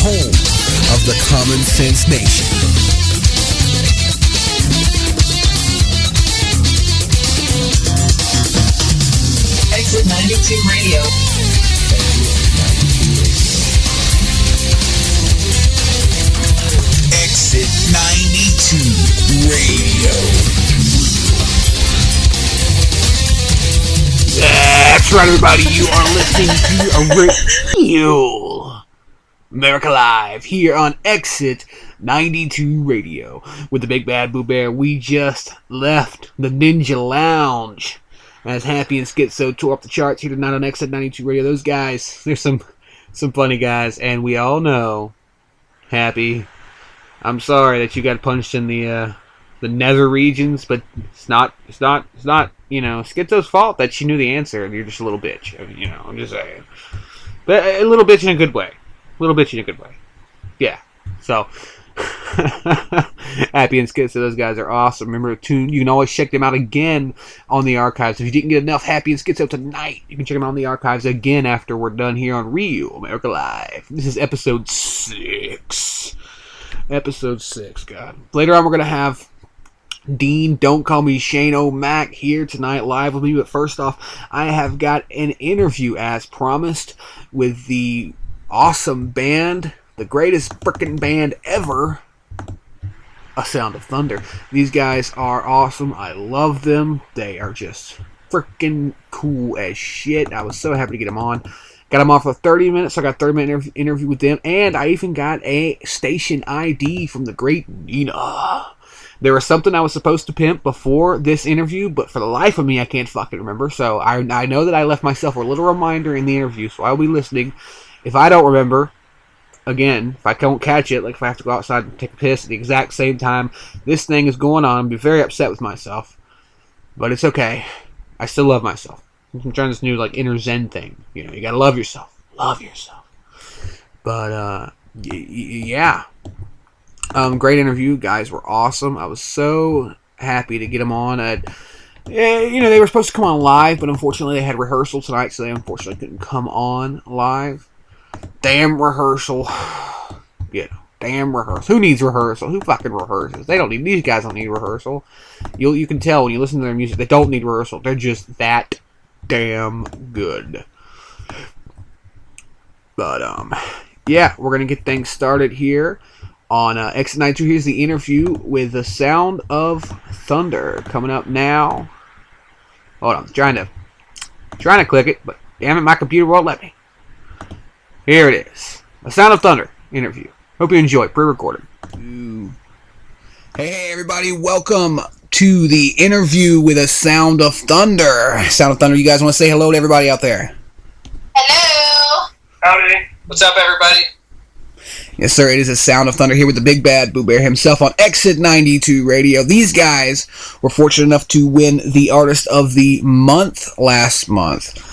home of the Common Sense Nation. Exit 92 Radio. Exit 92 Radio. That's right, everybody. You are listening to a radio Merica Live here on Exit 92 Radio with the Big Bad Boo Bear. We just left the Ninja Lounge as Happy and Schizo tore up the charts here tonight on Exit 92 Radio. Those guys, there's some funny guys, and we all know, Happy, I'm sorry that you got punched in the nether regions, but it's not, you know, Schizo's fault that she knew the answer, and you're just a little bitch. I mean, you know, I'm just saying. But a little bitch in a good way. Yeah. So, Happy and Schizo, those guys are awesome. Remember to tune. You can always check them out again on the archives. If you didn't get enough Happy and Schizo tonight, you can check them out on the archives again after we're done here on Real Merica Live. This is episode 6. Episode 6, God. Later on, we're going to have Dean, Don't Call Me Shane O'Mac here tonight live with me. But first off, I have got an interview as promised with the awesome band, the greatest frickin' band ever, A Sound of Thunder. These guys are awesome. I love them. They are just frickin' cool as shit. I was so happy to get them on. Got them on for 30 minutes. So I got a 30-minute interview with them. And I even got a station ID from the great Nina. There was something I was supposed to pimp before this interview, but for the life of me, I can't fucking remember. So I know that I left myself a little reminder in the interview, so I'll be listening. If I don't remember, again, if I don't catch it, like if I have to go outside and take a piss at the exact same time this thing is going on, I'll be very upset with myself. But it's okay. I still love myself. I'm trying this new, like, inner Zen thing. You know, you gotta love yourself. Love yourself. But, yeah. Great interview. Guys were awesome. I was so happy to get them on. You know, they were supposed to come on live, but unfortunately they had rehearsal tonight, so they unfortunately couldn't come on live. Damn rehearsal. You know, damn rehearsal. Who needs rehearsal? Who fucking rehearses? They don't need, these guys don't need rehearsal. You can tell when you listen to their music, they don't need rehearsal. They're just that damn good. But, yeah, we're going to get things started here on Exit 92. Here's the interview with The Sound of Thunder coming up now. Hold on, trying to click it, but damn it, my computer won't let me. Here it is. The Sound of Thunder interview. Hope you enjoy. Pre-recorded. Hey everybody, welcome to the interview with A Sound of Thunder. Sound of Thunder, you guys want to say hello to everybody out there? Hello. Howdy. What's up, everybody? Yes, sir, it is A Sound of Thunder here with the Big Bad Boo Bear himself on Exit 92 Radio. These guys were fortunate enough to win the Artist of the Month last month.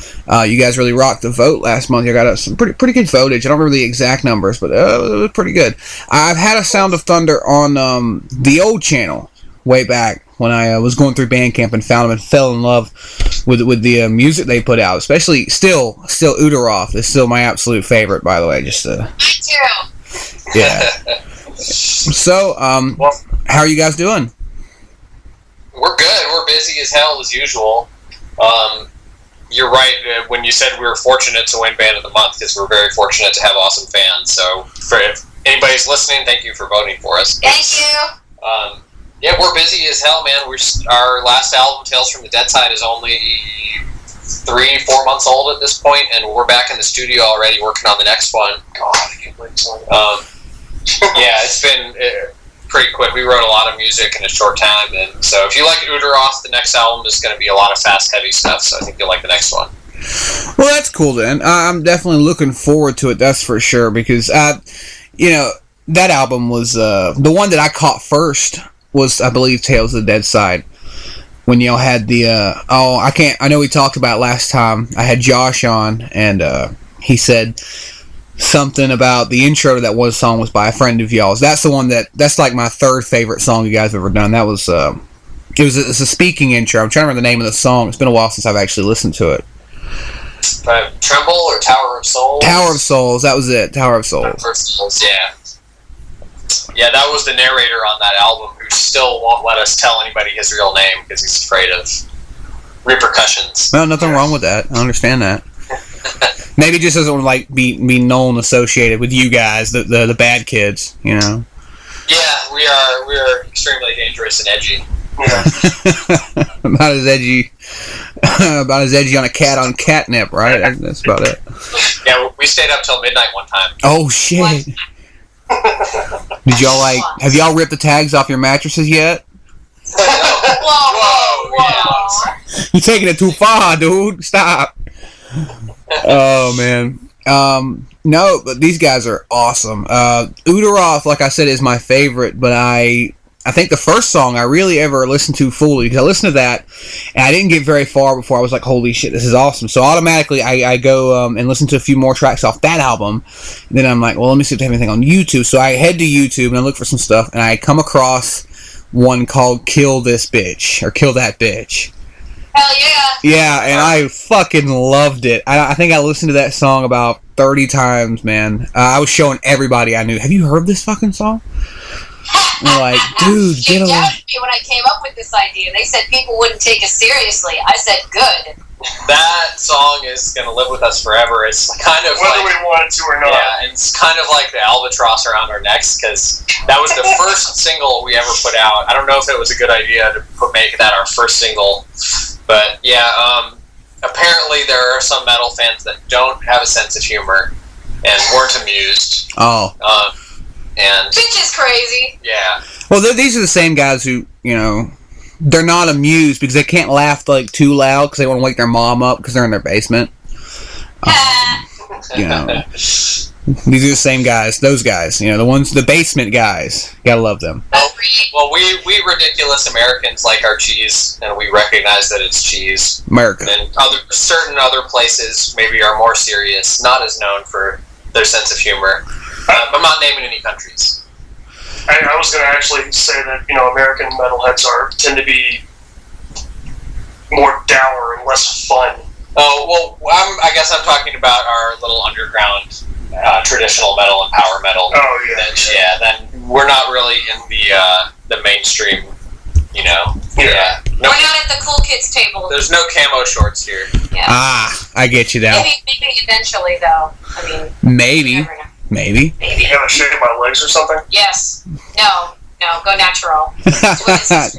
You guys really rocked the vote last month. You got some pretty good votage. I don't remember the exact numbers, but it was pretty good. I've had A Sound of Thunder on the old channel way back when I was going through Bandcamp and found them and fell in love with the music they put out. Especially still Udaroff is still my absolute favorite, by the way. Just Me too. yeah. So, how are you guys doing? We're good. We're busy as hell as usual. You're right when you said we were fortunate to win Band of the Month, because we're very fortunate to have awesome fans. So, if anybody's listening, thank you for voting for us. Thank you. Yeah, we're busy as hell, man. Our last album, Tales from the Dead Side, is only 3-4 months old at this point, and we're back in the studio already working on the next one. God, I can't believe it's yeah, it's been pretty quick. We wrote a lot of music in a short time, and so if you like Udaroff, the next album is going to be a lot of fast, heavy stuff, so I think you'll like the next one. Well, that's cool, then. I'm definitely looking forward to it, that's for sure, because, you know, that album was, the one that I caught first was, I believe, Tales of the Dead Side. When y'all had the, I know we talked about last time. I had Josh on, and he said something about the intro to that one song was by a friend of y'all's. That's the one that's like my third favorite song you guys have ever done. That was, it's a speaking intro. I'm trying to remember the name of the song. It's been a while since I've actually listened to it. Tremble or Tower of Souls? Tower of Souls, that was it. Tower of Souls. Tower of Souls, yeah. Yeah, that was the narrator on that album who still won't let us tell anybody his real name because he's afraid of repercussions. Well, nothing wrong with that. I understand that. Maybe just doesn't like be known associated with you guys, the bad kids, you know. Yeah, we are extremely dangerous and edgy. Yeah. about as edgy on a cat on catnip, right? That's about it. Yeah, we stayed up till midnight one time. Oh shit! Did y'all have y'all ripped the tags off your mattresses yet? Whoa. Yeah. You're taking it too far, dude. Stop. Oh man. No, but these guys are awesome. Udaroth, like I said, is my favorite, but I think the first song I really ever listened to fully, because I listened to that, and I didn't get very far before I was like, holy shit, this is awesome. So automatically I go and listen to a few more tracks off that album, and then I'm like, well, let me see if they have anything on YouTube. So I head to YouTube and I look for some stuff, and I come across one called Kill This Bitch, or Kill That Bitch. Hell yeah. Yeah, and I fucking loved it. I think I listened to that song about 30 times, man. I was showing everybody I knew. Have you heard this fucking song? I'm like, dude, They get away. doubted me when I came up with this idea. They said people wouldn't take us seriously. I said, good. That song is going to live with us forever. It's kind of whether we want it to or not. Yeah, and it's kind of like the albatross around our necks, because that was the first single we ever put out. I don't know if it was a good idea to make that our first single, but yeah, apparently there are some metal fans that don't have a sense of humor and weren't amused. Oh. And Bitch is crazy. yeah. Well, these are the same guys who, you know, they're not amused because they can't laugh like too loud because they want to wake their mom up because they're in their basement. You know, these are the same guys. Those guys, you know, the basement guys. Gotta love them. Well, we ridiculous Americans like our cheese, and we recognize that it's cheese. Merica. And certain other places maybe are more serious, not as known for their sense of humor. I'm not naming any countries. I was going to actually say that, you know, American metalheads tend to be more dour and less fun. Oh, well, I guess I'm talking about our little underground traditional metal and power metal. Oh, yeah. Yeah, then we're not really in the mainstream, you know. Yeah. No, We're not at the cool kids table. there's no camo shorts here. Yeah. I get you now. Maybe eventually, though. I mean, Maybe. you never know. Maybe. Maybe. You gotta shave my legs or something? Yes. No. Go natural.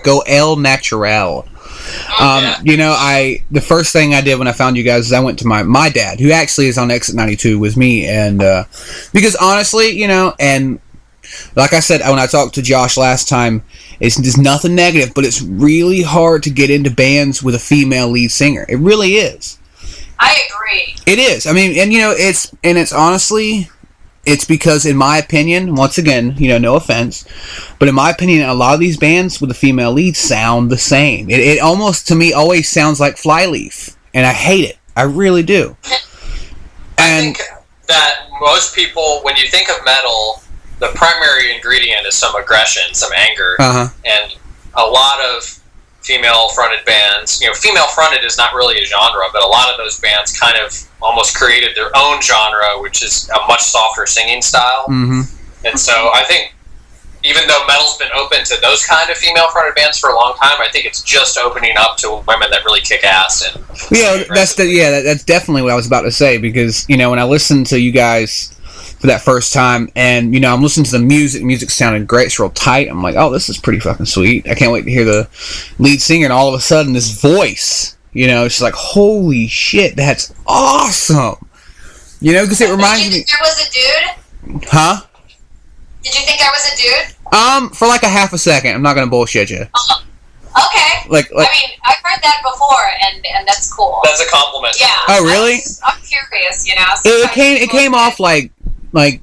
Go El Natural. Yeah. You know, the first thing I did when I found you guys is I went to my dad, who actually is on Exit 92 with me, and because honestly, you know, and like I said when I talked to Josh last time, it's nothing negative, but it's really hard to get into bands with a female lead singer. It really is. I agree. It is. I mean, and you know, it's honestly, it's because, in my opinion, once again, you know, no offense, but in my opinion, a lot of these bands with a female lead sound the same. It almost, to me, always sounds like Flyleaf, and I hate it. I really do. I think that most people, when you think of metal, the primary ingredient is some aggression, some anger, and a lot of female-fronted bands, you know, female-fronted is not really a genre, but a lot of those bands kind of almost created their own genre, which is a much softer singing style. Mm-hmm. And so I think, even though metal's been open to those kind of female-fronted bands for a long time, I think it's just opening up to women that really kick ass. And that's definitely what I was about to say, because, you know, when I listened to you guys for that first time, and, you know, I'm listening to the music sounded great, it's real tight, I'm like, oh, this is pretty fucking sweet, I can't wait to hear the lead singer, and all of a sudden, this voice, you know, it's like, holy shit, that's awesome, you know, because it reminds me... Did you think there was a dude? Huh? Did you think I was a dude? For like a half a second, I'm not gonna bullshit you. Okay. Like, I mean, I've heard that before, and that's cool. That's a compliment. Yeah. Oh, really? I'm curious, you know. It came off like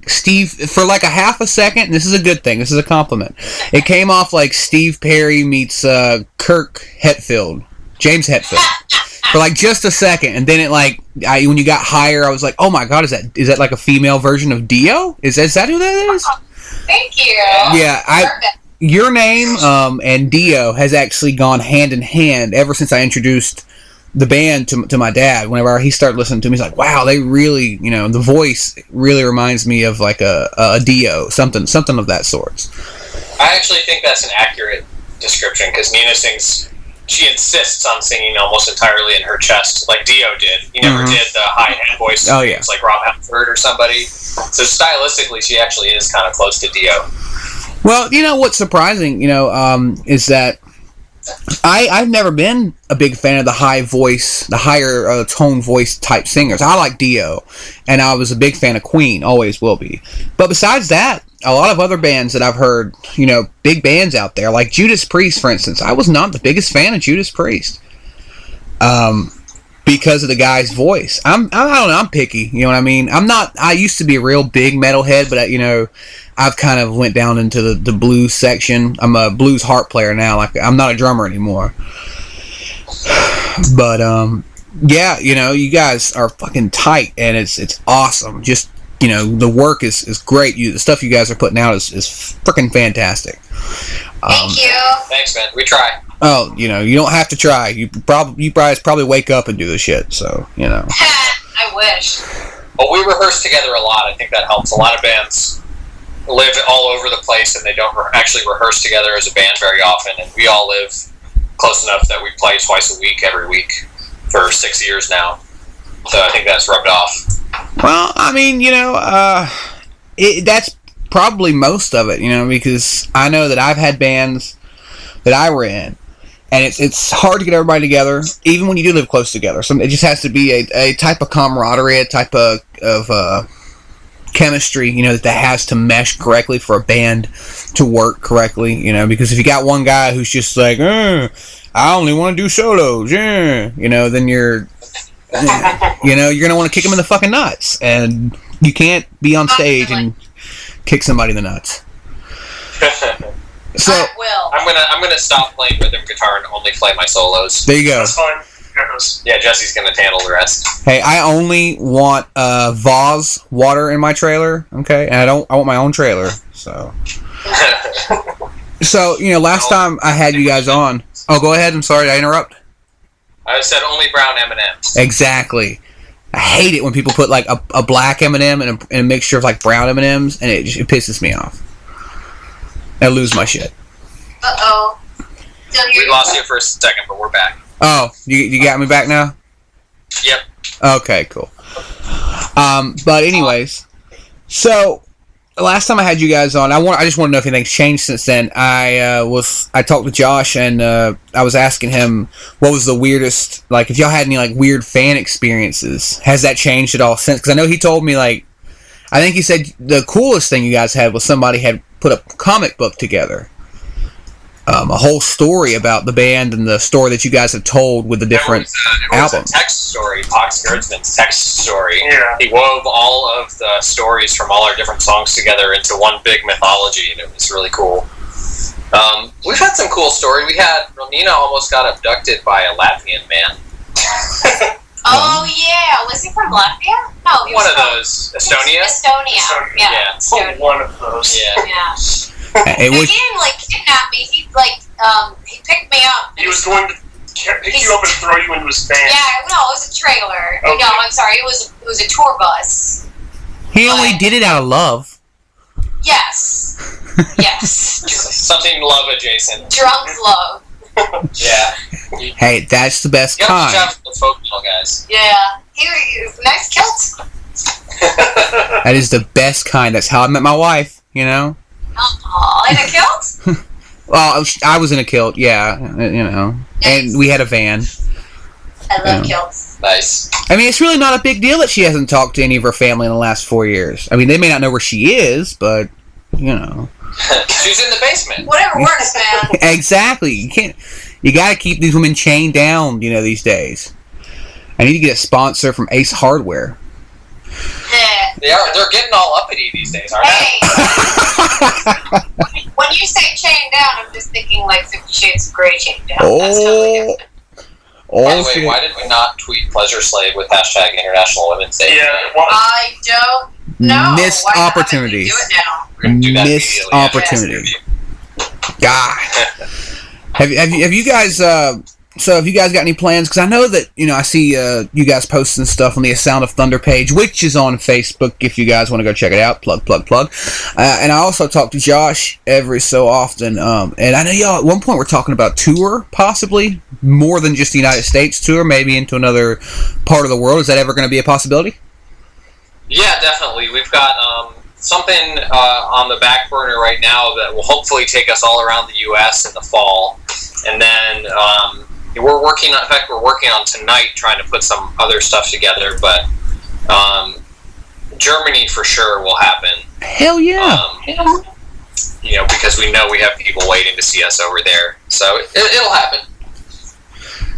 Steve, for like a half a second, and this is a good thing, this is a compliment. It came off like Steve Perry meets Kirk Hetfield, James Hetfield, for like just a second, and then it when you got higher, I was like, oh my god, is that like a female version of Dio? Is that who that is? Thank you. Yeah, your name and Dio has actually gone hand in hand ever since I introduced the band to my dad. Whenever he started listening to me, he's like, "Wow, they really, the voice really reminds me of like a Dio, something of that sort." I actually think that's an accurate description because Nina sings. She insists on singing almost entirely in her chest, like Dio did. He never did the high hand voice. Oh yeah, it's like Rob Halford or somebody. So stylistically, she actually is kind of close to Dio. Well, what's surprising, is that I've never been a big fan of the higher tone voice type singers. I like Dio, and I was a big fan of Queen, always will be. But besides that, a lot of other bands that I've heard, big bands out there, like Judas Priest, for instance, I was not the biggest fan of Judas Priest. Because of the guy's voice. I don't know, I'm picky, you know what I mean? I used to be a real big metalhead, but I've kind of went down into the blues section. I'm a blues harp player now, like I'm not a drummer anymore. But yeah, you guys are fucking tight, and it's awesome. Just the work is great. The stuff you guys are putting out is freaking fantastic. Thank you. Thanks, man. We try. Oh, you don't have to try. You guys probably wake up and do the shit. So I wish. Well, we rehearse together a lot. I think that helps. A lot of bands live all over the place, and they don't actually rehearse together as a band very often. And we all live close enough that we play twice a week, every week, for 6 years now. So I think that's rubbed off. Well, I mean, that's probably most of it, because I know that I've had bands that I were in, and it's hard to get everybody together, even when you do live close together. So it just has to be a type of camaraderie, a type of chemistry, that has to mesh correctly for a band to work correctly, because if you got one guy who's just like, I only want to do solos, then you're going to want to kick him in the fucking nuts, and you can't be on stage and kick somebody in the nuts. So I will. I'm gonna stop playing rhythm guitar and only play my solos. There you go. That's fine. Yeah, Jesse's gonna handle the rest. Hey, I only want Voss water in my trailer, okay? And I want my own trailer. So last time I had you guys on. Oh, go ahead. I'm sorry, did I interrupt? I said only brown M&Ms. Exactly. I hate it when people put like a black M&M and a mixture of like brown M&Ms, and it pisses me off. I lose my shit. Uh-oh. We lost you for a second, but we're back. Oh, you got me back now? Yep. Okay, cool. But anyways, so last time I had you guys on, I just want to know if anything's changed since then. I talked to Josh, and I was asking him what was the weirdest, like if y'all had any like weird fan experiences. Has that changed at all since? Because I know he told me I think he said the coolest thing you guys had was somebody had put a comic book together. A whole story about the band and the story that you guys have told with the different albums. It was a text story, Pox Gerdsman's text story. Yeah. He wove all of the stories from all our different songs together into one big mythology, and it was really cool. We've had some cool stories. Nina almost got abducted by a Latvian man. Oh, yeah. Was he from Latvia? No, he was One of from those. Estonia? Estonia. Yeah. Yeah. Estonia. One of those. Yeah. Yeah. It was, He didn't kidnap me. He he picked me up. He was going to pick you up and throw you into his van. Yeah, no, it was a trailer. Okay. No, I'm sorry. It was a tour bus. he only did it out of love. Yes. Yes. Something love adjacent. Drunk love. Yeah. Hey, that's the best You have to kind. travel with folk metal guys. Yeah. He nice kilt. That is the best kind. That's how I met my wife. Oh, in a kilt? Well, I was in a kilt, yeah, and we had a van. I love kilts. Nice. I mean, it's really not a big deal that she hasn't talked to any of her family in the last 4 years. I mean, they may not know where she is, but, She's in the basement. Whatever works, man. Exactly. You gotta keep these women chained down, these days. I need to get a sponsor from Ace Hardware. Yeah. They're getting all uppity these days, aren't Hey. When you say chained down, I'm just thinking like 50 Shades of Grey chained down. That's totally different. they? By the way, why did we not tweet Pleasure Slave with hashtag International Women's Day? Yeah, well, I don't know. Missed Why not? opportunity. Do it now. We're going to do that Missed immediately after this opportunity. interview. God. Have you guys So if you guys got any plans, because I know that, I see you guys posting stuff on the A Sound of Thunder page, which is on Facebook if you guys want to go check it out. Plug. And I also talk to Josh every so often. And I know y'all at one point were talking about tour, possibly, more than just the United States tour, maybe into another part of the world. Is that ever going to be a possibility? Yeah, definitely. We've got something on the back burner right now that will hopefully take us all around the U.S. in the fall. And then we're working on tonight trying to put some other stuff together, but Germany for sure will happen. Hell yeah. Because we know we have people waiting to see us over there. So it'll happen.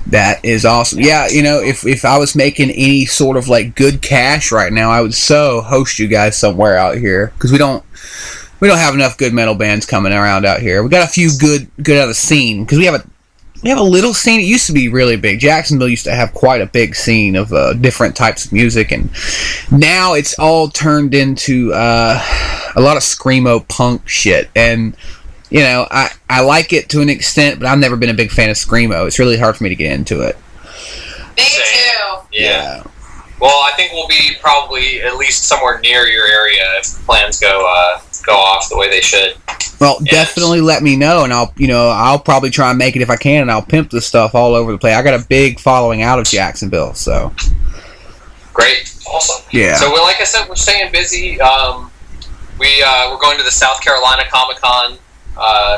That is awesome. Yeah, if I was making any sort of like good cash right now, I would host you guys somewhere out here, because we don't have enough good metal bands coming around out here. We got a few good out of the scene, because we have a little scene. It used to be really big. Jacksonville used to have quite a big scene of different types of music, and now it's all turned into a lot of screamo punk shit. And I like it to an extent, but I've never been a big fan of screamo. It's really hard for me to get into it. Me too. Yeah. Well, I think we'll be probably at least somewhere near your area if the plans go off the way they should. Well, definitely let me know, and I'll probably try and make it if I can, and I'll pimp this stuff all over the place. I got a big following out of Jacksonville, so. Great. Awesome. Yeah. So, like I said, we're staying busy. We're going to the South Carolina Comic-Con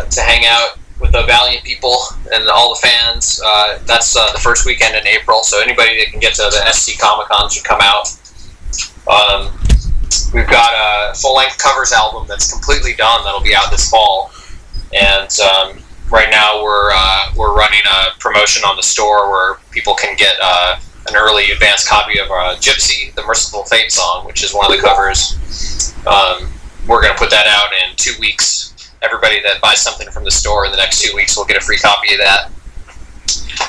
to hang out with the Valiant people and all the fans. That's the first weekend in April, so anybody that can get to the SC Comic-Con should come out. We've got a full-length covers album that's completely done that'll be out this fall, and right now we're running a promotion on the store where people can get an early advanced copy of Gypsy, the Merciful Fate song, which is one of the covers. We're going to put that out in 2 weeks. Everybody that buys something from the store in the next 2 weeks will get a free copy of that.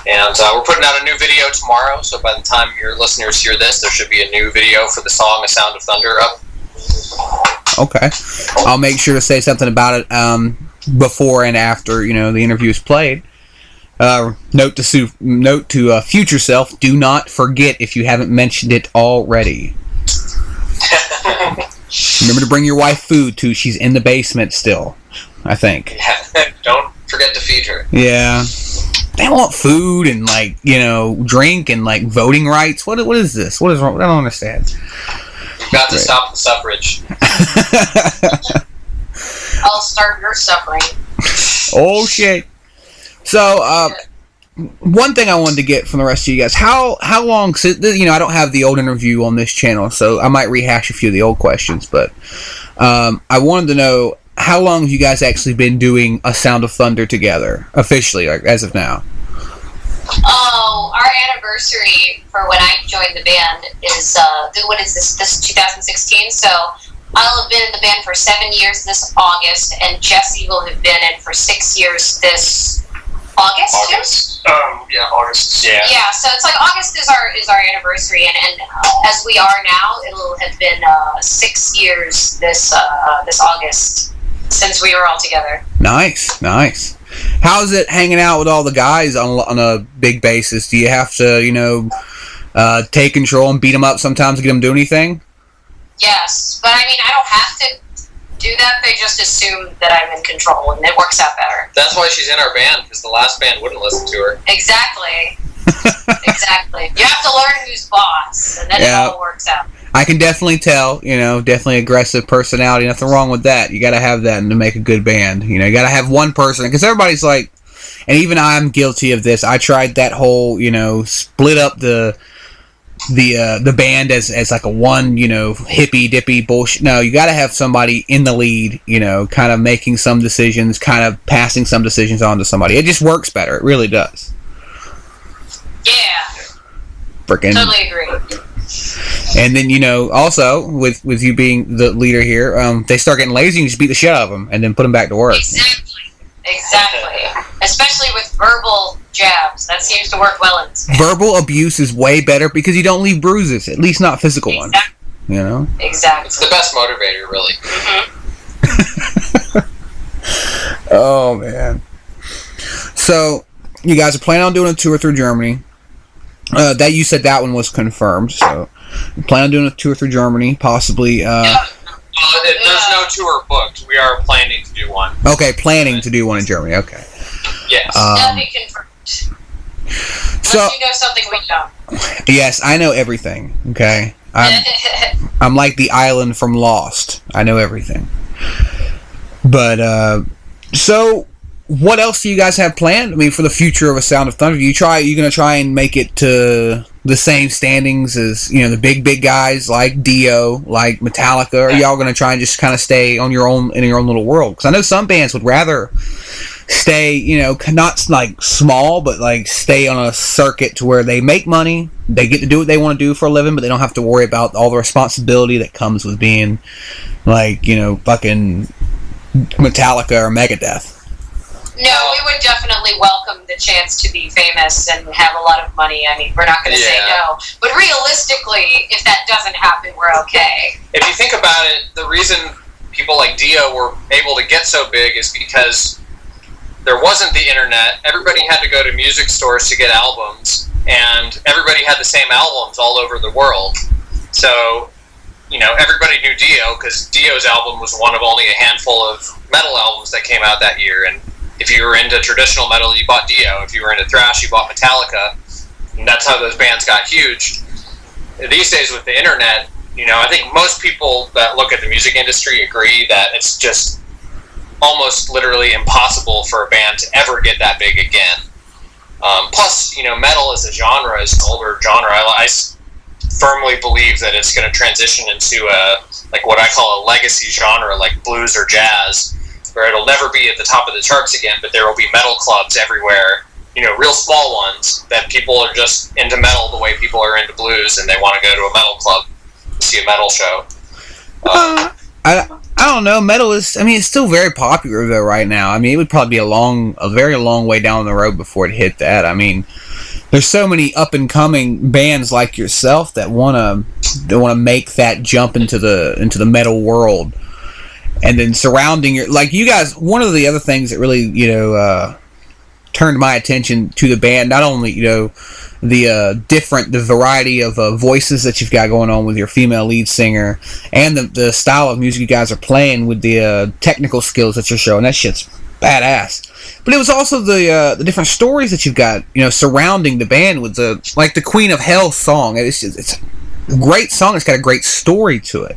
And we're putting out a new video tomorrow, so by the time your listeners hear this, there should be a new video for the song A Sound of Thunder up. Okay. I'll make sure to say something about it before and after, the interview is played. Note to future self, do not forget if you haven't mentioned it already. Remember to bring your wife food, too. She's in the basement still, I think. Yeah, don't forget to feed her. Yeah. They want food and, drink and, voting rights. What is this? What is wrong? I don't understand. We've got to stop the suffrage. I'll start your suffering. Oh, shit. So, one thing I wanted to get from the rest of you guys, how long, I don't have the old interview on this channel, so I might rehash a few of the old questions, but I wanted to know, how long have you guys actually been doing A Sound of Thunder together, officially, as of now? Oh, our anniversary for when I joined the band is, what is this? This is 2016, so I'll have been in the band for 7 years this August, and Jesse will have been in for 6 years this August. Yeah, August. Yeah. Yeah, so it's like August is our anniversary, and as we are now, it'll have been 6 years this August since we were all together. Nice. How's it hanging out with all the guys on a big basis? Do you have to, take control and beat them up sometimes to get them to do anything? Yes, but I mean, I don't have to do that. They just assume that I'm in control, and it works out better. That's why she's in our band, because the last band wouldn't listen to her. Exactly. Exactly. You have to learn who's boss, and then it all works out. I can definitely tell, definitely aggressive personality. Nothing wrong with that. You got to have that to make a good band. You got to have one person, because everybody's like, and even I'm guilty of this. I tried that whole, split up the band as like a one, hippy dippy bullshit. No, you got to have somebody in the lead, kind of making some decisions, kind of passing some decisions on to somebody. It just works better. It really does. Yeah. Freaking. Totally agree. And then, also, with you being the leader here, they start getting lazy and you just beat the shit out of them and then put them back to work. Exactly. Especially with verbal jabs. That seems to work well in this case. Verbal abuse is way better because you don't leave bruises, at least not physical ones. Exactly. It's the best motivator, really. Mm-hmm. Oh, man. So, you guys are planning on doing a tour through Germany. That you said that one was confirmed, so you plan on doing a tour through Germany, possibly. There's no tour booked. We are planning to do one. Okay, planning to do one in Germany. Okay. Yes. Nothing confirmed. So Unless you know something we don't. yes, I know everything. Okay, I'm like the island from Lost. I know everything. But so what else do you guys have planned? I mean, for the future of A Sound of Thunder, you gonna try and make it to the same standings as, you know, the big guys like Dio, like Metallica? Or are y'all gonna try and just kind of stay on your own in your own little world? Because I know some bands would rather stay, you know, not like small, but like stay on a circuit to where they make money, they get to do what they want to do for a living, but they don't have to worry about all the responsibility that comes with being like, you know, fucking Metallica or Megadeth. No, we would definitely welcome the chance to be famous and have a lot of money. I mean, we're not going to say no. But realistically, if that doesn't happen, we're okay. If you think about it, the reason people like Dio were able to get so big is because there wasn't the internet. Everybody had to go to music stores to get albums, and everybody had the same albums all over the world. So, you know, everybody knew Dio because Dio's album was one of only a handful of metal albums that came out that year. And if you were into traditional metal, you bought Dio. If you were into thrash, you bought Metallica. And that's how those bands got huge. These days with the internet, you know, I think most people that look at the music industry agree that it's just almost literally impossible for a band to ever get that big again. Plus, you know, metal as a genre is an older genre. I firmly believe that it's going to transition into like what I call a legacy genre, like blues or jazz, where it'll never be at the top of the charts again, but there will be metal clubs everywhere, you know, real small ones that people are just into metal the way people are into blues, and they want to go to a metal club to see a metal show. I don't know. Metal is, I mean, it's still very popular though right now. I mean, it would probably be a very long way down the road before it hit that. I mean, there's so many up and coming bands like yourself that wanna make that jump into the metal world, and then surrounding your, like you guys. One of the other things that really, you know, turned my attention to the band, not only, you know, the variety of voices that you've got going on with your female lead singer, and the style of music you guys are playing with the technical skills that you're showing. That shit's badass. But it was also the different stories that you've got, you know, surrounding the band with the Queen of Hell song. It's a great song. It's got a great story to it.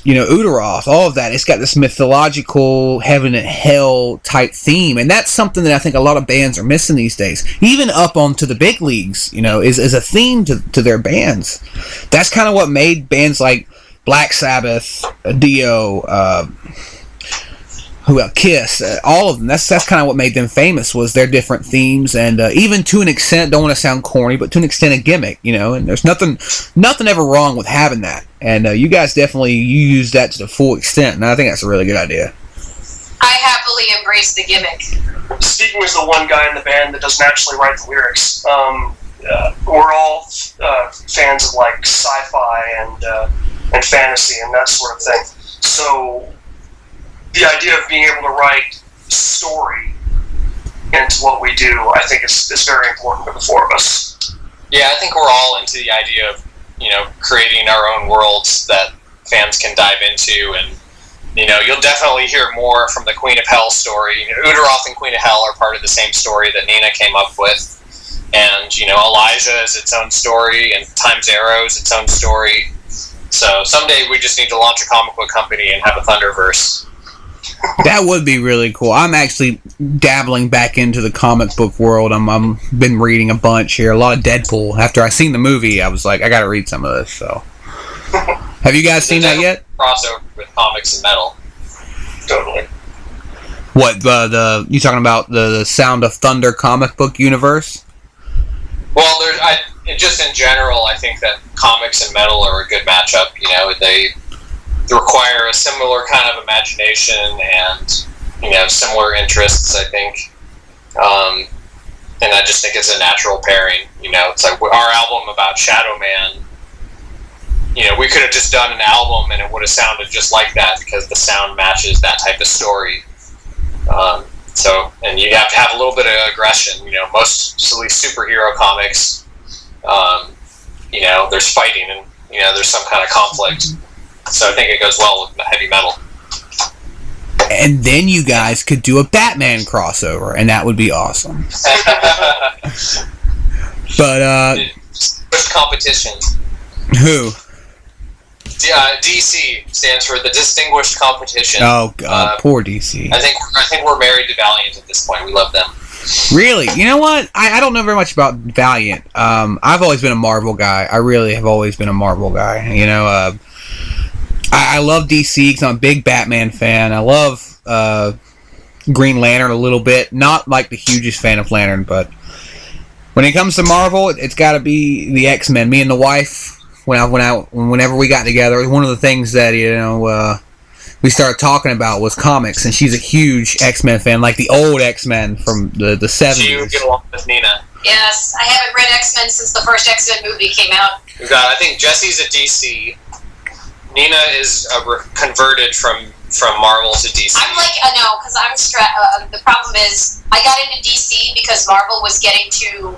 You know, Udaroth, all of that. It's got this mythological heaven and hell type theme, and that's something that I think a lot of bands are missing these days. Even up onto the big leagues, you know, is a theme to their bands. That's kind of what made bands like Black Sabbath, Dio, Kiss, all of them. That's kind of what made them famous, was their different themes, and even to an extent, don't want to sound corny, but to an extent a gimmick, you know. And there's nothing ever wrong with having that. And you guys definitely use that to the full extent, and I think that's a really good idea. I happily embrace the gimmick. Speaking as the one guy in the band that doesn't actually write the lyrics, we're all fans of like sci-fi and fantasy and that sort of thing. So the idea of being able to write story into what we do, I think is very important to the four of us. Yeah, I think we're all into the idea of, you know, creating our own worlds that fans can dive into, and, you know, you'll definitely hear more from the Queen of Hell story. You know, Udaroth and Queen of Hell are part of the same story that Nina came up with, and, you know, Elijah is its own story, and Time's Arrow is its own story. So someday we just need to launch a comic book company and have a Thunderverse. That would be really cool. I'm actually dabbling back into the comic book world. I'm been reading a bunch here, a lot of Deadpool. After I seen the movie, I was like, I gotta read some of this. So, have you guys seen that yet? Crossover with comics and metal. Totally. What you talking about the Sound of Thunder comic book universe? Well, just in general, I think that comics and metal are a good matchup. You know, they require a similar kind of imagination and, you know, similar interests, I think. And I just think it's a natural pairing. You know, it's like our album about Shadow Man, you know, we could have just done an album and it would have sounded just like that because the sound matches that type of story. So, and you have to have a little bit of aggression. Mostly superhero comics, there's fighting and, there's some kind of conflict. So I think it goes well with heavy metal. And then you guys could do a Batman crossover, and that would be awesome. But, Which competition? Who? DC stands for the Distinguished Competition. Oh, God, poor DC. I think we're married to Valiant at this point. We love them. Really? You know what? I don't know very much about Valiant. I've always been a Marvel guy. I really have always been a Marvel guy. I love DC because I'm a big Batman fan. I love Green Lantern a little bit. Not like the hugest fan of Lantern, but when it comes to Marvel, it's got to be the X-Men. Me and the wife, whenever we got together, one of the things that we started talking about was comics, and she's a huge X-Men fan, like the old X-Men from the 70s. So you get along with Nina. Yes, I haven't read X-Men since the first X-Men movie came out. I think Jesse's a DC. Nina is converted from Marvel to DC. I'm like, no, because the problem is, I got into DC because Marvel was getting too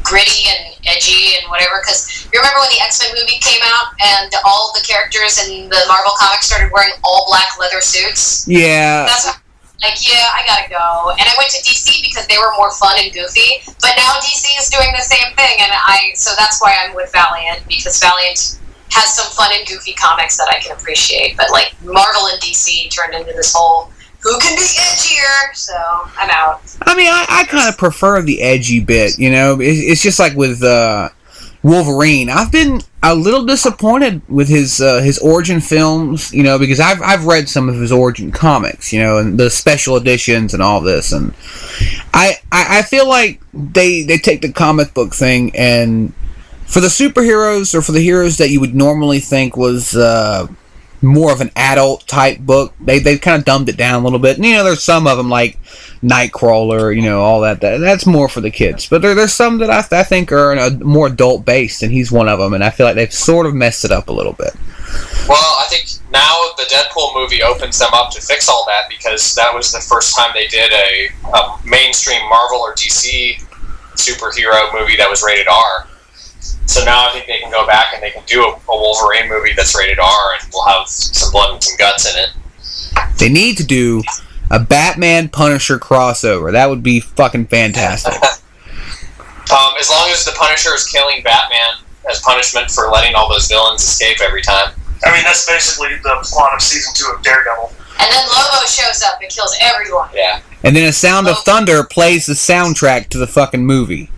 gritty and edgy and whatever, because you remember when the X-Men movie came out and all the characters in the Marvel comics started wearing all black leather suits? Yeah. That's what, I gotta go. And I went to DC because they were more fun and goofy, but now DC is doing the same thing, and so that's why I'm with Valiant, because Valiant has some fun and goofy comics that I can appreciate, but Marvel and DC turned into this whole who can be edgier, so I'm out. I mean, I kind of prefer the edgy bit, It's just like with Wolverine. I've been a little disappointed with his origin films, because I've read some of his origin comics, and the special editions and all this, and I feel like they take the comic book thing, and for the superheroes or for the heroes that you would normally think was more of an adult type book, they kind of dumbed it down a little bit. And, there's some of them like Nightcrawler, all that's more for the kids. But there's some that I think are more adult based, and he's one of them. And I feel like they've sort of messed it up a little bit. Well, I think now the Deadpool movie opens them up to fix all that, because that was the first time they did a mainstream Marvel or DC superhero movie that was rated R. So now I think they can go back and they can do a Wolverine movie that's rated R, and we'll have some blood and some guts in it. They need to do a Batman Punisher crossover. That would be fucking fantastic. As long as the Punisher is killing Batman as punishment for letting all those villains escape every time. I mean, that's basically the plot of season 2 of Daredevil. And then Lobo shows up and kills everyone. Yeah. And then A Sound of Thunder plays the soundtrack to the fucking movie.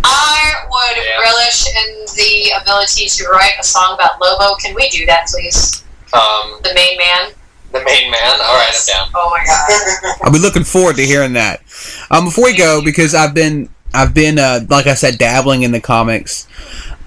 I would relish in the ability to write a song about Lobo. Can we do that, please? The main man. The main man? Alright, I'm down. Oh my god. I'll be looking forward to hearing that. Before we go, because I've been like I said, dabbling in the comics,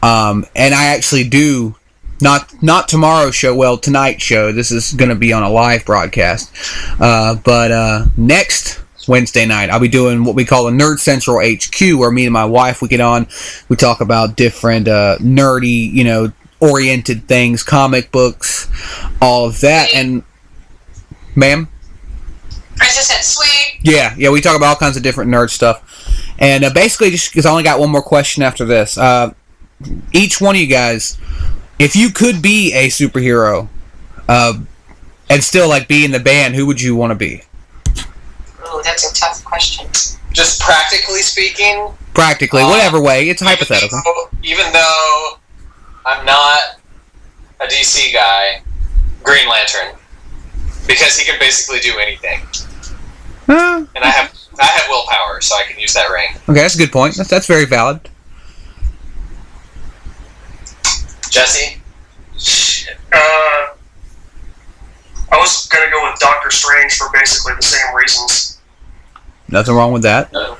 and I actually do, not tomorrow's show, well, tonight's show, this is going to be on a live broadcast, but next Wednesday night, I'll be doing what we call a Nerd Central HQ, where me and my wife, we get on, we talk about different nerdy, oriented things, comic books, all of that, and, ma'am? I just said sweet. Yeah, we talk about all kinds of different nerd stuff, and basically, just because I only got one more question after this, each one of you guys, if you could be a superhero, and still, be in the band, who would you want to be? Oh, that's a tough question. Just practically speaking? Practically, whatever way. It's hypothetical. Even though I'm not a DC guy, Green Lantern. Because he can basically do anything. And I have willpower, so I can use that ring. Okay, that's a good point. That's very valid. Jesse? I was going to go with Doctor Strange for basically the same reasons. Nothing wrong with that. No.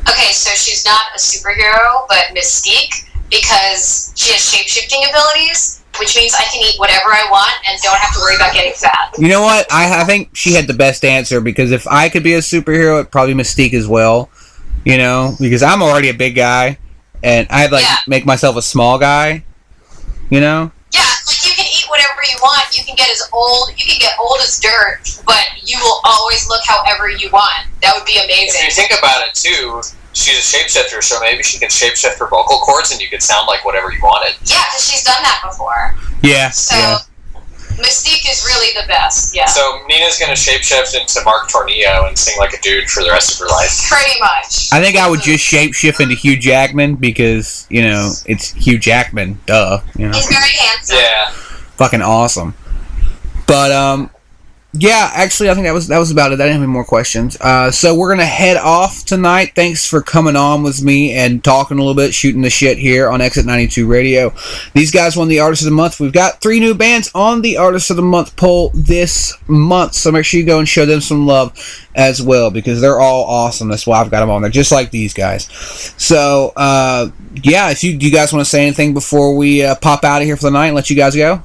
Okay, so she's not a superhero, but Mystique, because she has shape-shifting abilities, which means I can eat whatever I want and don't have to worry about getting fat. You know what? I think she had the best answer, because if I could be a superhero, it'd probably Mystique as well. Because I'm already a big guy, and I'd make myself a small guy. Yeah, you can eat whatever you want you can get old as dirt, but you will always look however you want. That would be amazing. If you think about it too, she's a shapeshifter, so maybe she can shapeshift her vocal cords and you could sound like whatever you wanted. Yeah, because she's done that before. Yeah. So yeah. Mystique is really the best. Yeah. So Nina's gonna shapeshift into Mark Tornillo and sing like a dude for the rest of her life. Pretty much. I think I would just shapeshift into Hugh Jackman because, you know, it's Hugh Jackman. Duh. You know? He's very handsome. Yeah. Fucking awesome. But, yeah, actually, I think that was about it. I didn't have any more questions. So we're gonna head off tonight. Thanks for coming on with me and talking a little bit, shooting the shit here on Exit 92 Radio. These guys won the Artist of the Month. We've got 3 new bands on the Artist of the Month poll this month, so make sure you go and show them some love as well because they're all awesome. That's why I've got them on there, just like these guys. So, yeah, if you guys want to say anything before we pop out of here for the night and let you guys go.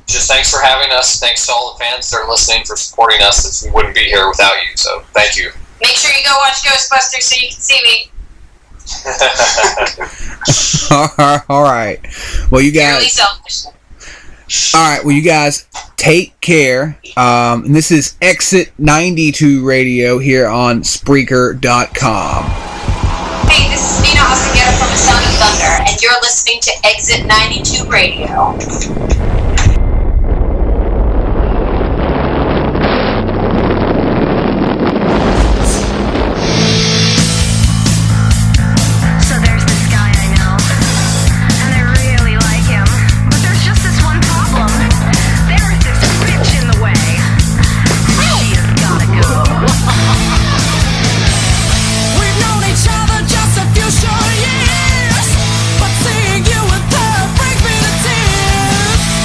Just thanks for having us. Thanks to all the fans that are listening for supporting us, as we wouldn't be here without you. So thank you. Make sure you go watch Ghostbusters so you can see me. All right. Well, you guys. Purely selfish. All right. Well, you guys take care. And this is Exit 92 Radio here on Spreaker.com. Hey, this is Nina Osageta from A Sound of Thunder, and you're listening to Exit 92 Radio. Short years, but seeing you with her brings me to tears.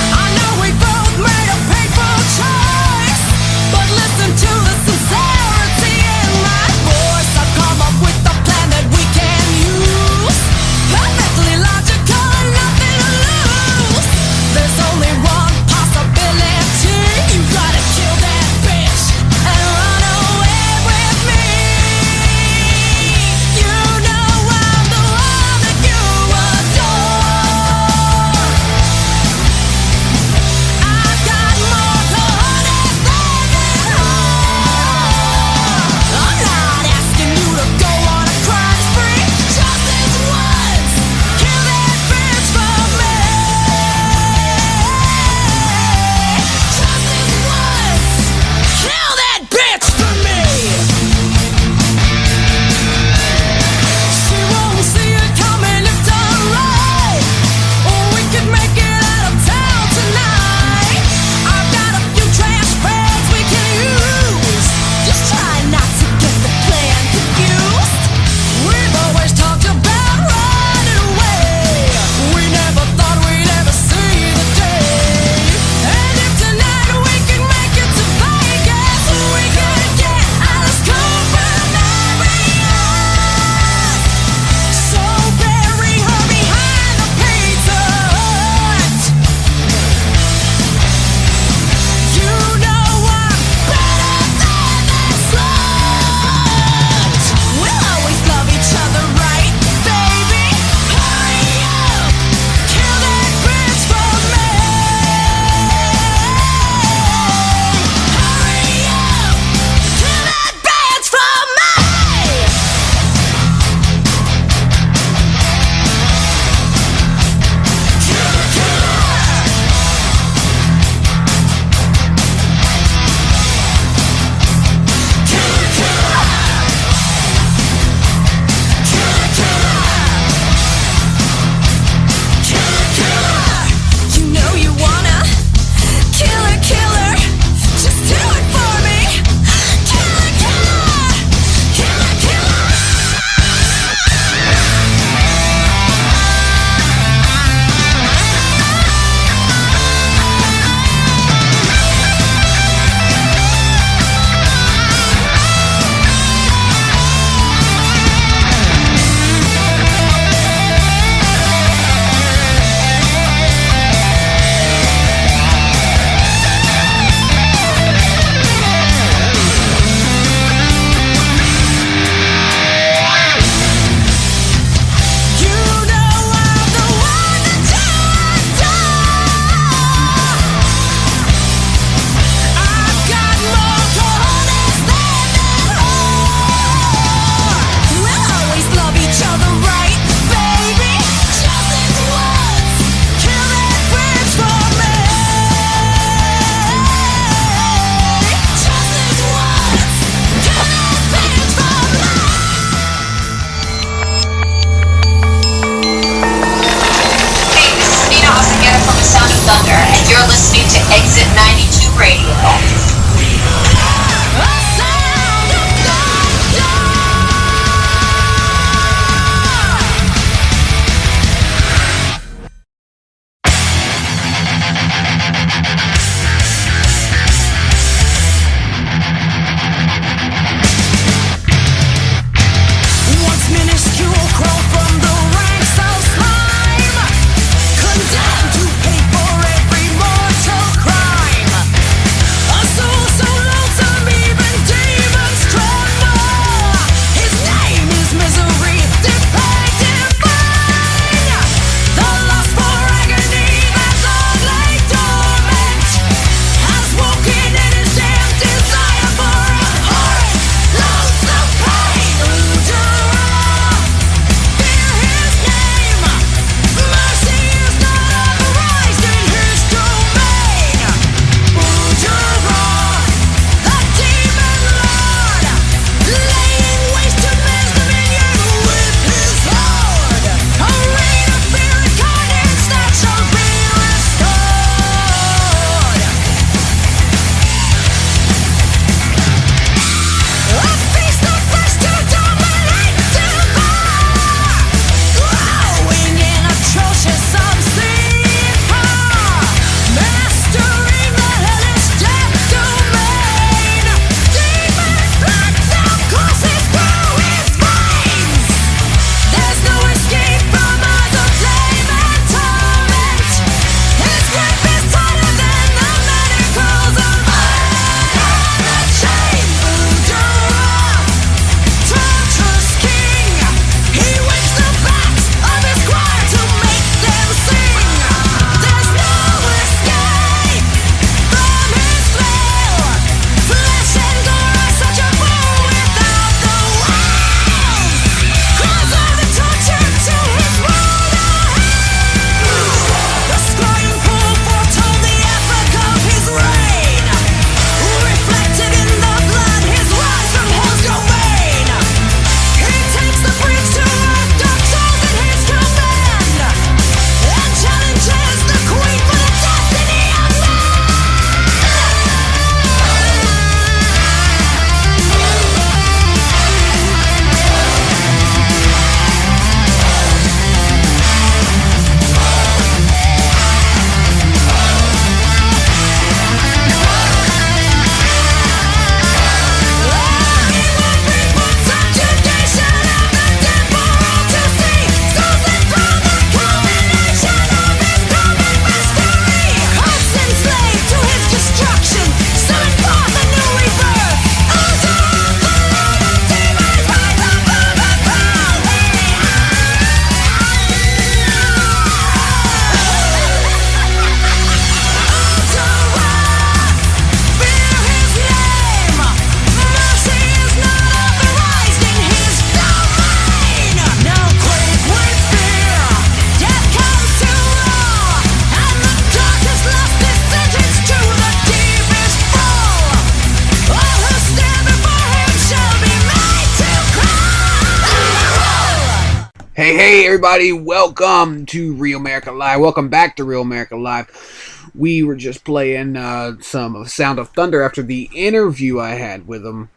Hey, everybody, welcome to Real America Live. Welcome back to Real America Live. We were just playing some of Sound of Thunder after the interview I had with them.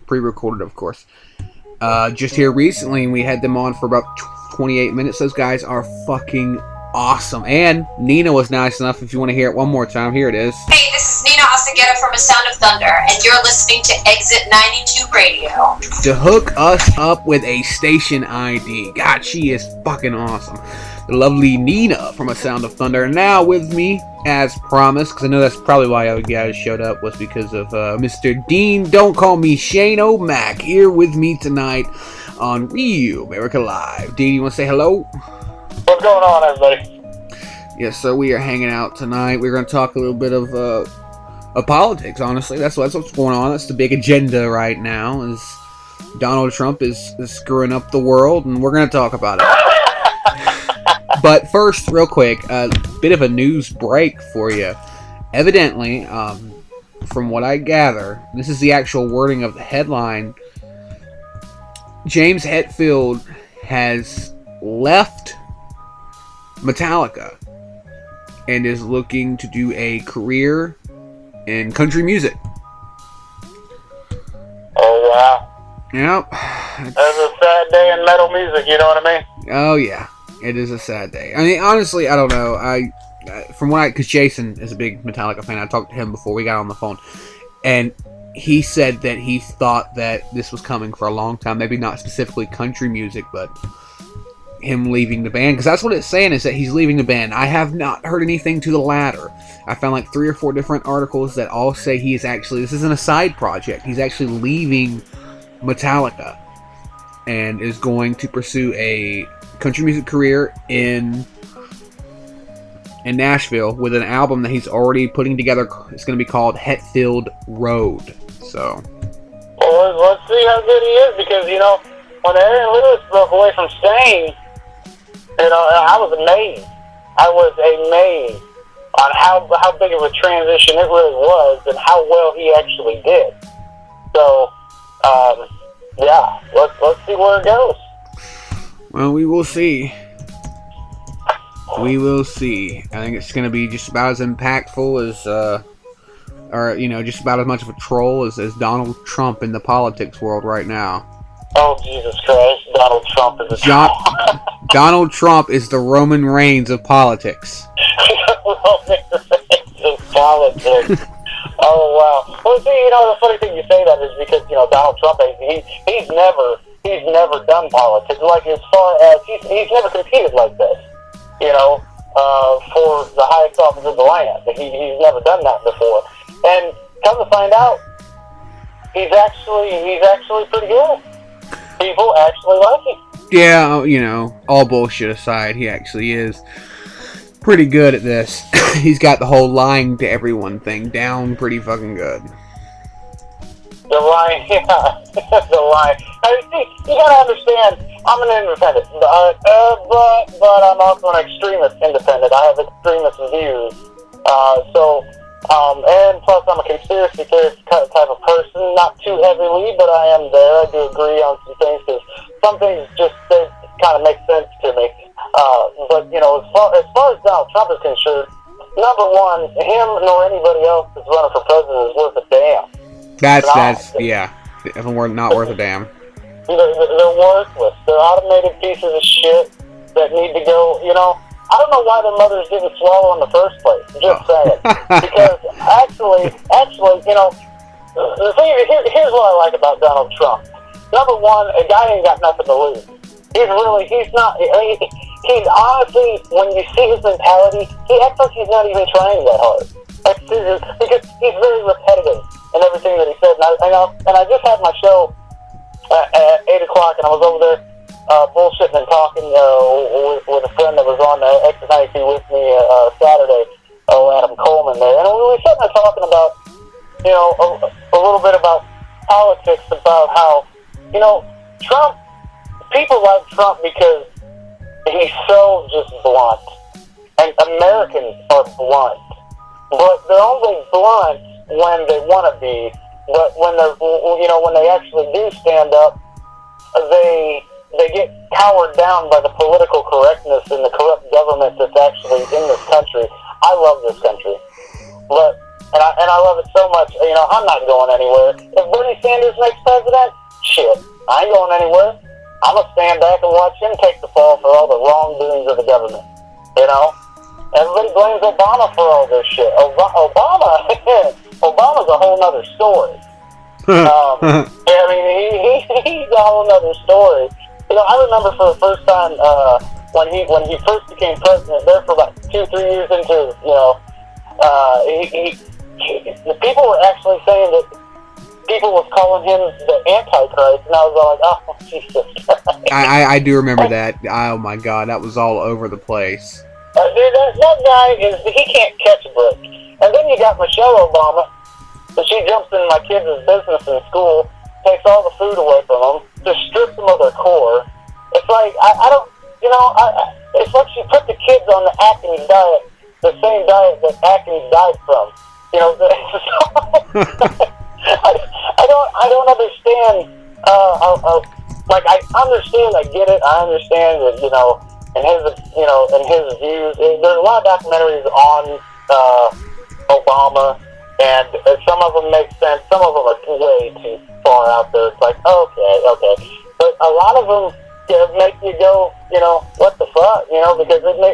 Pre-recorded, of course. Just here recently, and we had them on for about 28 minutes. Those guys are fucking awesome. And Nina was nice enough, if you want to hear it one more time, here it is. Hey, this is Nina Osageta from A Sound of Thunder, and you're listening to Exit 92 Radio. To hook us up with a station ID. God, she is fucking awesome. The lovely Nina from A Sound of Thunder. Now with me, as promised, because I know that's probably why you guys showed up, was because of Mr. Dean, don't call me Shane O'Mac, here with me tonight on Real America Live. Dean, you want to say hello? What's going on, everybody? Yes, so we are hanging out tonight. We're going to talk a little bit of politics, honestly. That's what's going on. That's the big agenda right now, is Donald Trump is screwing up the world, and we're going to talk about it. But first, real quick, a bit of a news break for you. Evidently, from what I gather, this is the actual wording of the headline, James Hetfield has left Metallica and is looking to do a career in country music. Oh, wow. Yep. That's a sad day in metal music, you know what I mean? Oh, yeah. It is a sad day. I mean, honestly, I don't know. Because Jason is a big Metallica fan. I talked to him before we got on the phone. And he said that he thought that this was coming for a long time. Maybe not specifically country music, but him leaving the band, because that's what it's saying, is that he's leaving the band. I have not heard anything to the latter. I found like 3 or 4 different articles that all say he is actually, this isn't a side project, he's actually leaving Metallica and is going to pursue a country music career in Nashville with an album that he's already putting together. It's going to be called Hetfield Road. So, Well, let's see how good he is, because, you know, when Aaron Lewis broke away from Stain, you know, I was amazed. I was amazed on how big of a transition it really was and how well he actually did. So, yeah, let's see where it goes. well, we will see. We will see. I think it's going to be just about as impactful as, or, you know, just about as much of a troll as Donald Trump in the politics world right now. Oh, Jesus Christ, Donald Trump is a Donald Trump is the Roman Reigns of politics. Roman Reigns of politics. Oh, wow. Well, see, you know, the funny thing you say that is because, you know, Donald Trump, he's never done politics. Like, as far as, he's never competed like this, you know, for the highest office of the land. He's never done that before. And come to find out, he's actually pretty good. People actually like him. Yeah, you know, all bullshit aside, he actually is pretty good at this. He's got the whole lying to everyone thing down pretty fucking good. The line, yeah, the line. I mean, see, you gotta understand, I'm an independent, but I'm also an extremist independent. I have extremist views. And plus I'm a conspiracy theorist type of person, not too heavily, but I am there. I do agree on some things, because some things just, they kind of make sense to me. But, you know, as far as Donald Trump is concerned, number one, him nor anybody else that's running for president is worth a damn. That's yeah, definitely not worth a damn. They're worthless. They're automated pieces of shit that need to go, you know. I don't know why the mothers didn't swallow in the first place. Just saying. Because actually, you know, the thing, here's what I like about Donald Trump. Number one, a guy ain't got nothing to lose. He's honestly, when you see his mentality, he acts like he's not even trying that hard. Because he's very repetitive in everything that he said. And I just had my show at 8 o'clock, and I was over there bullshitting and talking with a friend that was on X92 with me Saturday, Adam Coleman there. And we were sitting there talking about, you know, a little bit about politics, about how, you know, Trump, people like Trump because he's so just blunt. And Americans are blunt. But they're only blunt when they want to be. But when they're, you know, when they actually do stand up, they they get cowered down by the political correctness and the corrupt government that's actually in this country. I love this country, and I love it so much. You know, I'm not going anywhere. If Bernie Sanders makes president, shit, I ain't going anywhere. I'm gonna stand back and watch him take the fall for all the wrongdoings of the government. You know, everybody blames Obama for all this shit. Obama's a whole nother story. I mean, he's a whole nother story. You know, I remember for the first time when he first became president. There for about 2-3 years into, you know, the people were actually saying that. People was calling him the Antichrist, and I was all like, "Oh, Jesus!" I do remember that. Oh my God, that was all over the place. Dude, that guy he can't catch a break. And then you got Michelle Obama, and she jumps in my kids' business in school, takes all the food away from them, just strips them of their core. It's like I don't, you know, it's like she put the kids on the Atkins diet, the same diet that Atkins died from. You know, I don't understand. Like I understand, I get it. I understand that, you know, in his views. There's a lot of documentaries on Obama, and some of them make sense. Some of them are way too far out there. It's like okay, but a lot of them make you go, you know, what the fuck, you know, because I don't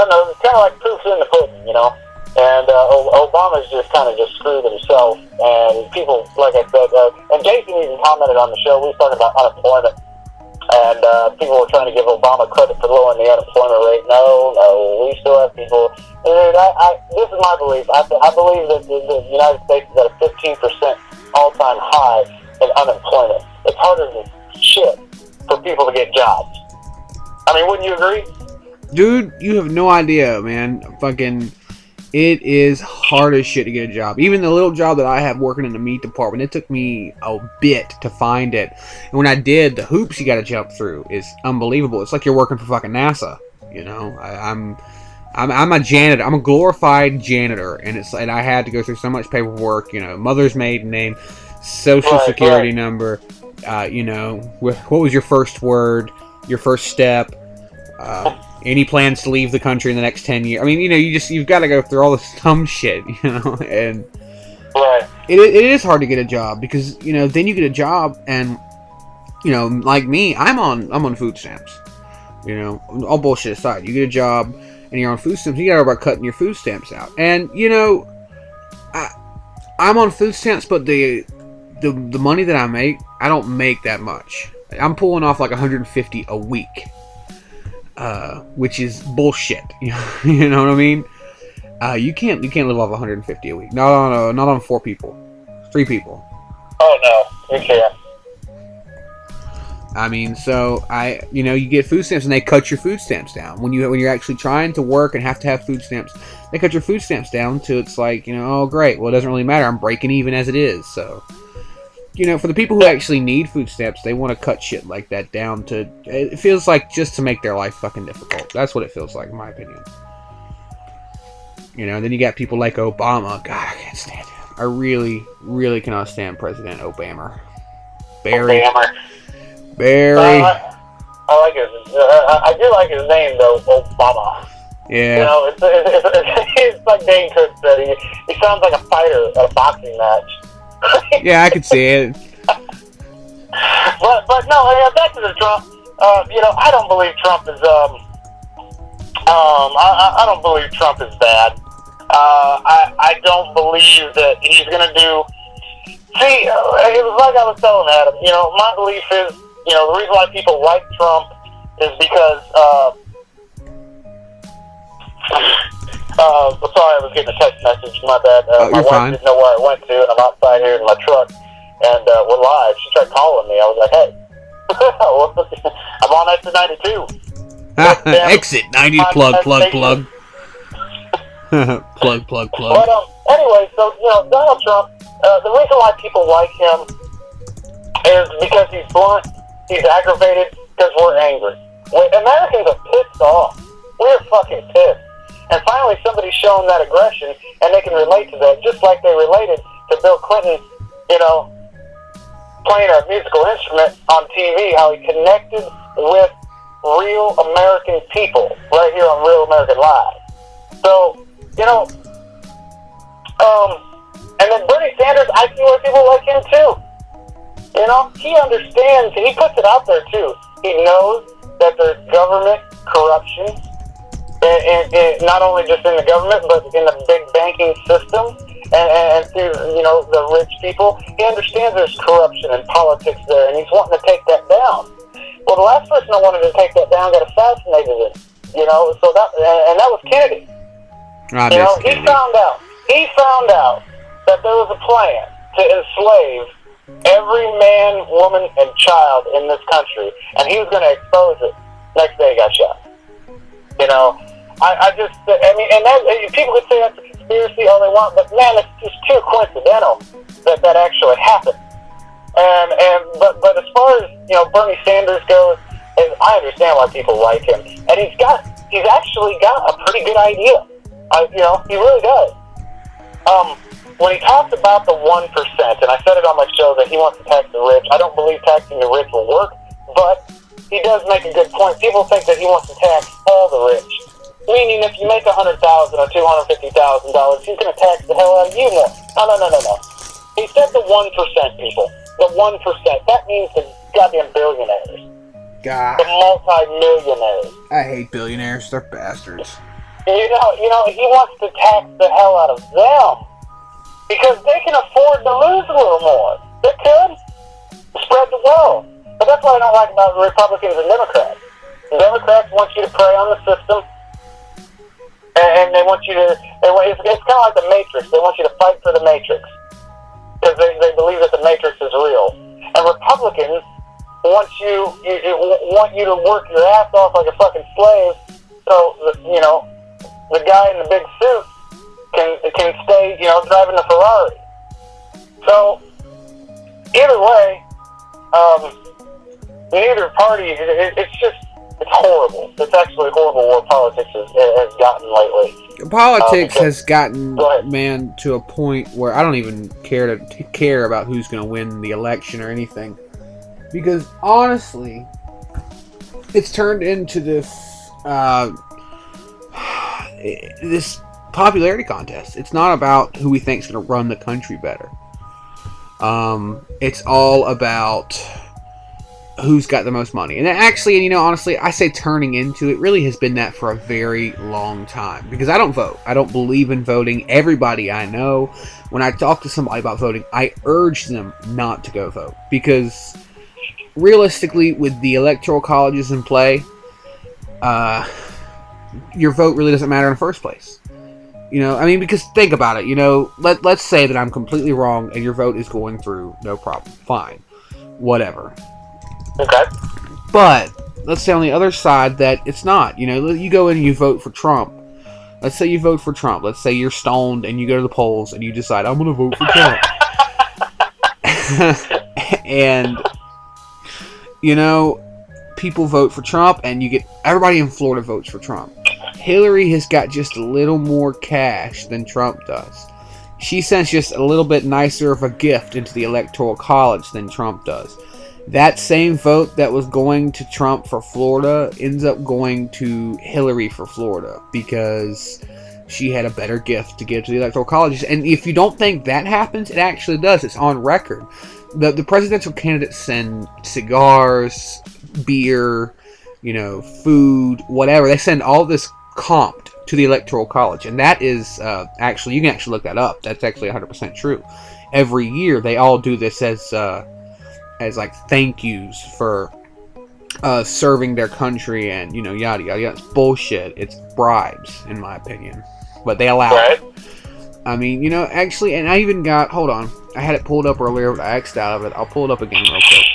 know. It's kind of like proof's in the pudding, you know. And Obama's just kind of screwed himself. And people, like I said, and Jason even commented on the show. We was talking about unemployment, and people were trying to give Obama credit for lowering the unemployment rate. No, we still have people. And this is my belief. I believe that the United States is at a 15% all-time high in unemployment. It's harder than shit for people to get jobs. I mean, wouldn't you agree? Dude, you have no idea, man. Fucking... It is hard as shit to get a job. Even the little job that I have working in the meat department, it took me a bit to find it. And when I did, the hoops you got to jump through is unbelievable. It's like you're working for fucking NASA. You know, I'm a janitor. I'm a glorified janitor, and I had to go through so much paperwork. You know, mother's maiden name, social security number. You know, what was your first word? Your first step. Any plans to leave the country in the next 10 years? I mean, you know, you've got to go through all this dumb shit, you know, and it is hard to get a job because, you know, then you get a job and, you know, like me, I'm on food stamps, you know, all bullshit aside, you get a job and you're on food stamps, you got to worry about cutting your food stamps out, and, you know, I'm on food stamps, but the money that I make, I don't make that much. I'm pulling off like $150 a week. Which is bullshit. You know what I mean? You can't live off $150 a week. No, not on 4 people, 3 people. Oh no, you can't. I mean, so you know, you get food stamps and they cut your food stamps down when you're actually trying to work and have to have food stamps. They cut your food stamps down to it's like, you know, oh great, well it doesn't really matter. I'm breaking even as it is, so. You know, for the people who actually need food stamps, they want to cut shit like that down to... It feels like just to make their life fucking difficult. That's what it feels like, in my opinion. You know, and then you got people like Obama. God, I can't stand him. I really, really cannot stand President Obama. Barry. I like his... I do like his name, though, Obama. Yeah. You know, it's like Dane Cook said. He sounds like a fighter at a boxing match. Yeah, I could see it. But no, back to the Trump. You know, I don't believe Trump is. I don't believe Trump is bad. I don't believe that he's gonna do. See, it was like I was telling Adam. You know, my belief is, you know, the reason why people like Trump is because. Sorry, I was getting a text message. My bad. My wife fine. didn't know where I went to, and I'm outside here in my truck, and we're live. She tried calling me. I was like, "Hey, I'm on exit 92." Exit 90. Plug. Plug. But anyway, so you know, Donald Trump. The reason why people like him is because he's blunt, he's aggravated, because we're angry. Americans are pissed off. We're fucking pissed. And finally, somebody's showing that aggression, and they can relate to that, just like they related to Bill Clinton, you know, playing a musical instrument on TV, how he connected with real American people right here on Real American Live. So, you know, and then Bernie Sanders, I see why people like him too. You know, he understands, he puts it out there too. He knows that there's government corruption, and not only just in the government, but in the big banking system, and through, you know, the rich people. He understands there's corruption and politics there, and he's wanting to take that down. Well, the last person that wanted to take that down got assassinated, you know, so that, and that was Kennedy. You know, he found out that there was a plan to enslave every man, woman, and child in this country, and he was going to expose it. Next day he got shot. You know, I mean, and that, people could say that's a conspiracy all they want, but man, it's just too coincidental that actually happened. But as far as, you know, Bernie Sanders goes, I understand why people like him, and he's actually got a pretty good idea. You know, he really does. When he talks about the 1%, and I said it on my show that he wants to tax the rich, I don't believe taxing the rich will work, but he does make a good point. People think that he wants to tax all the rich, meaning if you make $100,000 or $250,000, he's going to tax the hell out of you more. No. He said the 1%, people. The 1%. That means the goddamn billionaires. God. The multi-millionaires. I hate billionaires. They're bastards. You know, he wants to tax the hell out of them because they can afford to lose a little more. They could spread the wealth. But that's what I don't like about Republicans and Democrats. Democrats want you to prey on the system, and they want you to. It's kind of like the Matrix. They want you to fight for the Matrix because they believe that the Matrix is real. And Republicans want you to work your ass off like a fucking slave, so you know the guy in the big suit can stay, you know, driving the Ferrari. So either way, neither party. It's horrible. It's actually horrible where politics has gotten lately. Politics has gotten, man, to a point where I don't even care about who's going to win the election or anything, because honestly, it's turned into this popularity contest. It's not about who we think is going to run the country better. It's all about who's got the most money. And actually, and you know, honestly, I say turning into, it really has been that for a very long time. Because I don't vote. I don't believe in voting. Everybody I know, when I talk to somebody about voting, I urge them not to go vote. Because realistically, with the electoral colleges in play, your vote really doesn't matter in the first place. You know, I mean, because think about it, you know, let's say that I'm completely wrong and your vote is going through, no problem, fine, whatever. Okay. But let's say on the other side that it's not. You know, you go in and you vote for Trump. Let's say you vote for Trump. Let's say you're stoned and you go to the polls and you decide, I'm going to vote for Trump. And, you know, people vote for Trump and you get everybody in Florida votes for Trump. Hillary has got just a little more cash than Trump does. She sends just a little bit nicer of a gift into the Electoral College than Trump does. That same vote that was going to Trump for Florida ends up going to Hillary for Florida because she had a better gift to give to the Electoral Colleges. And if you don't think that happens, it actually does. It's on record. The presidential candidates send cigars, beer, you know, food, whatever. They send all this comped to the Electoral College. And that is actually, you can actually look that up. That's actually 100% true. Every year they all do this as like thank yous for serving their country and, you know, yada yada yada. It's bullshit. It's bribes, in my opinion. But they allow it. I mean, you know, actually, and I even got, hold on, I had it pulled up earlier, but I X'd out of it. I'll pull it up again real quick.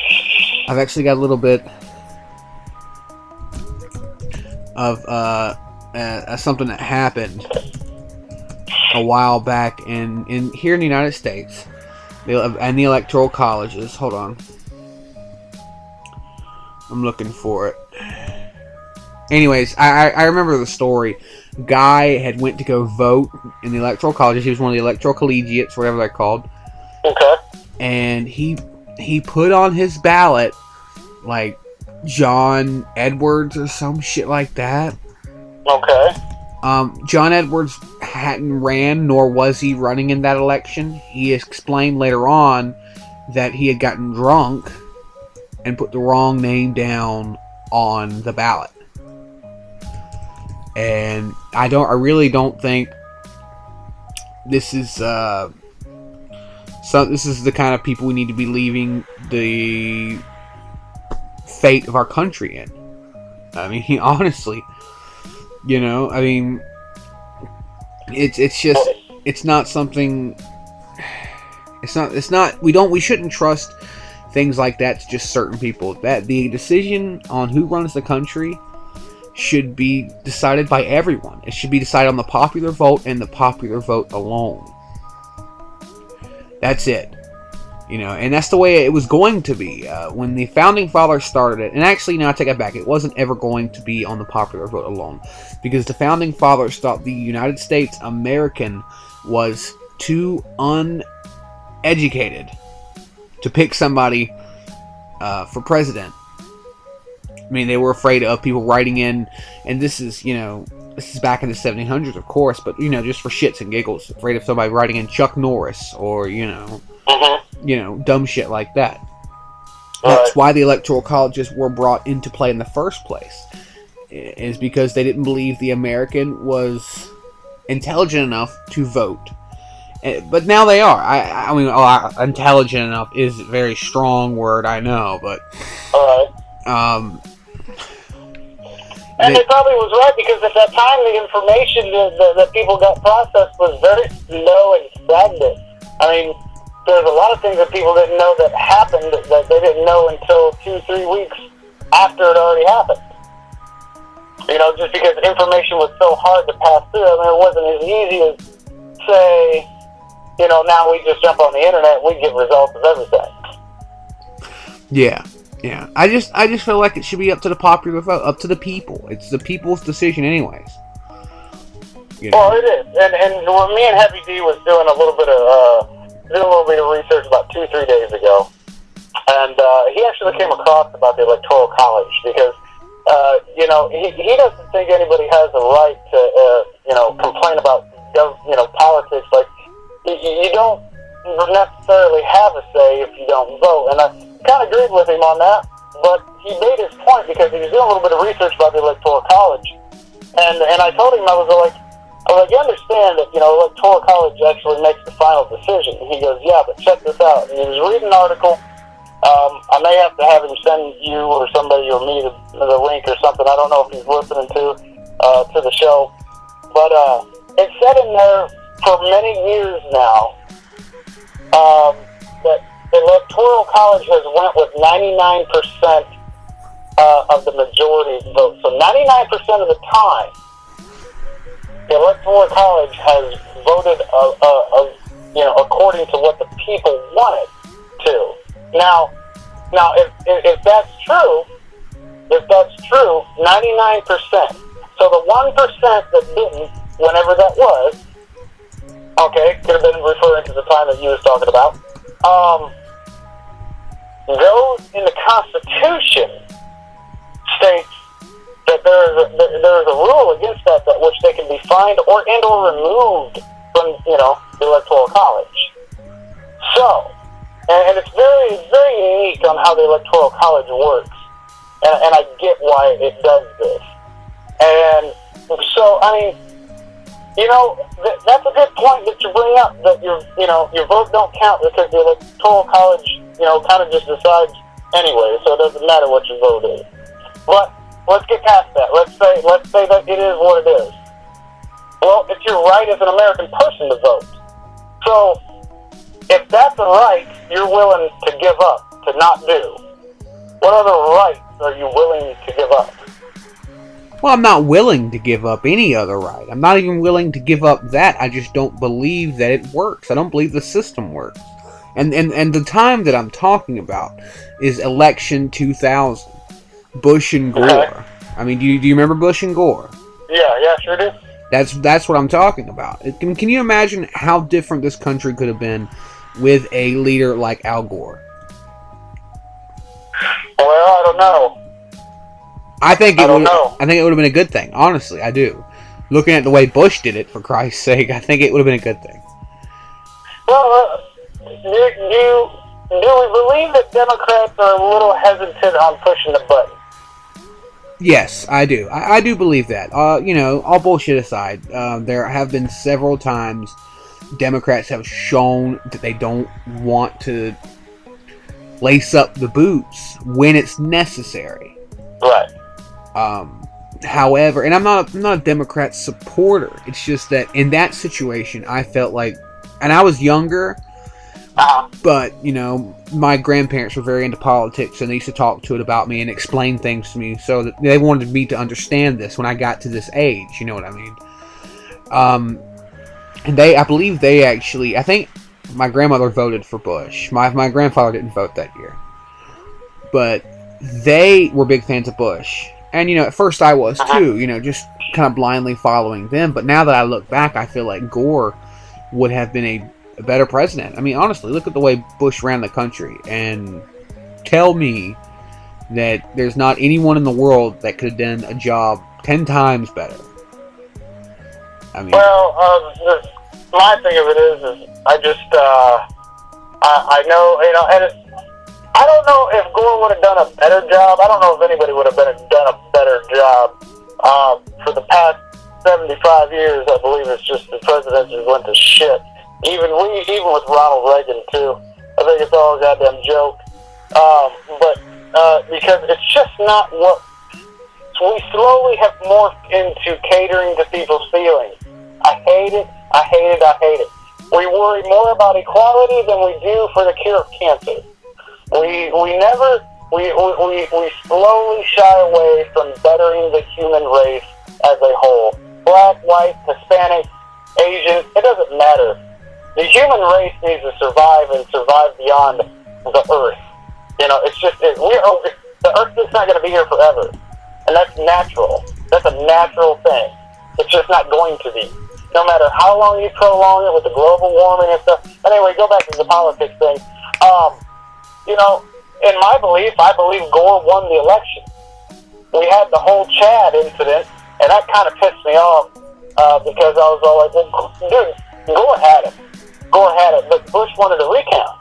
I've actually got a little bit of something that happened a while back in here in the United States and the electoral colleges. Hold on, I'm looking for it. Anyways, I remember the story. Guy had went to go vote in the electoral colleges. He was one of the electoral collegiates, whatever they're called. Okay. And he he put on his ballot, like, John Edwards or some shit like that. Okay. John Edwards hadn't ran, nor was he running in that election. He explained later on that he had gotten drunk and put the wrong name down on the ballot. And I really don't think this is this is the kind of people we need to be leaving the fate of our country in. I mean, honestly, you know, I mean, it's not something. We shouldn't trust things like that to just certain people. That the decision on who runs the country should be decided by everyone. It should be decided on the popular vote and the popular vote alone. That's it. You know, and that's the way it was going to be when the Founding Fathers started it. And actually, no, I take that back. It wasn't ever going to be on the popular vote alone, because the Founding Fathers thought the United States American was too uneducated to pick somebody for president. I mean, they were afraid of people writing in, and this is back in the 1700s, of course, but, you know, just for shits and giggles, afraid of somebody writing in Chuck Norris or, dumb shit like that. That's why the Electoral Colleges were brought into play in the first place, is because they didn't believe the American was intelligent enough to vote. But now they are. I mean, intelligent enough is a very strong word, I know, but... And they probably was right, because at that time the information that people got processed was very slow and stagnant. I mean, there's a lot of things that people didn't know that happened that they didn't know until 2-3 weeks after it already happened. You know, just because information was so hard to pass through. I mean, it wasn't as easy as, say, you know, now we just jump on the internet and we get results of everything. Yeah. Yeah, I just feel like it should be up to the popular vote, up to the people. It's the people's decision, anyways. You know? Well, it is, and when me and Heavy D was doing a little bit of research about 2-3 days ago, and he actually came across about the Electoral College, because he doesn't think anybody has a right to complain about politics. Like, you don't necessarily have a say if you don't vote, and I kind of agreed with him on that, but he made his point because he was doing a little bit of research about the Electoral College, and I told him, I was like, you understand that, Electoral College actually makes the final decision. And he goes, yeah, but check this out. And he was reading an article. I may have to have him send you or somebody or me the link or something. I don't know if he's listening to the show, but it said in there for many years now that the Electoral College has went with 99% of the majority vote. So 99% of the time, the Electoral College has voted, according to what the people wanted to. Now, if that's true, 99%. So the 1% that didn't, whenever that was, okay, could have been referring to the time that you was talking about, goes in the Constitution, states that there is a rule against that which they can be fined or removed from the Electoral College. So, and it's very, very unique on how the Electoral College works, and I get why it does this. And so, I mean, that's a good point that you bring up, that your vote don't count because the Electoral College, kind of just decides anyway, so it doesn't matter what your vote is. But let's get past that. Let's say that it is what it is. Well, it's your right as an American person to vote. So, if that's a right you're willing to give up, to not do, what other rights are you willing to give up? Well, I'm not willing to give up any other right. I'm not even willing to give up that. I just don't believe that it works. I don't believe the system works. And the time that I'm talking about is election 2000. Bush and Gore. Okay. I mean, do you remember Bush and Gore? Yeah, sure do. That's what I'm talking about. Can you imagine how different this country could have been with a leader like Al Gore? Well, I don't know. I think I it don't would. know. I think it would have been a good thing. Honestly, I do. Looking at the way Bush did it, for Christ's sake, I think it would have been a good thing. Well, do we believe that Democrats are a little hesitant on pushing the button? Yes, I do. I do believe that. All bullshit aside, there have been several times Democrats have shown that they don't want to lace up the boots when it's necessary. Right. However, and I'm not a Democrat supporter. It's just that in that situation, I felt like, and I was younger, but my grandparents were very into politics, and they used to talk to it about me and explain things to me, so that they wanted me to understand this when I got to this age. You know what I mean? And I believe they actually, I think my grandmother voted for Bush. My grandfather didn't vote that year, but they were big fans of Bush. And, at first I was too, just kind of blindly following them. But now that I look back, I feel like Gore would have been a better president. I mean, honestly, look at the way Bush ran the country. And tell me that there's not anyone in the world that could have done a job 10 times better. I mean... Well, my thing of it is I just, I know, and I don't know if Gore would have done a better job. I don't know if anybody would have done a better job. For the past 75 years, I believe it's just the presidency went to shit. Even with Ronald Reagan too. I think it's all a goddamn joke. But because it's just not what we slowly have morphed into, catering to people's feelings. I hate it. I hate it. I hate it. We worry more about equality than we do for the cure of cancer. We slowly shy away from bettering the human race as a whole. Black, white, Hispanic, Asian, it doesn't matter. The human race needs to survive and survive beyond the earth. It's just, the earth is not going to be here forever. And that's natural. That's a natural thing. It's just not going to be. No matter how long you prolong it with the global warming and stuff. Anyway, go back to the politics thing. In my belief, I believe Gore won the election. We had the whole Chad incident, and that kind of pissed me off because I was all like, well, dude, Gore had it. Gore had it, but Bush wanted a recount.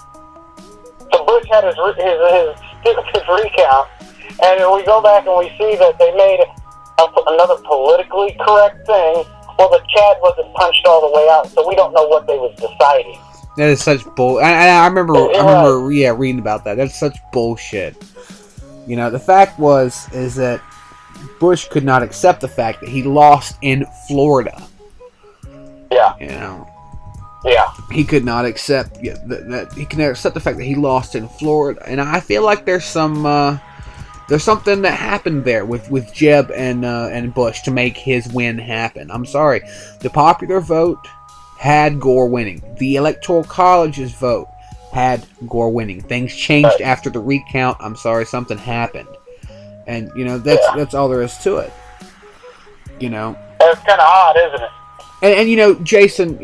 So Bush had his stupid recount, and we go back and we see that they made another politically correct thing. Well, the Chad wasn't punched all the way out, so we don't know what they was deciding. That is such bull. I remember reading about that. That's such bullshit. The fact is that Bush could not accept the fact that he lost in Florida. Yeah. Yeah. He could not accept that he could not accept the fact that he lost in Florida, and I feel like there's something that happened there with Jeb and Bush to make his win happen. I'm sorry, the popular vote had Gore winning. The Electoral College's vote had Gore winning. Things changed after the recount. I'm sorry, something happened, and that's all there is to it. It's kind of odd, isn't it? And Jason,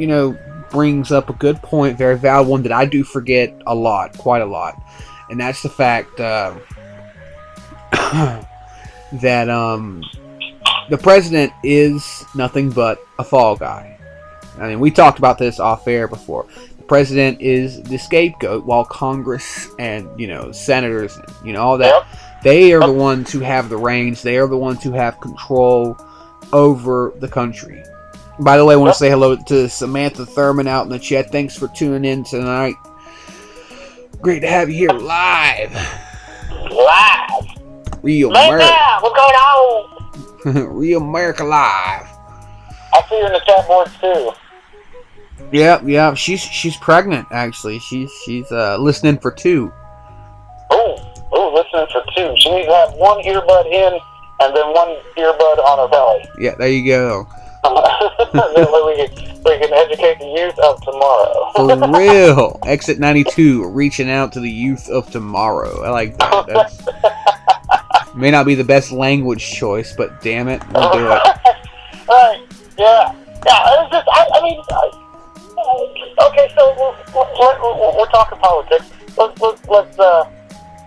brings up a good point, very valid one that I do forget quite a lot, and that's the fact that the president is nothing but a fall guy. I mean, we talked about this off air before. The president is the scapegoat, while Congress and senators, all that, they are the ones who have the reins. They are the ones who have control over the country. By the way, I want to say hello to Samantha Thurman out in the chat. Thanks for tuning in tonight. Great to have you here live. Real America. What's going on? Real America live. I see you in the chat board too. Yeah. She's pregnant actually. She's listening for 2. Oh, listening for 2. She needs to have one earbud in and then one earbud on her belly. Yeah, there you go. That way we can educate the youth of tomorrow. For real. Exit 92, reaching out to the youth of tomorrow. I like that. That's, may not be the best language choice, but damn it, we'll do it. Right. Yeah. It's just, okay, so we're talking politics. Let's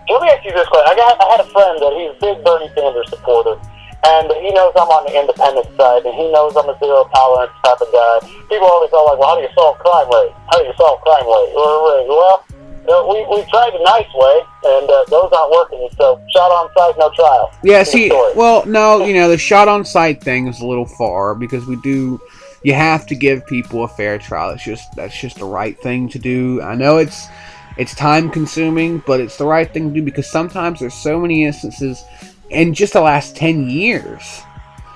let me ask you this question. I had a friend that he's a big Bernie Sanders supporter, and he knows I'm on the independent side, and he knows I'm a zero tolerance type of guy. People always go like, well, how do you solve crime rate? How do you solve crime rate? Well, we tried a nice way, and those aren't working. So shot on sight, no trial. Yeah, see, well, no, the shot on sight thing is a little far, because you have to give people a fair trial. That's just the right thing to do. I know it's time consuming, but it's the right thing to do, because sometimes there's so many instances in just the last 10 years.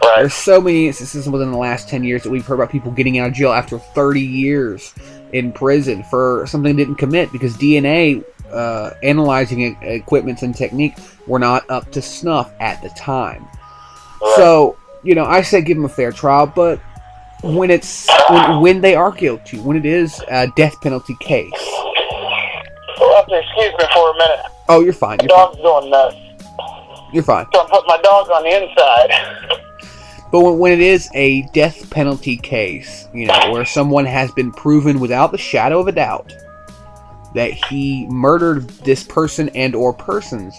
Right. There's so many instances within the last 10 years that we've heard about people getting out of jail after 30 years in prison for something they didn't commit, because DNA analyzing equipments and technique were not up to snuff at the time. Right. So, I say give them a fair trial, but when when they are guilty, when it is a death penalty case. You'll have to excuse me for a minute. Oh, you're fine. My dog's going nuts. You're fine. So I'm putting my dog on the inside. But when it is a death penalty case, where someone has been proven without the shadow of a doubt that he murdered this person and or persons,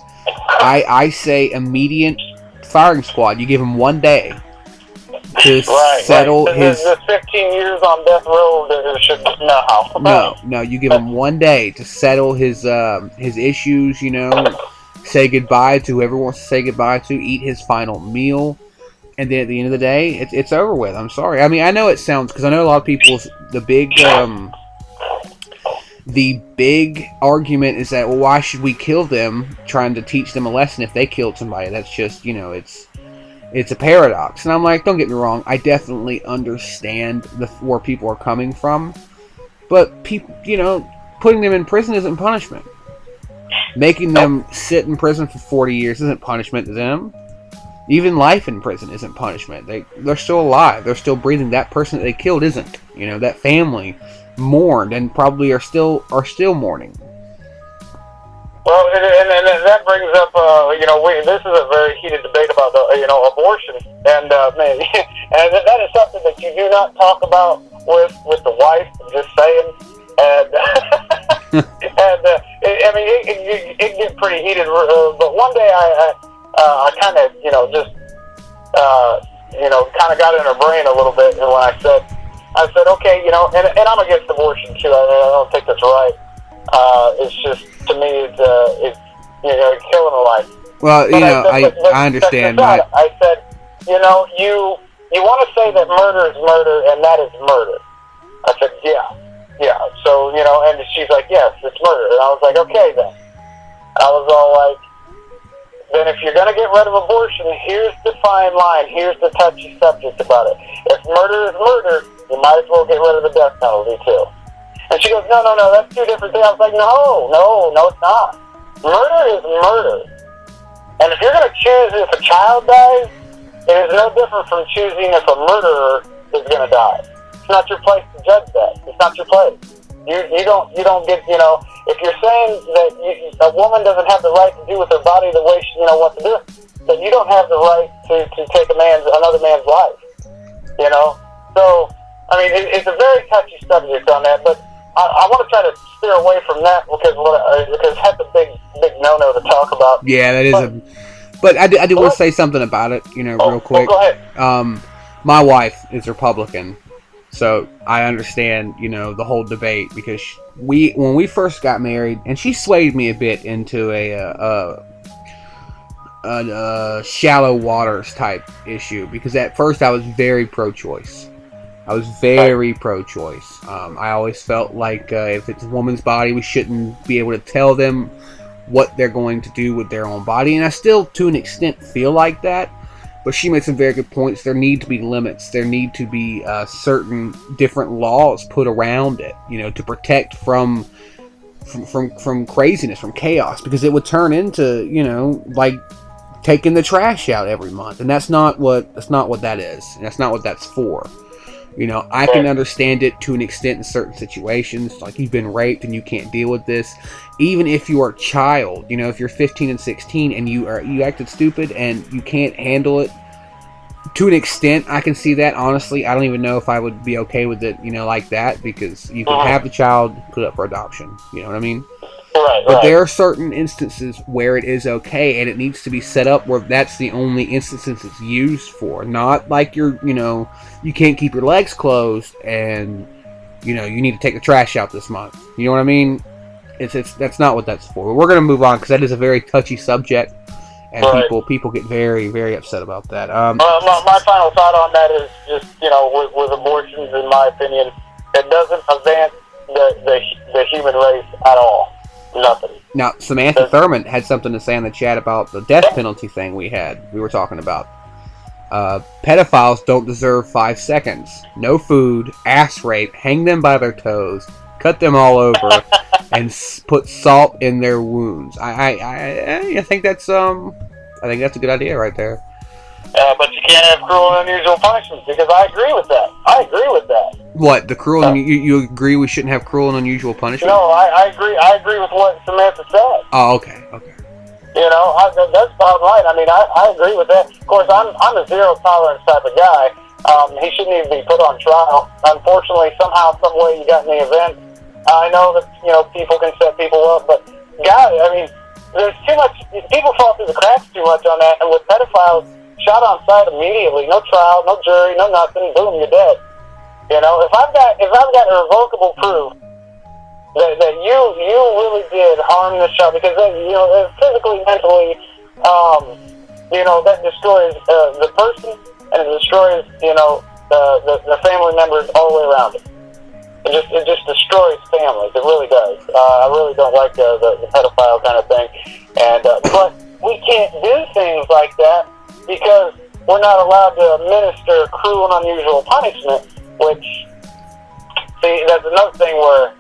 I say immediate firing squad. You give him 1 day to settle his... The 15 years on death row should... No, you give him 1 day to settle his issues, say goodbye to whoever wants to say goodbye to, eat his final meal, and then at the end of the day, it's over with. I'm sorry. I mean, I know it sounds... Because I know a lot of people's... The big argument is that, well, why should we kill them, trying to teach them a lesson if they killed somebody? That's just, it's a paradox. And I'm like, don't get me wrong, I definitely understand where people are coming from. But people, putting them in prison isn't punishment. Making them sit in prison for 40 years isn't punishment to them. Even life in prison isn't punishment. They're still alive. They're still breathing. That person that they killed isn't. That family mourned and probably are still mourning. Well, and that brings up, this is a very heated debate about, abortion, and man, and that is something that you do not talk about with the wife. Just saying, and it gets pretty heated. But one day I kind of, kind of got in her brain a little bit, and when I said, okay, and I'm against abortion too. I don't think that's right. It's just, to me, it's killing a life. Well, I understand. I said, you want to say that murder is murder, and that is murder. I said, yeah. So, and she's like, yes, it's murder. And I was like, okay then. I was all like, then if you're going to get rid of abortion, here's the fine line. Here's the touchy subject about it. If murder is murder, you might as well get rid of the death penalty too. And she goes, no, that's two different things. I was like, no, it's not. Murder is murder. And if you're going to choose if a child dies, it is no different from choosing if a murderer is going to die. It's not your place to judge that. It's not your place. You don't get, if you're saying that a woman doesn't have the right to do with her body the way she, wants to do it, then you don't have the right to take another man's life. So, I mean, it's a very touchy subject on that, but I want to try to steer away from that because that's a big no-no to talk about. Yeah, that is But I do want to say something about it, real quick. Go ahead. My wife is Republican, so I understand, the whole debate, because when we first got married, and she swayed me a bit into a shallow waters type issue, because at first I was very pro-choice. I was very pro-choice. I always felt like if it's a woman's body, we shouldn't be able to tell them what they're going to do with their own body. And I still, to an extent, feel like that. But she made some very good points. There need to be limits. There need to be certain different laws put around it, to protect from craziness, from chaos. Because it would turn into, like taking the trash out every month. And that's not what that is. And that's not what that's for. I can understand it to an extent in certain situations, like you've been raped and you can't deal with this. Even if you are a child, if you're 15 and 16 and you acted stupid and you can't handle it, To an extent, I can see that. Honestly, I don't even know if I would be okay with it, like that, because you can have the child put up for adoption. You know what I mean? Right. But there are certain instances where it is okay, and it needs to be set up where that's the only instances it's used for. Not like you can't keep your legs closed, and you need to take the trash out this month. You know what I mean? It's that's not what that's for. But we're gonna move on because that is a very touchy subject. And people get very, very upset about that. My final thought on that is just, with abortions, in my opinion, it doesn't advance the human race at all. Nothing. Now, Samantha Thurman had something to say in the chat about the death penalty thing we were talking about. Pedophiles don't deserve 5 seconds. No food, ass rape, hang them by their toes, cut them all over, and put salt in their wounds. I think that's a good idea right there. But you can't have cruel and unusual punishments, because I agree with that. What, the cruel and you agree we shouldn't have cruel and unusual punishment? No, I agree. I agree with what Samantha said. Oh, okay. That's about right. I mean, I agree with that. Of course, I'm a zero tolerance type of guy. He shouldn't even be put on trial. Unfortunately, somehow, some way, you got in the event. I know that people can set people up, but God, I mean, there's too much. People fall through the cracks too much on that, and with pedophiles, shot on sight immediately. No trial, no jury, no nothing. Boom, you're dead. If I've got irrevocable proof that you really did harm this child, because physically, mentally, that destroys the person, and it destroys the family members all the way around it. It just destroys families. It really does. I really don't like the pedophile kind of thing, but we can't do things like that because we're not allowed to administer cruel and unusual punishment. Which, see, that's another thing where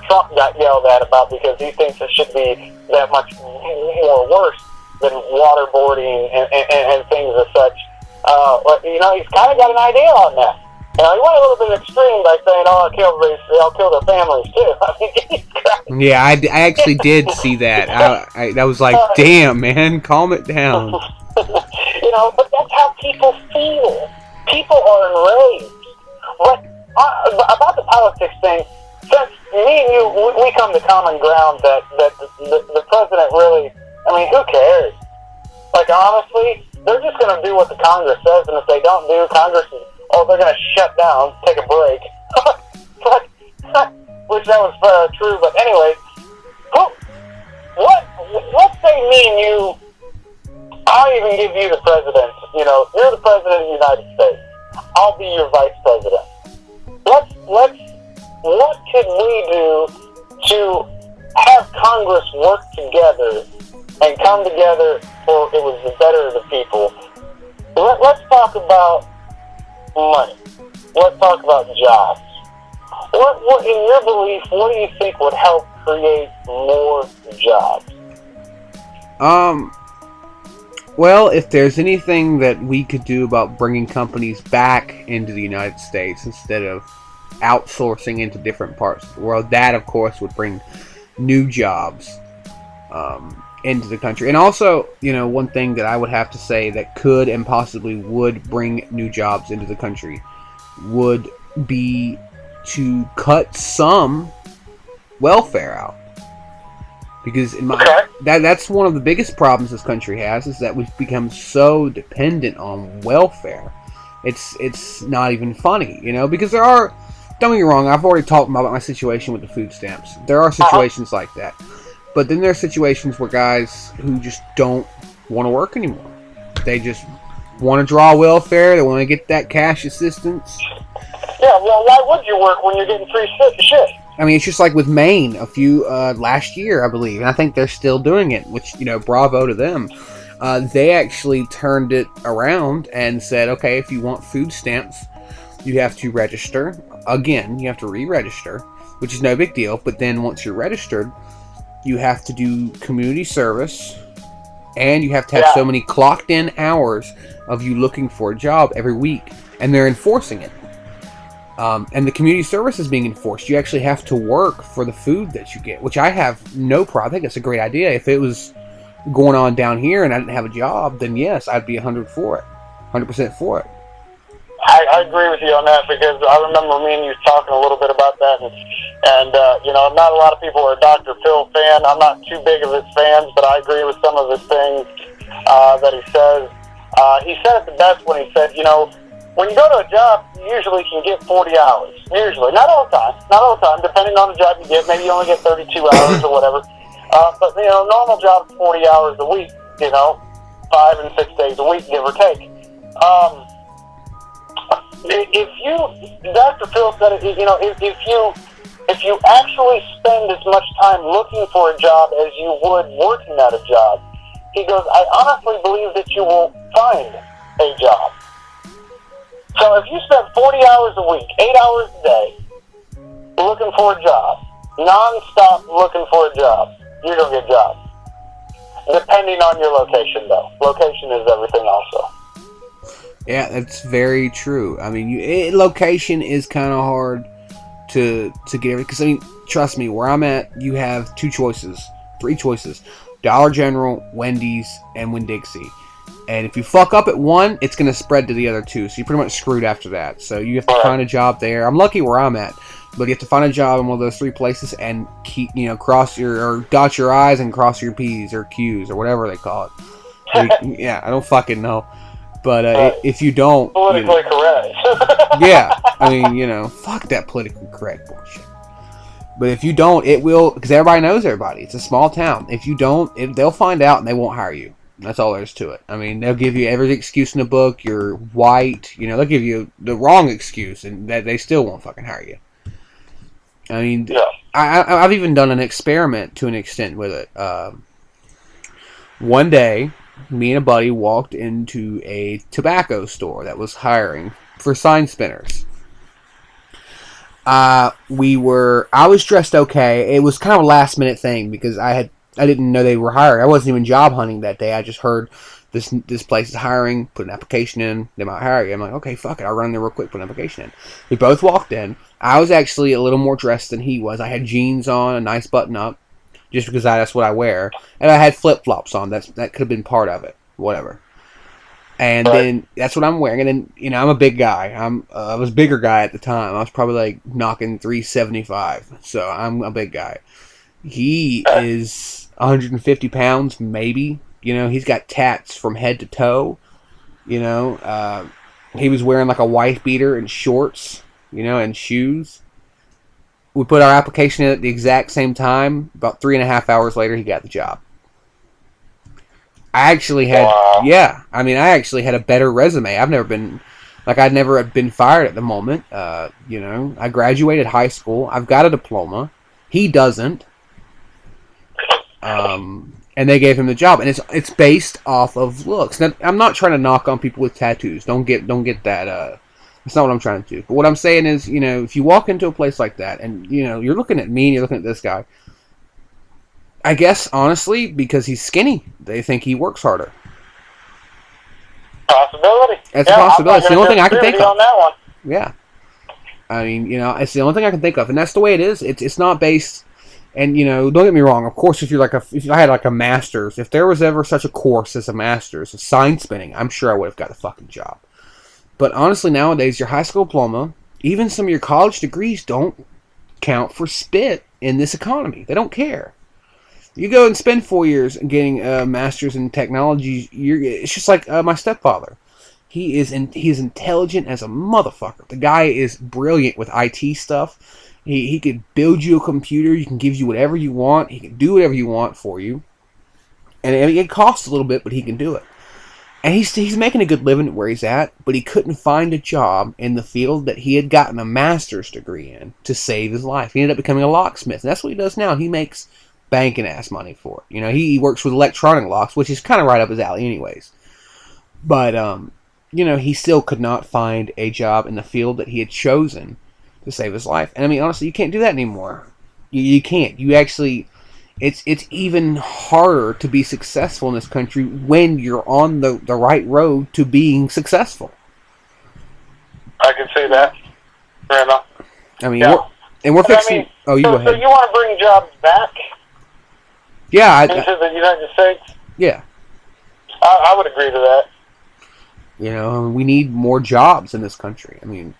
Trump got yelled at about, because he thinks it should be that much more worse than waterboarding and things as such. He's kind of got an idea on that. He went a little bit extreme by saying, "Oh, I'll kill their families too." I mean, Jesus Christ. Yeah, I actually did see that. I was like, "Damn, man, calm it down." But that's how people feel. People are enraged. But about the politics thing, since me and you, we come to common ground that the president really, I mean, who cares? Like, honestly, they're just going to do what the Congress says, and if they don't do, Congress is, they're going to shut down, take a break. Which that was true, but anyway, let's say me and you, I'll even give you the president. You're the president of the United States. I'll be your vice president. What could we do to have Congress work together and come together for it was the better of the people? Let's talk about money. Let's talk about jobs. What, in your belief, what do you think would help create more jobs? Well, if there's anything that we could do about bringing companies back into the United States instead of outsourcing into different parts of the world, that, of course, would bring new jobs into the country. And also, one thing that I would have to say that could and possibly would bring new jobs into the country would be to cut some welfare out. Because that's one of the biggest problems this country has, is that we've become so dependent on welfare. It's not even funny, because there are, don't get me wrong, I've already talked about my situation with the food stamps. There are situations like that. But then there are situations where guys who just don't want to work anymore. They just want to draw welfare, they want to get that cash assistance. Yeah, well, why would you work when you're getting free shit? I mean, it's just like with Maine a few last year, I believe, and I think they're still doing it, which, bravo to them. They actually turned it around and said, okay, if you want food stamps, you have to register. Again, you have to re-register, which is no big deal, but then once you're registered, you have to do community service, and you have to have so many clocked in hours of you looking for a job every week, and they're enforcing it. And the community service is being enforced. You actually have to work for the food that you get, which I have no problem. I think that's a great idea. If it was going on down here and I didn't have a job, then yes, I'd be 100 for it. 100% for it. I agree with you on that, because I remember me and you talking a little bit about that, and not a lot of people are a Dr. Phil fan. I'm not too big of his fans, but I agree with some of his things that he says. He said it the best when he said, when you go to a job, you usually can get 40 hours. Usually. Not all the time. Depending on the job you get, maybe you only get 32 hours or whatever. But, normal job is 40 hours a week, 5 and 6 days a week, give or take. Dr. Phil said it, if you actually spend as much time looking for a job as you would working at a job, he goes, I honestly believe that you will find a job. So if you spend 40 hours a week, 8 hours a day, looking for a job, non-stop looking for a job, you're going to get jobs. Depending on your location, though. Location is everything also. Yeah, that's very true. I mean, location is kind of hard to get, because trust me, where I'm at, you have 3 choices: Dollar General, Wendy's, and Winn-Dixie. And if you fuck up at one, it's going to spread to the other 2, so you're pretty much screwed after that. So you have to find a job there. I'm lucky where I'm at, but you have to find a job in one of those 3 places and keep, dot your I's and cross your P's or Q's or whatever they call it. Yeah, I don't fucking know. But if you don't... Politically correct. Yeah. Fuck that politically correct bullshit. But if you don't, it will... Because everybody knows everybody. It's a small town. If you don't, they'll find out and they won't hire you. That's all there is to it. They'll give you every excuse in the book. You're white. They'll give you the wrong excuse, and that they still won't fucking hire you. Yeah. I've even done an experiment to an extent with it. One day, me and a buddy walked into a tobacco store that was hiring for sign spinners. I was dressed okay. It was kind of a last minute thing because I didn't know they were hiring. I wasn't even job hunting that day. I just heard this place is hiring, put an application in, they might hire you. I'm like, okay, fuck it, I'll run in there real quick, put an application in. We both walked in. I was actually a little more dressed than he was. I had jeans on, a nice button up, just because that's what I wear. And I had flip-flops on. That could have been part of it. Whatever. And then that's what I'm wearing. And then, I'm a big guy. I was a bigger guy at the time. I was probably like knocking 375. So I'm a big guy. He is 150 pounds, maybe. He's got tats from head to toe. He was wearing like a wife beater and shorts, and shoes. We put our application in at the exact same time. About 3.5 hours later, he got the job. I actually had, I actually had a better resume. I'd never been fired at the moment. I graduated high school. I've got a diploma. He doesn't. And they gave him the job, and it's based off of looks. Now, I'm not trying to knock on people with tattoos. Don't get that. That's not what I'm trying to do. But what I'm saying is, if you walk into a place like that, and you're looking at me and you're looking at this guy, I guess honestly, because he's skinny, they think he works harder. Possibility. It's a possibility. It's the only thing I can think of. On that one. Yeah. It's the only thing I can think of, and that's the way it is. It's not based. And don't get me wrong. Of course, if I had like a master's, if there was ever such a course as a master's of sign spinning, I'm sure I would have got a fucking job. But honestly, nowadays, your high school diploma, even some of your college degrees, don't count for spit in this economy. They don't care. You go and spend 4 years getting a master's in technology. It's just like my stepfather. He's intelligent as a motherfucker. The guy is brilliant with IT stuff. He could build you a computer. He can give you whatever you want. He can do whatever you want for you. And it costs a little bit, but he can do it. And he's making a good living where he's at, but he couldn't find a job in the field that he had gotten a master's degree in to save his life. He ended up becoming a locksmith. And that's what he does now. He makes banking ass money for it. He works with electronic locks, which is kind of right up his alley anyways. But, he still could not find a job in the field that he had chosen to save his life. And honestly, you can't do that anymore. You can't. You actually, it's even harder to be successful in this country when you're on the right road to being successful. I can see that. Fair enough. We're fixing. You go ahead. So you want to bring jobs back? Yeah. Into the United States? Yeah. I would agree to that. You know, we need more jobs in this country. I mean,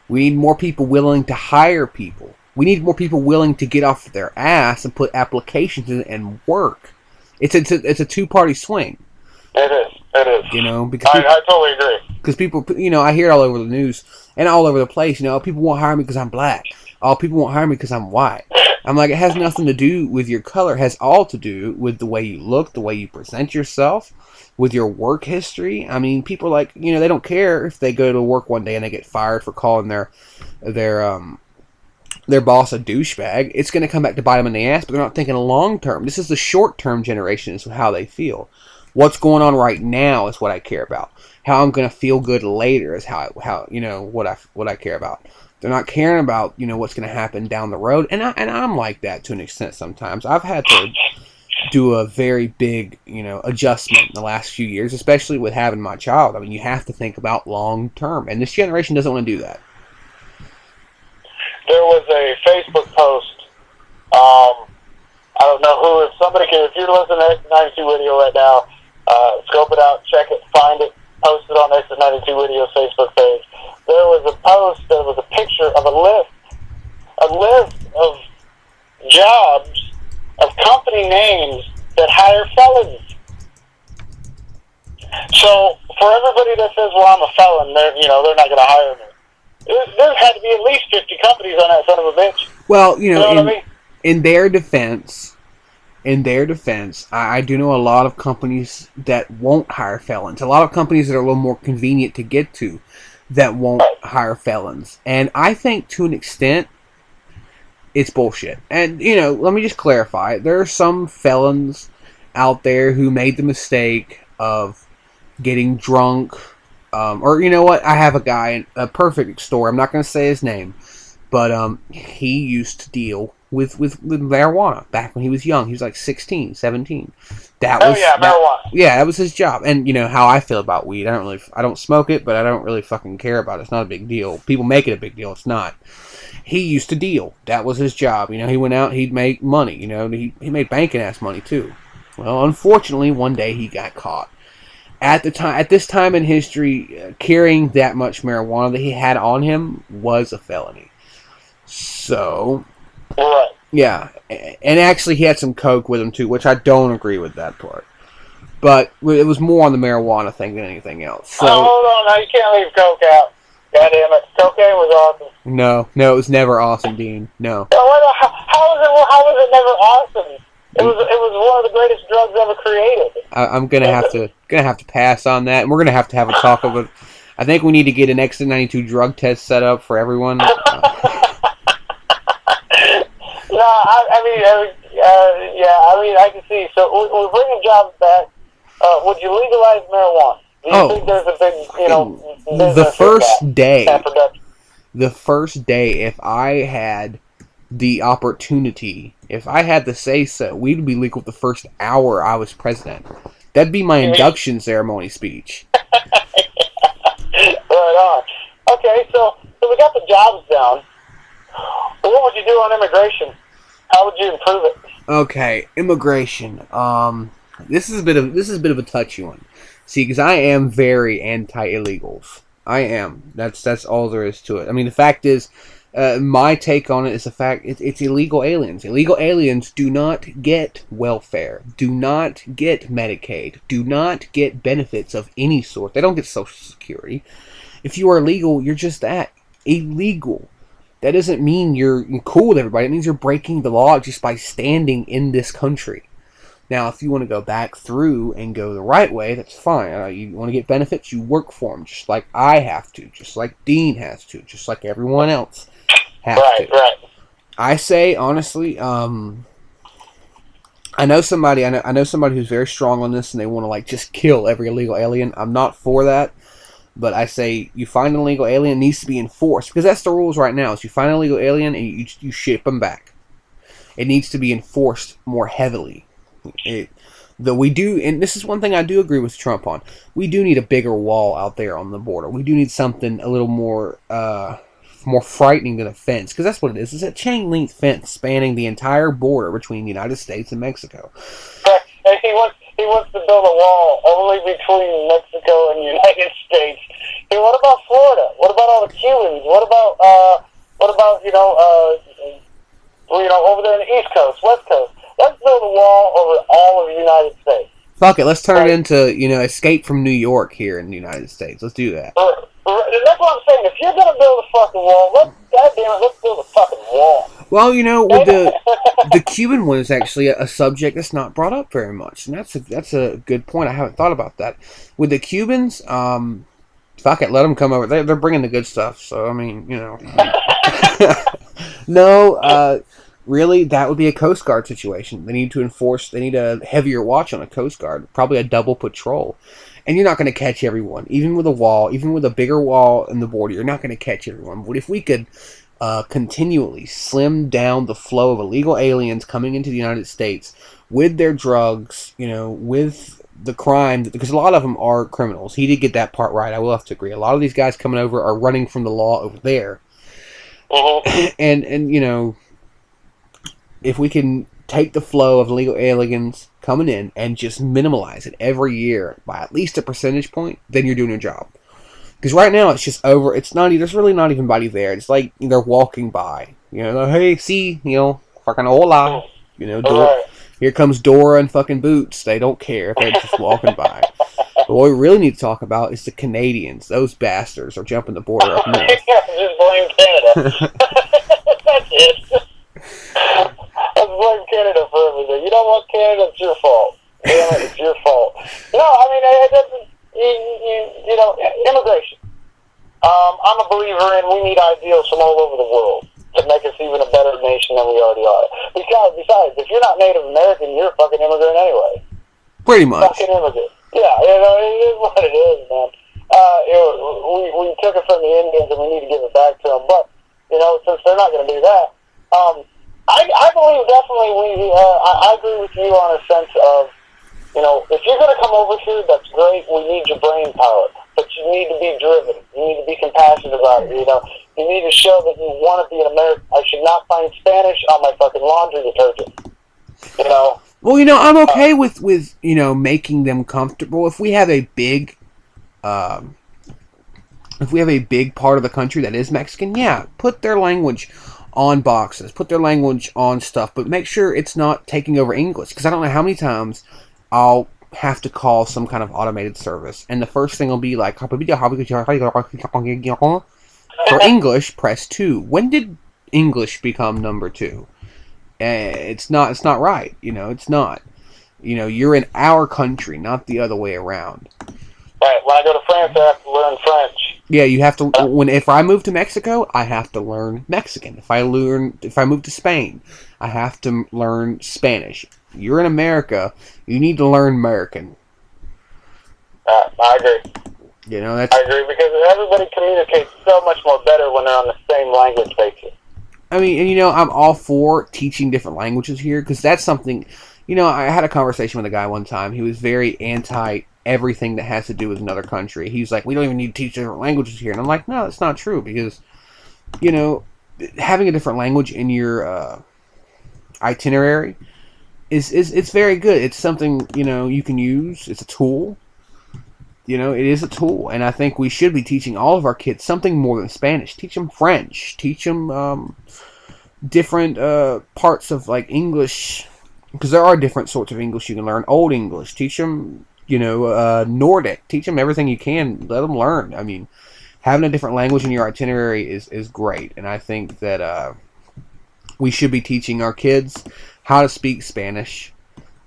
we need more people willing to hire people. We need more people willing to get off their ass and put applications in and work. It's a two-party swing. It is. You know, because I totally agree. because people, you know, I hear it all over the news and all over the place. You know, people won't hire me because I'm black. Oh, people won't hire me because I'm white. I'm like, it has nothing to do with your color. It has all to do with the way you look, the way you present yourself, with your work history. I mean, people like, you know, they don't care if they go to work one day and they get fired for calling their boss a douchebag. It's going to come back to bite them in the ass, but they're not thinking long term. This is the short term generation, is how they feel. What's going on right now is what I care about. How I'm going to feel good later is how you know, what I care about. They're not caring about, you know, what's going to happen down the road, and I'm like that to an extent sometimes. I've had to do a very big, you know, adjustment in the last few years, especially with having my child. I mean, you have to think about long term, and this generation doesn't want to do that. There was a Facebook post. I don't know who. If somebody can, if you're listening to X92 Radio right now, scope it out, check it, find it, post it on X92 Radio's Facebook page. There was a post that was a picture of a list of jobs, of company names that hire felons. So for everybody that says, "Well, I'm a felon," they're not going to hire me. There had to be at least 50 companies on that son of a bitch. Well, you know, what I mean? in their defense, I do know a lot of companies that won't hire felons. A lot of companies that are a little more convenient to get to that won't hire felons. And I think to an extent, it's bullshit. And, you know, let me just clarify. There are some felons out there who made the mistake of getting drunk. Or, you know what? I have a guy, a perfect story. I'm not going to say his name. But he used to deal with marijuana back when he was young. He was like 16, 17. Marijuana. Yeah, that was his job. And you know how I feel about weed. I don't smoke it, but I don't really fucking care about it. It's not a big deal. People make it a big deal. It's not. He used to deal. That was his job. You know, he went out, he'd make money. You know, he made banking ass money too. Well, unfortunately, one day he got caught. At this time in history, carrying that much marijuana that he had on him was a felony. So, Right. yeah, and actually he had some coke with him too, which I don't agree with that part. But it was more on the marijuana thing than anything else. So, hold on, now you can't leave coke out. God damn it, cocaine was awesome. No, it was never awesome, Dean. No. How was it never awesome? It was one of the greatest drugs ever created. I'm gonna have to pass on that, and we're gonna have to have a talk of it. I think we need to get an X92 drug test set up for everyone. No, I can see. So we're bringing jobs back. Would you legalize marijuana? Do you think there's a big, business the first in day, that production? the first day, if I had the opportunity, if I had to say so, we'd be legal the first hour I was president. That'd be my induction ceremony speech. Right on. Okay, so we got the jobs down. But what would you do on immigration? How would you improve it? Okay, immigration. This is a bit of a touchy one. See, because I am very anti-illegals. I am. That's all there is to it. I mean, the fact is, my take on it is the fact it's illegal aliens. Illegal aliens do not get welfare, do not get Medicaid, do not get benefits of any sort. They don't get Social Security. If you are legal, you're just that, illegal. That doesn't mean you're cool with everybody. It means you're breaking the law just by standing in this country. Now, if you want to go back through and go the right way, that's fine. You want to get benefits, you work for them, just like I have to, just like Dean has to, just like everyone else has to. Right. I say, honestly, I know somebody who's very strong on this, and they want to, like, just kill every illegal alien. I'm not for that. But I say, you find an illegal alien, it needs to be enforced. Because that's the rules right now. Is you find an illegal alien and you ship them back. It needs to be enforced more heavily. Though we do, and this is one thing I do agree with Trump on, we do need a bigger wall out there on the border. We do need something a little more frightening than a fence. Because that's what it is. It's a chain-link fence spanning the entire border between the United States and Mexico. And he wants to build a wall only between Mexico and the United States. Hey, what about Florida? What about all the Cubans? What about over there on the East Coast, West Coast? Let's build a wall over all of the United States. Fuck it, let's turn it into, Escape from New York here in the United States. Let's do that. That's what I'm saying. If you're gonna build a fucking wall, let's build a fucking wall. Well, with the Cuban one is actually a subject that's not brought up very much, and that's a good point. I haven't thought about that. With the Cubans, fuck it, let them come over. They're bringing the good stuff. So I mean, no, really, that would be a Coast Guard situation. They need a heavier watch on a Coast Guard, probably a double patrol. And you're not going to catch everyone. Even with a wall, even with a bigger wall in the border, you're not going to catch everyone. But if we could continually slim down the flow of illegal aliens coming into the United States with their drugs, with the crime, because a lot of them are criminals. He did get that part right, I will have to agree. A lot of these guys coming over are running from the law over there. And if we can take the flow of illegal aliens coming in and just minimalize it every year by at least a percentage point, then you're doing your job. Because right now it's just over. There's really not even anybody there. It's like they're walking by. Hey, see, fucking hola. Dora, here comes Dora and fucking Boots. They don't care if they're just walking by. But what we really need to talk about is the Canadians. Those bastards are jumping the border up north. Just blame Canada. That's it. Let's blame Canada for everything. You know what, Canada? It's your fault. Yeah, it's your fault. No, I mean, immigration. I'm a believer in we need ideals from all over the world to make us even a better nation than we already are. Besides, if you're not Native American, you're a fucking immigrant anyway. Pretty much. Fucking immigrant. Yeah, it is what it is, man. We took it from the Indians and we need to give it back to them. But, since they're not going to do that, I believe definitely I agree with you on a sense of, if you're going to come over here, that's great. We need your brain power. But you need to be driven. You need to be compassionate about it. You need to show that you want to be an American. I should not find Spanish on my fucking laundry detergent. Well, I'm okay with making them comfortable. If we have a big part of the country that is Mexican, yeah, put their language on boxes, put their language on stuff, but make sure it's not taking over English, because I don't know how many times I'll have to call some kind of automated service, and the first thing will be like, for English, press 2. When did English become number 2? It's not right, it's not. You're in our country, not the other way around. Right, when I go to France, I have to learn French. Yeah, you have to. If I move to Mexico, I have to learn Mexican. If I move to Spain, I have to learn Spanish. You're in America, you need to learn American. I agree. I agree, because everybody communicates so much more better when they're on the same language basis. I mean, and I'm all for teaching different languages here, because that's something. I had a conversation with a guy one time. He was very anti everything that has to do with another country. He's like, we don't even need to teach different languages here. And I'm like, no, that's not true, because, having a different language in your itinerary it's very good. It's something, you can use. It's a tool. It is a tool. And I think we should be teaching all of our kids something more than Spanish. Teach them French. Teach them different parts of, like, English, because there are different sorts of English you can learn. Old English. Teach them Nordic. Teach them everything you can. Let them learn. I mean, having a different language in your itinerary is great. And I think that we should be teaching our kids how to speak Spanish.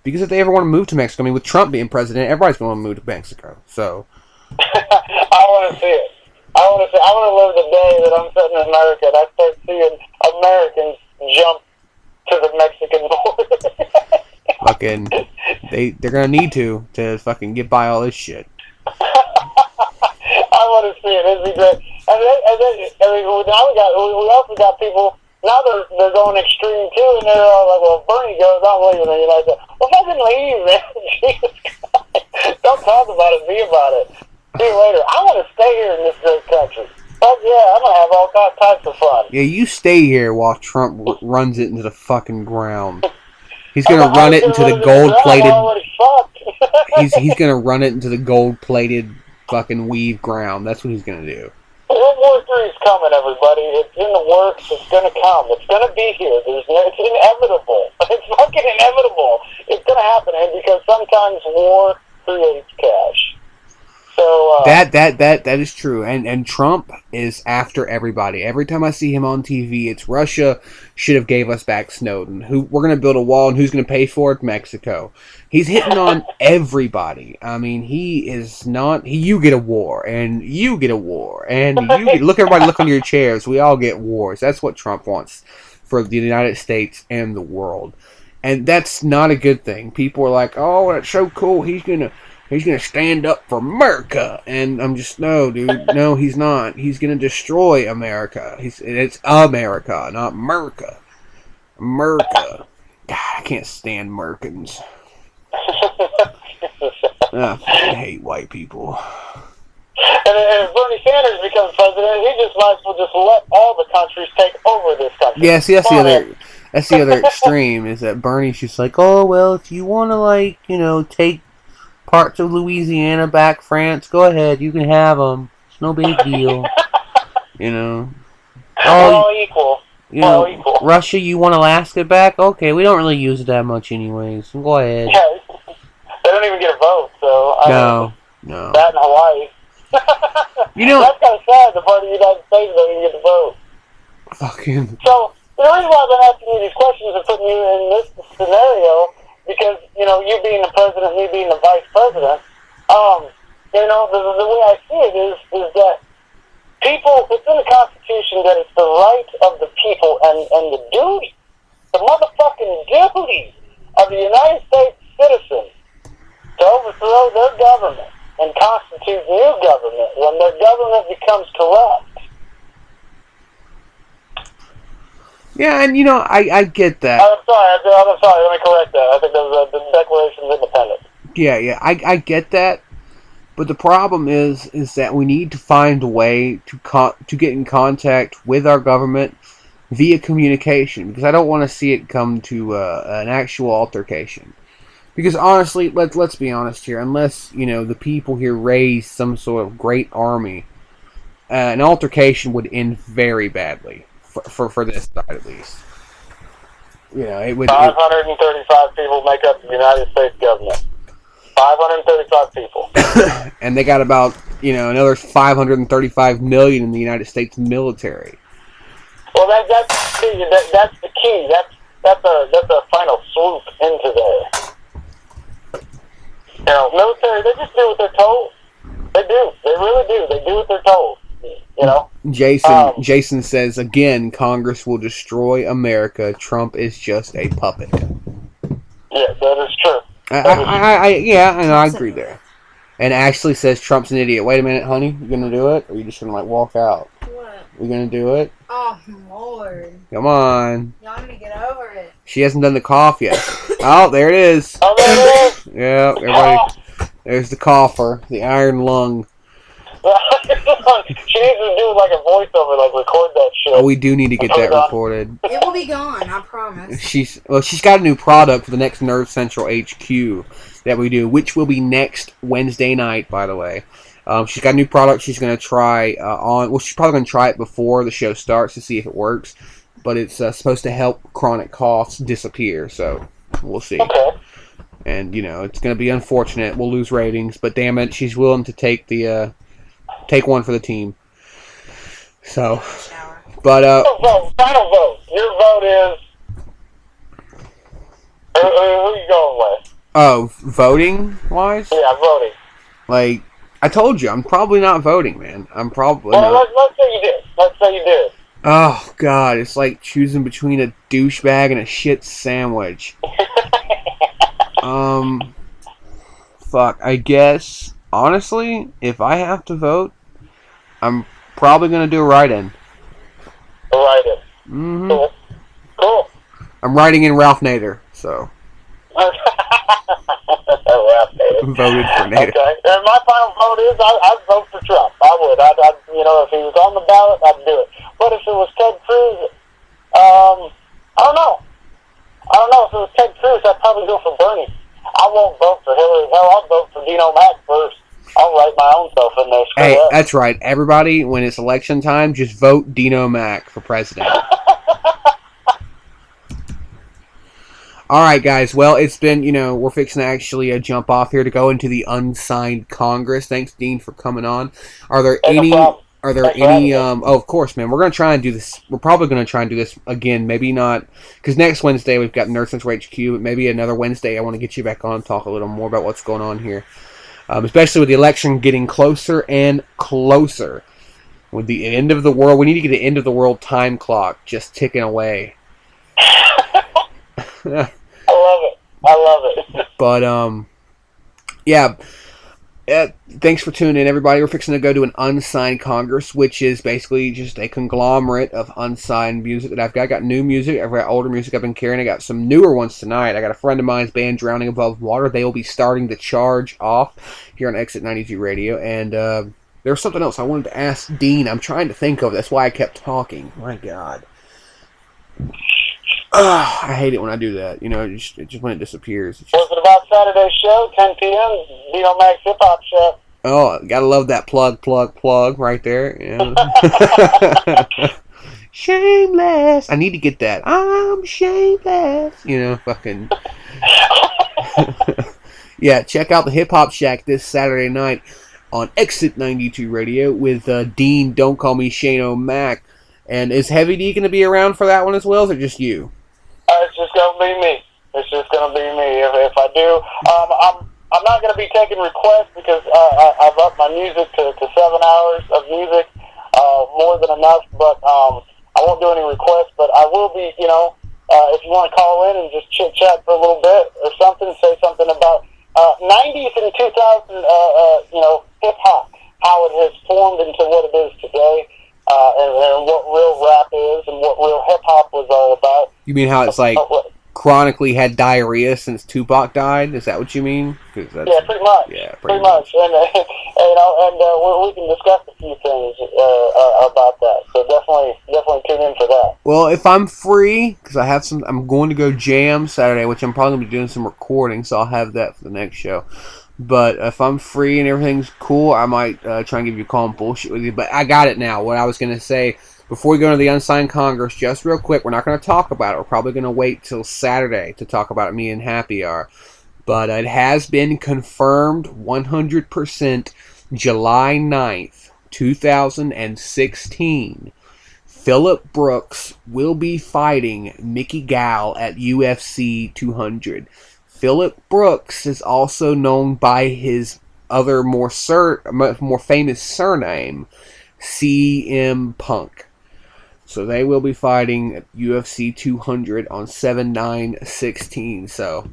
Because if they ever want to move to Mexico, I mean, with Trump being president, everybody's going to move to Mexico. So I want to see it. I want to live the day that I'm sitting in America and I start seeing Americans jump to the Mexican border. Fucking, they're gonna need to fucking get by all this shit. I want to see it. It'd be great. And then now we also got people. Now they're going extreme too, and they're all like, "Well, if Bernie goes, I'm leaving the United States." Well, fucking leave, man. Jesus Christ. Don't talk about it. Be about it. See you later. I want to stay here in this great country. Fuck yeah, I'm gonna have all types of fun. Yeah, you stay here while Trump runs it into the fucking ground. He's gonna run it into the gold-plated. I'm already fucked. He's gonna run it into the gold-plated fucking weave ground. That's what he's gonna do. World War III is coming, everybody. It's in the works. It's going to come. It's going to be here. It's inevitable. It's fucking inevitable. It's going to happen, and because sometimes war creates cash. So that is true, and Trump is after everybody. Every time I see him on TV, it's Russia should have gave us back Snowden. We're going to build a wall, and who's going to pay for it? Mexico. He's hitting on everybody. I mean, he is not. You get a war, and you get a war, and look. Everybody, look under your chairs. We all get wars. That's what Trump wants for the United States and the world, and that's not a good thing. People are like, "Oh, that's so cool. He's gonna stand up for America," and I'm just, no, dude, no, he's not. He's gonna destroy America. It's America, not Merca. America. God, I can't stand Mercans. I hate white people. And if Bernie Sanders becomes president, he just might as well just let all the countries take over this country. Yeah, see, that's the other extreme, is that Bernie's just like, oh, well, if you want to, take parts of Louisiana back, France, go ahead, you can have them. It's no big deal. All equal. All equal. Russia, you want Alaska back? Okay, we don't really use it that much anyways. Go ahead. Yeah, they don't even get a vote, so... No. That in Hawaii. That's kind of sad, the part of the United States don't even get the vote. Fucking... So, the reason why I've been asking you these questions and putting you in this scenario, because, you being the president, me being the vice president, the way I see it is that people, it's in the Constitution that it's the right of the people and the duty, the motherfucking duty of the United States citizens to overthrow their government and constitute new government when their government becomes corrupt. Yeah, and I get that. I'm sorry, let me correct that. I think that was the Declaration of Independence. Yeah, I get that. But the problem is that we need to find a way to get in contact with our government via communication, because I don't want to see it come to an actual altercation. Because honestly, let's be honest here, unless the people here raise some sort of great army, an altercation would end very badly for this side at least. It would. 535 people make up the United States government. 535 people. And they got about, another 535 million in the United States military. Well, that's the key. That's a final swoop into there. Military, they just do what they're told. They do. They really do. They do what they're told. Jason says, again, Congress will destroy America. Trump is just a puppet. Yeah, that is true. I agree there. And Ashley says Trump's an idiot. Wait a minute, honey. You gonna do it? Or are you just gonna walk out? What? You gonna do it? Oh, Lord. Come on. Y'all need to get over it. She hasn't done the cough yet. Oh, there it is. Oh, there it is. Yeah, everybody. There's the cougher, the iron lung. She needs to do a voiceover, record that shit. Oh, we do need to get that recorded. It will be gone, I promise. She's got a new product for the next Nerve Central HQ that we do, which will be next Wednesday night, by the way. She's got a new product she's going to try she's probably going to try it before the show starts to see if it works, but it's supposed to help chronic coughs disappear, so we'll see. Okay. And, it's going to be unfortunate. We'll lose ratings, but damn it, she's willing to take one for the team. So, but final vote. Your vote is who are you going with? Oh, voting wise? Yeah, voting. I told you, I'm probably not voting, man. I'm probably not. Let's say you did. Let's say you did. Oh God, it's like choosing between a douchebag and a shit sandwich. Fuck. I guess honestly, if I have to vote, I'm probably gonna do a write-in. A write-in. Mm-hmm. Cool. I'm writing in Ralph Nader, so. Ralph Nader. Voted for Nader. Okay. And my final vote is I'd vote for Trump. I would. I'd if he was on the ballot, I'd do it. But if it was Ted Cruz, I don't know. If it was Ted Cruz, I'd probably go for Bernie. I won't vote for Hillary. Hell, I'll vote for Dino Mac first. I'll write my own self in there. Hey, that's right. Everybody, when it's election time, just vote Dino Mac for president. All right, guys. Well, it's been, we're fixing to actually jump off here to go into the Unsigned Congress. Thanks, Dean, for coming on. Are there any... Are there any, of course, man, we're going to try and do this, we're probably going to try and do this again, maybe not, because next Wednesday we've got Nerd Central HQ, but maybe another Wednesday I want to get you back on and talk a little more about what's going on here, especially with the election getting closer and closer, with the end of the world, we need to get the end of the world time clock just ticking away. I love it. But, yeah, thanks for tuning in, everybody. We're fixing to go to an Unsigned Congress, which is basically just a conglomerate of unsigned music that I've got. I got new music, I've got older music I've been carrying. I got some newer ones tonight. I got a friend of mine's band, Drowning Above Water. They will be starting the charge off here on Exit 92 Radio. And there's something else I wanted to ask Dean. I'm trying to think of it. That's why I kept talking. My God. I hate it when I do that. Just when it disappears. Was it about Saturday's show, 10 p.m., Dino Mac's Hip Hop Show? Oh, gotta love that plug right there. Yeah. Shameless. I need to get that. I'm shameless. Fucking. Yeah, check out the Hip Hop Shack this Saturday night on Exit 92 Radio with Dean, Don't Call Me Shane O'Mac. And is Heavy D going to be around for that one as well, or is it just you? It's just going to be me. If I do, I'm not going to be taking requests because I've upped my music to 7 hours of music, more than enough. But I won't do any requests. But I will be, if you want to call in and just chit chat for a little bit or something, say something about 90s and 2000, hip hop, how it has formed into what it is today. And what real rap is and what real hip-hop was all about. You mean how it's like chronically had diarrhea since Tupac died? Is that what you mean? Yeah, pretty much. Yeah, pretty much. And we can discuss a few things about that. So definitely tune in for that. Well, if I'm free, because I'm going to go jam Saturday, which I'm probably going to be doing some recording, so I'll have that for the next show. But if I'm free and everything's cool, I might try and give you a call and bullshit with you. But I got it now. What I was going to say, before we go into the Unsigned Congress, just real quick, we're not going to talk about it. We're probably going to wait till Saturday to talk about it, me and Happy are. But it has been confirmed 100% July 9th, 2016. Phillip Brooks will be fighting Mickey Gall at UFC 200. Phillip Brooks is also known by his other more famous surname, CM Punk. So they will be fighting at UFC 200 on 7/9/16. So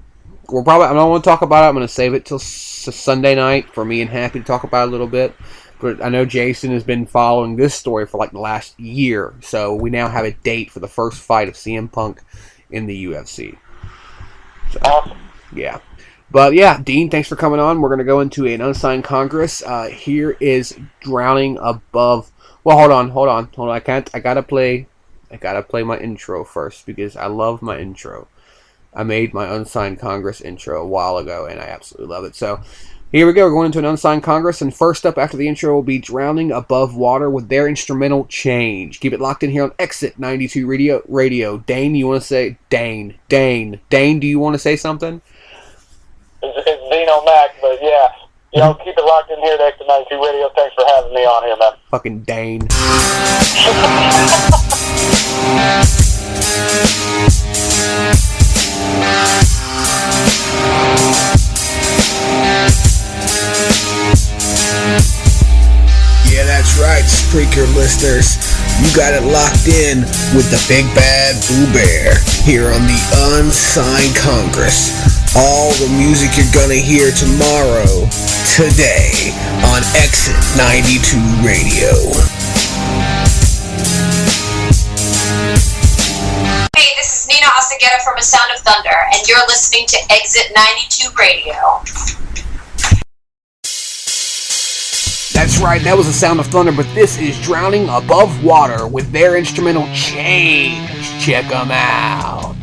I don't want to talk about it. I'm going to save it till Sunday night for me and Happy to talk about it a little bit. But I know Jason has been following this story for like the last year. So we now have a date for the first fight of CM Punk in the UFC. So, awesome. Yeah. But yeah, Dean, thanks for coming on. We're going to go into an Unsigned Congress. Here is Drowning Above. Well, hold on. I gotta play my intro first because I love my intro. I made my Unsigned Congress intro a while ago and I absolutely love it. So here we go. We're going into an Unsigned Congress, and first up after the intro will be Drowning Above Water with their instrumental Change. Keep it locked in here on Exit 92 Radio. Dane, you want to say Dane? Do you want to say something? It's Dino Mac, but yeah. Keep it locked in here at Exit 92 Radio. Thanks for having me on here, man. Fucking Dane. Yeah, that's right, Spreaker listeners. You got it locked in with the Big Bad Blue Bear here on the Unsigned Congress. All the music you're gonna hear tomorrow, today, on Exit 92 Radio. Hey, this is Nina Asageta from A Sound of Thunder, and you're listening to Exit 92 Radio. That's right, that was The Sound of Thunder, but this is Drowning Above Water with their instrumental Change. Check them out.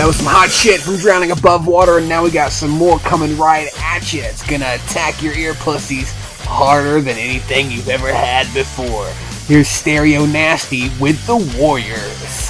know, some hot shit from Drowning Above Water, and now we got some more coming right at you. It's gonna attack your ear pussies harder than anything you've ever had before. Here's Stereo Nasty with the Warriors.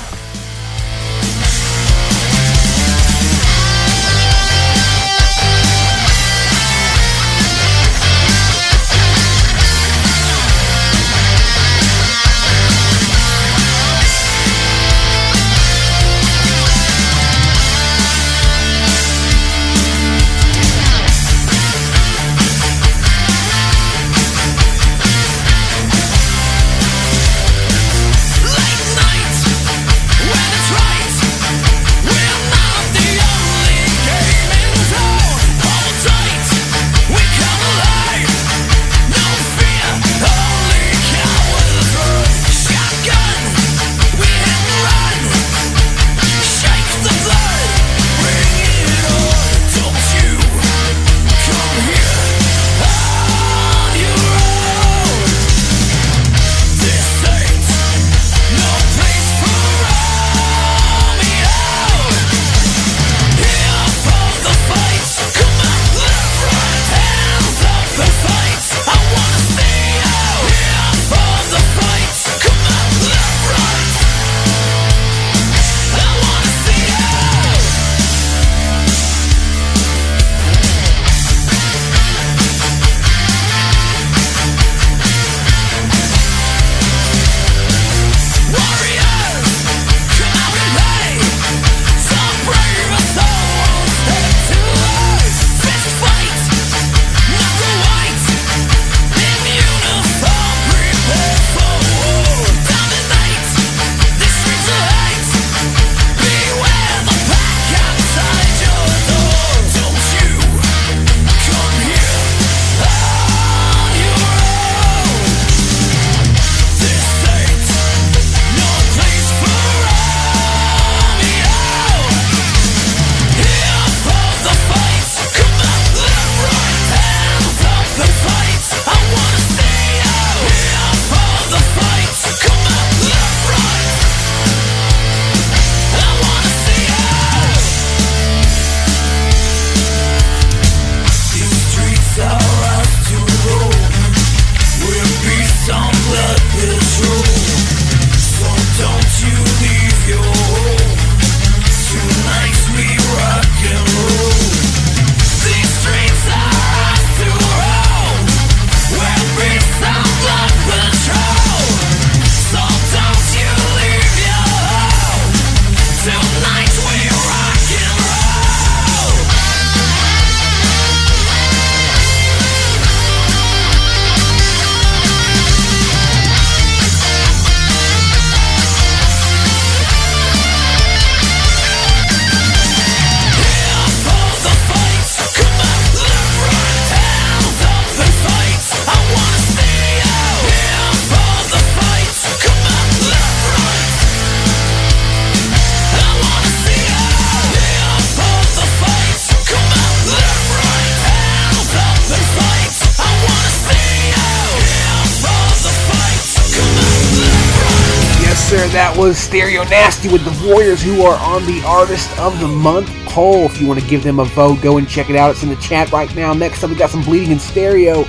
That was Stereo Nasty with the Warriors, who are on the Artist of the Month poll. If you want to give them a vote, go and check it out. It's in the chat right now. Next up, we got some Bleeding in Stereo,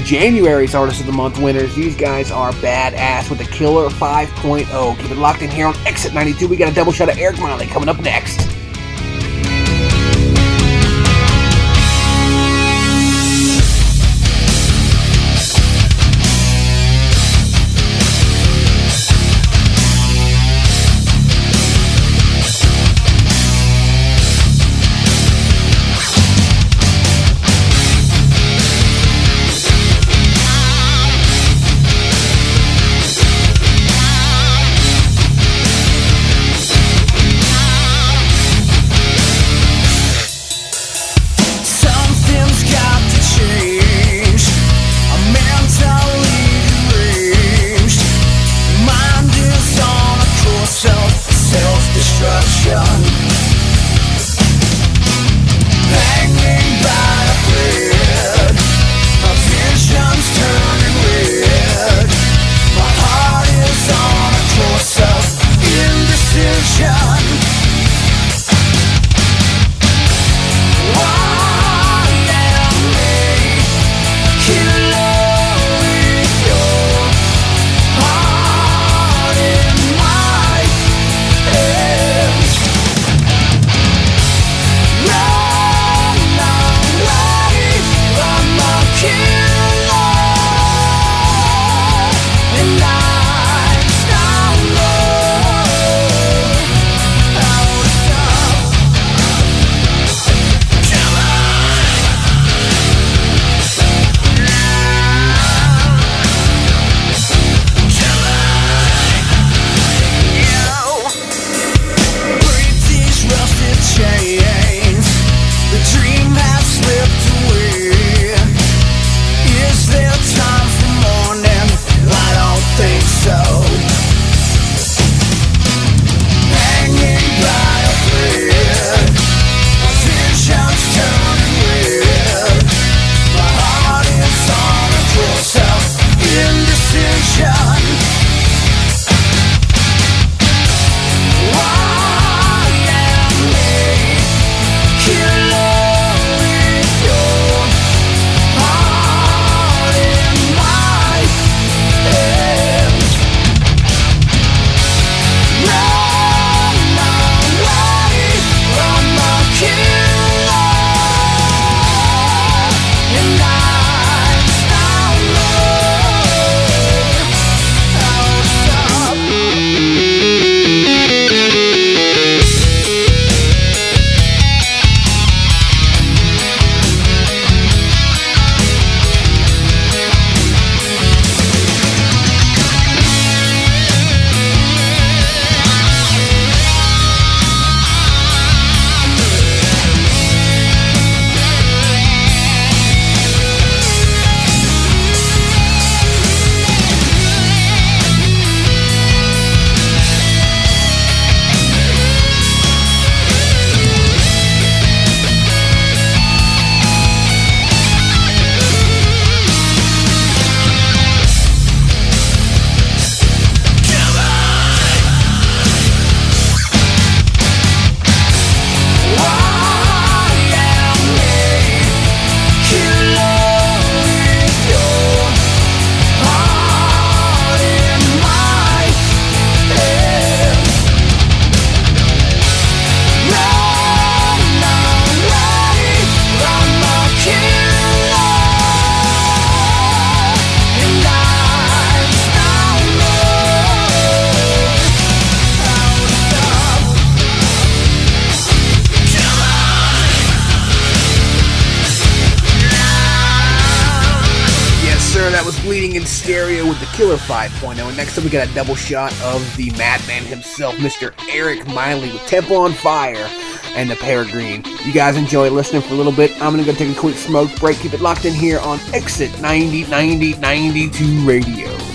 January's Artist of the Month winners. These guys are badass with the Killer 5.0. Keep it locked in here on Exit 92. We got a double shot of Eric Miley coming up next. that was Bleeding in Stereo with the Killer 5.0. And next up we got a double shot of the madman himself, Mr. Eric Miley with Temple on Fire and the Peregrine. You guys enjoy listening for a little bit. I'm going to go take a quick smoke break. Keep it locked in here on Exit 9092 Radio.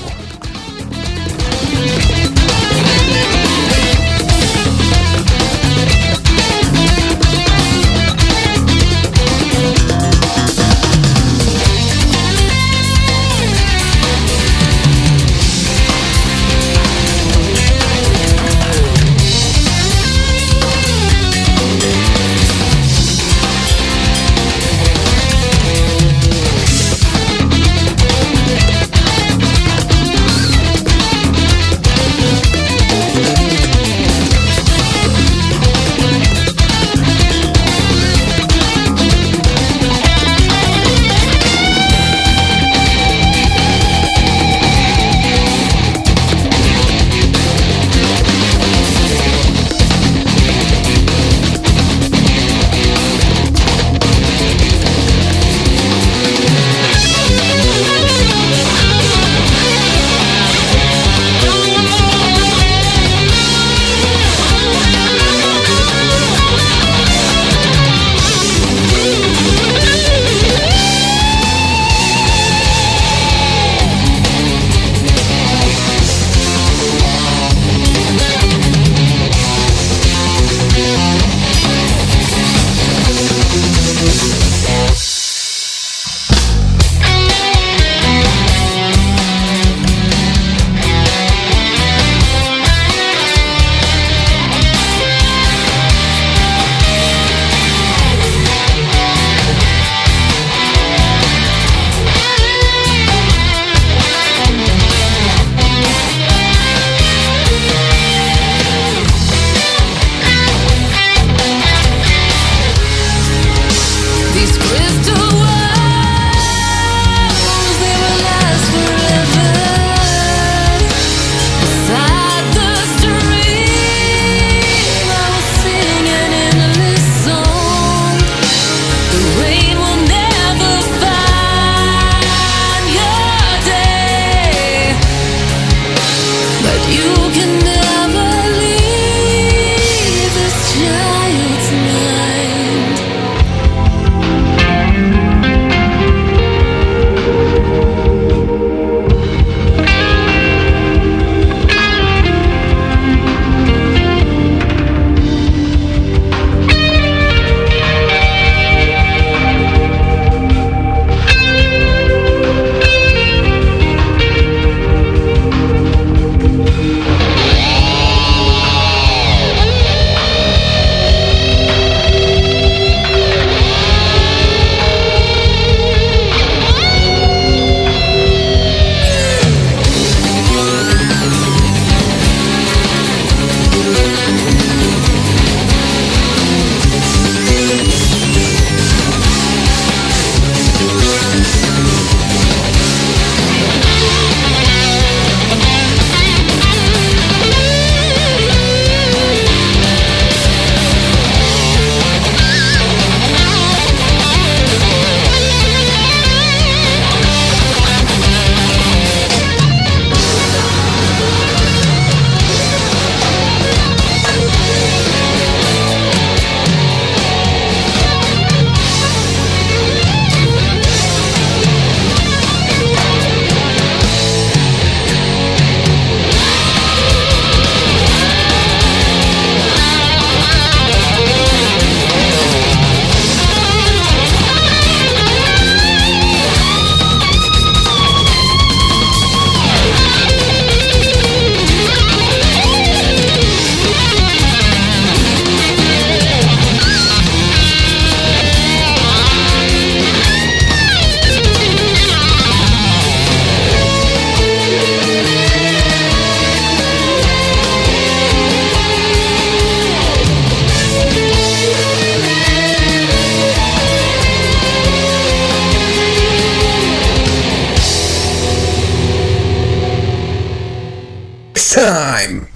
time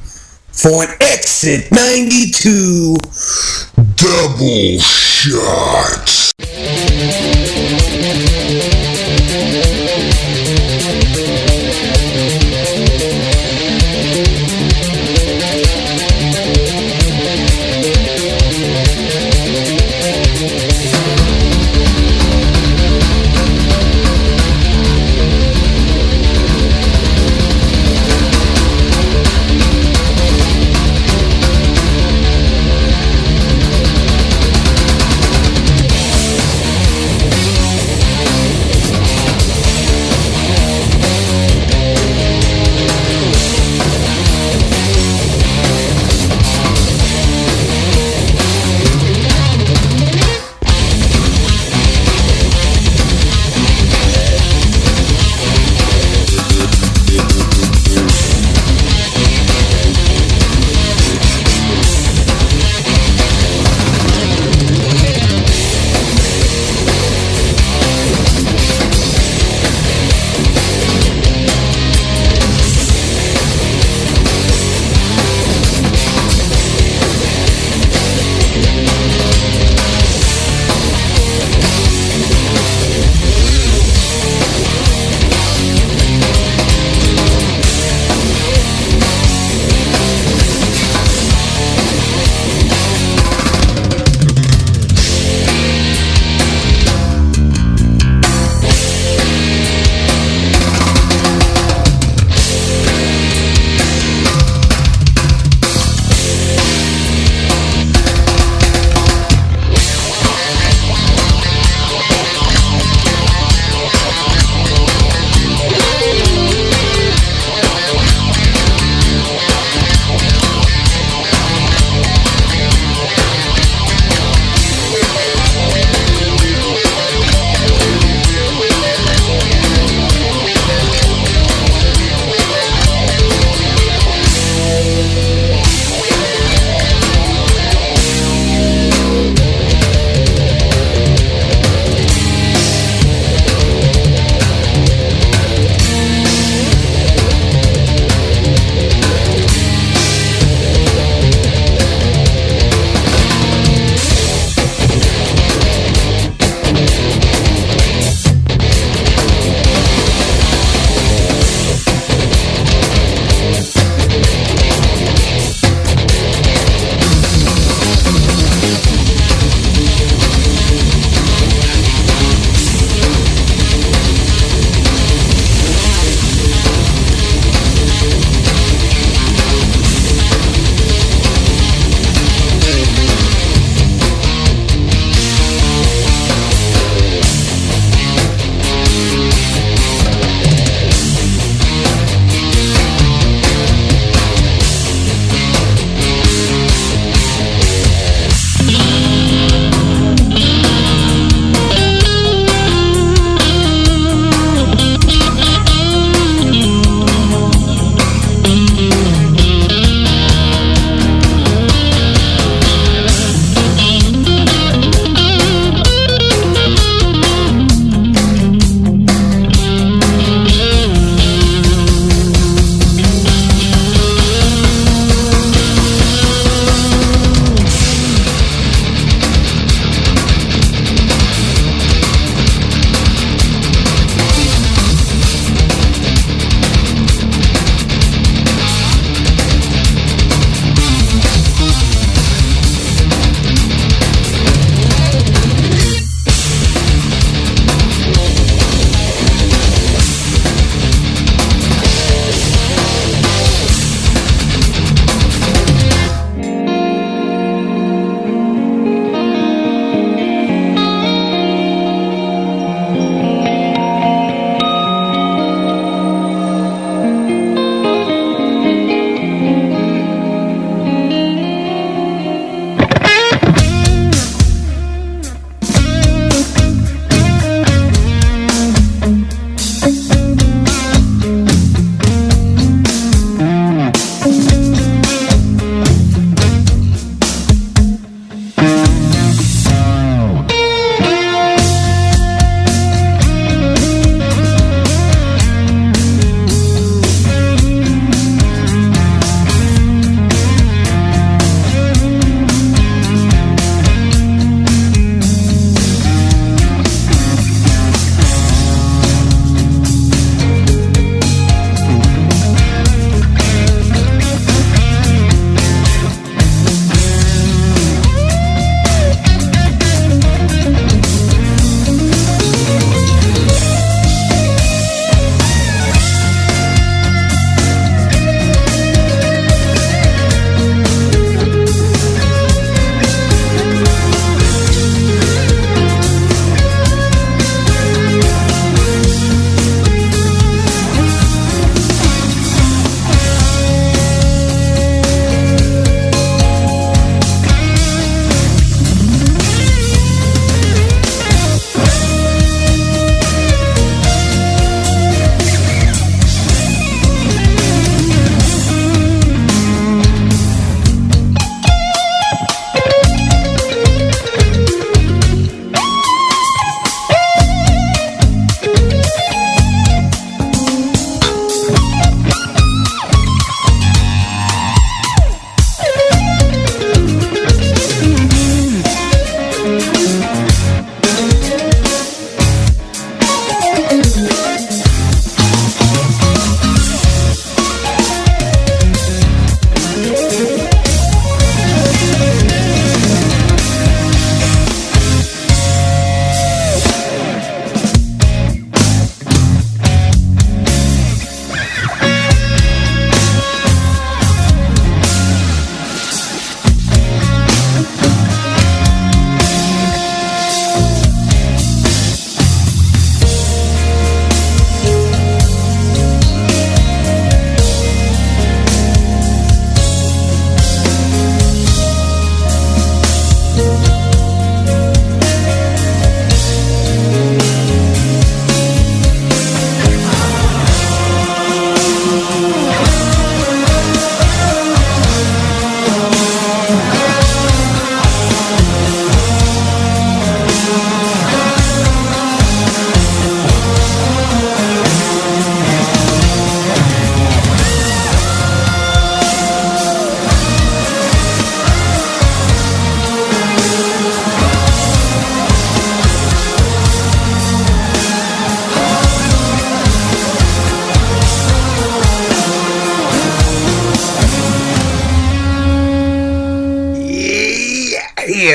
for an Exit 92 double shot.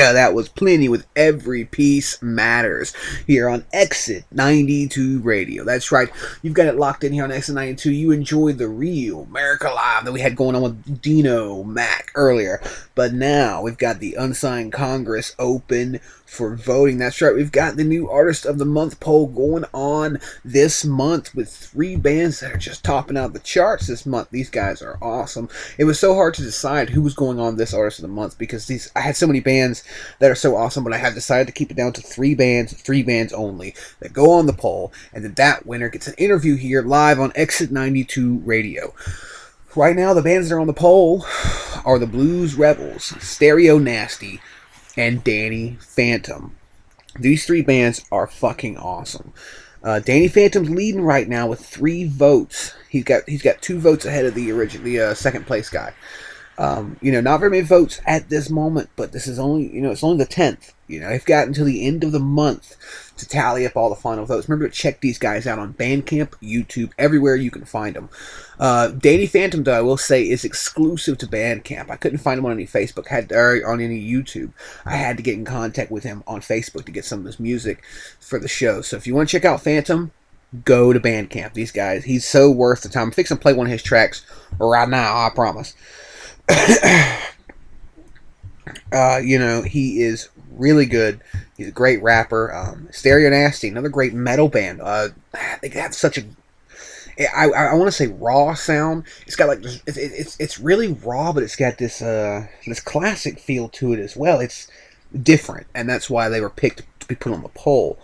Yeah, that was Plenty with Every Piece Matters here on Exit 92 Radio. That's right, you've got it locked in here on Exit 92. You enjoyed the real Merica Live that we had going on with Dino Mac earlier. But now we've got the Unsigned Congress open for voting. That's right, we've got the new Artist of the Month poll going on this month with 3 bands that are just topping out the charts this month. These guys are awesome. It was so hard to decide who was going on this Artist of the Month because I had so many bands that are so awesome, but I have decided to keep it down to 3 bands only that go on the poll, and then that winner gets an interview here live on Exit 92 Radio. Right now, the bands that are on the poll are the Blues Rebels, Stereo Nasty, and Danny Phantom. These 3 bands are fucking awesome. Danny Phantom's leading right now with 3 votes. He's got 2 votes ahead of the second place guy. Not very many votes at this moment, but this is only, it's only the 10th. They've got until the end of the month to tally up all the final votes. Remember to check these guys out on Bandcamp, YouTube, everywhere you can find them. Danny Phantom, though, I will say, is exclusive to Bandcamp. I couldn't find him on any Facebook, or on any YouTube. I had to get in contact with him on Facebook to get some of his music for the show. So if you want to check out Phantom, go to Bandcamp. These guys, he's so worth the time. I'm fixing to play one of his tracks right now, I promise. He is really good. He's a great rapper. Stereo Nasty, another great metal band. They have such a, I want to say raw sound. It's got like this, it's really raw, but it's got this this classic feel to it as well. It's different, and that's why they were picked to be put on the poll.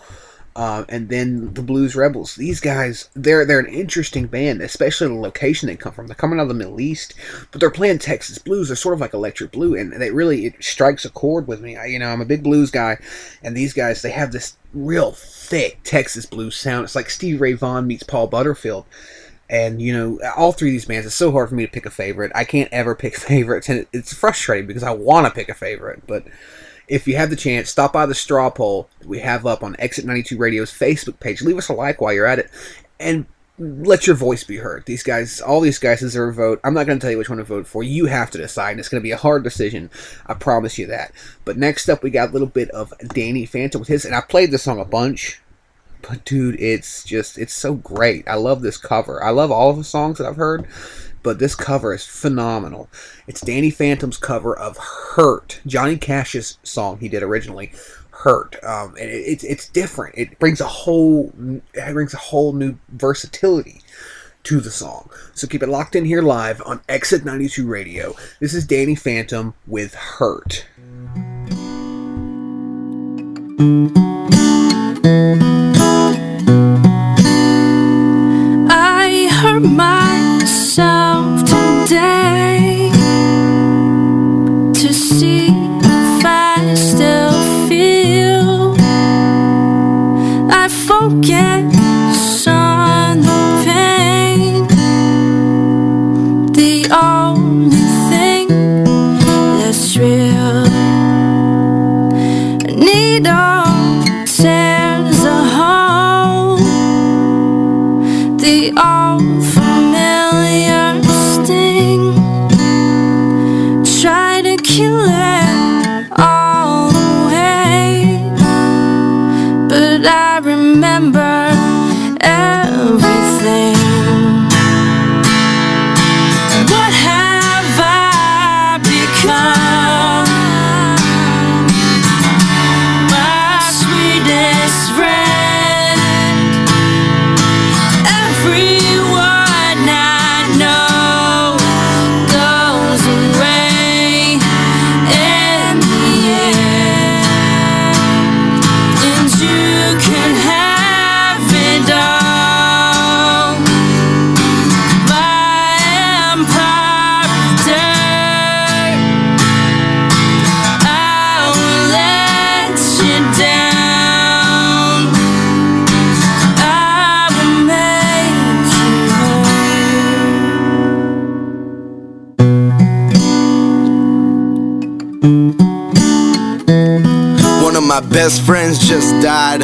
And then the Blues Rebels. These guys, they're an interesting band, especially the location they come from. They're coming out of the Middle East, but they're playing Texas blues. They're sort of like electric blue, and it strikes a chord with me. I'm a big blues guy, and these guys, they have this real thick Texas blues sound. It's like Stevie Ray Vaughan meets Paul Butterfield. And, all 3 of these bands, it's so hard for me to pick a favorite. I can't ever pick favorites, and it's frustrating because I want to pick a favorite, but if you have the chance, stop by the straw poll we have up on Exit 92 Radio's Facebook page. Leave us a like while you're at it, and let your voice be heard. All these guys deserve a vote. I'm not going to tell you which one to vote for. You have to decide, and it's going to be a hard decision. I promise you that. But next up, we got a little bit of Danny Phantom with his, and I played this song a bunch, but dude, it's so great. I love this cover. I love all of the songs that I've heard, but this cover is phenomenal. It's Danny Phantom's cover of Hurt, Johnny Cash's song he did originally, Hurt. And it's different. It brings a whole new versatility to the song. So keep it locked in here live on Exit 92 Radio. This is Danny Phantom with Hurt. I hurt myself today to see if I still feel. I focus on the pain, the only thing that's real. A needle tears a hole, the old familiar sting. Try to kill it all away, but I remember everything. What have I become? My sweetest friend. Everyone I know goes away in the end, and you can have it all. My empire of dirt, I will let you down. I will make One of my best friends just died.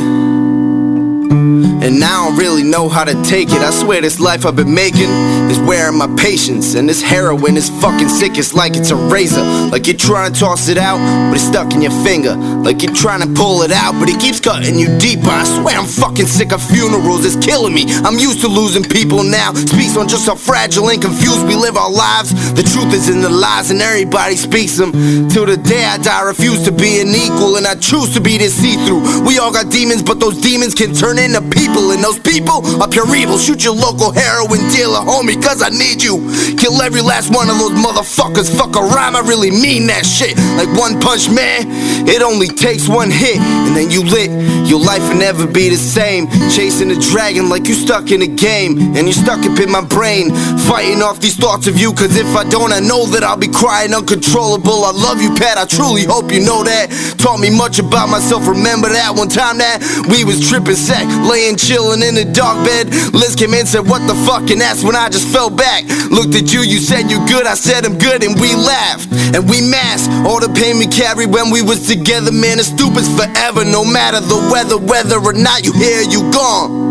and I don't really know how to take it. I swear this life I've been making is wearing my patience, and this heroin is fucking sick. It's like it's a razor, like you're trying to toss it out, but it's stuck in your finger. Like you're trying to pull it out, but it keeps cutting you deeper. I swear I'm fucking sick of funerals, it's killing me. I'm used to losing people now. Speaks on just how fragile and confused we live our lives. The truth is in the lies, and everybody speaks them. Till the day I die, I refuse to be an equal, and I choose to be this see-through. We all got demons, but those demons can turn into people, and those people are pure evil. Shoot your local heroin dealer, homie, cause I need you. Kill every last one of those motherfuckers. Fuck a rhyme, I really mean that shit. Like One Punch Man, it only takes one hit, and then you lit. Your life will never be the same. Chasing a dragon like you stuck in a game, and you're stuck up in my brain, fighting off these thoughts of you. Cause if I don't, I know that I'll be crying uncontrollable. I love you, Pat, I truly hope you know that. Taught me much about myself. Remember that one time that we was tripping sack, laying chilling in the dark bed. Liz came in, said what the fuck, and that's when I just fell back. Looked at you, you said you good, I said I'm good, and we laughed and we masked all the pain we carried when we was together. Man, it's stupid's forever, no matter the weather, whether or not you here, you gone.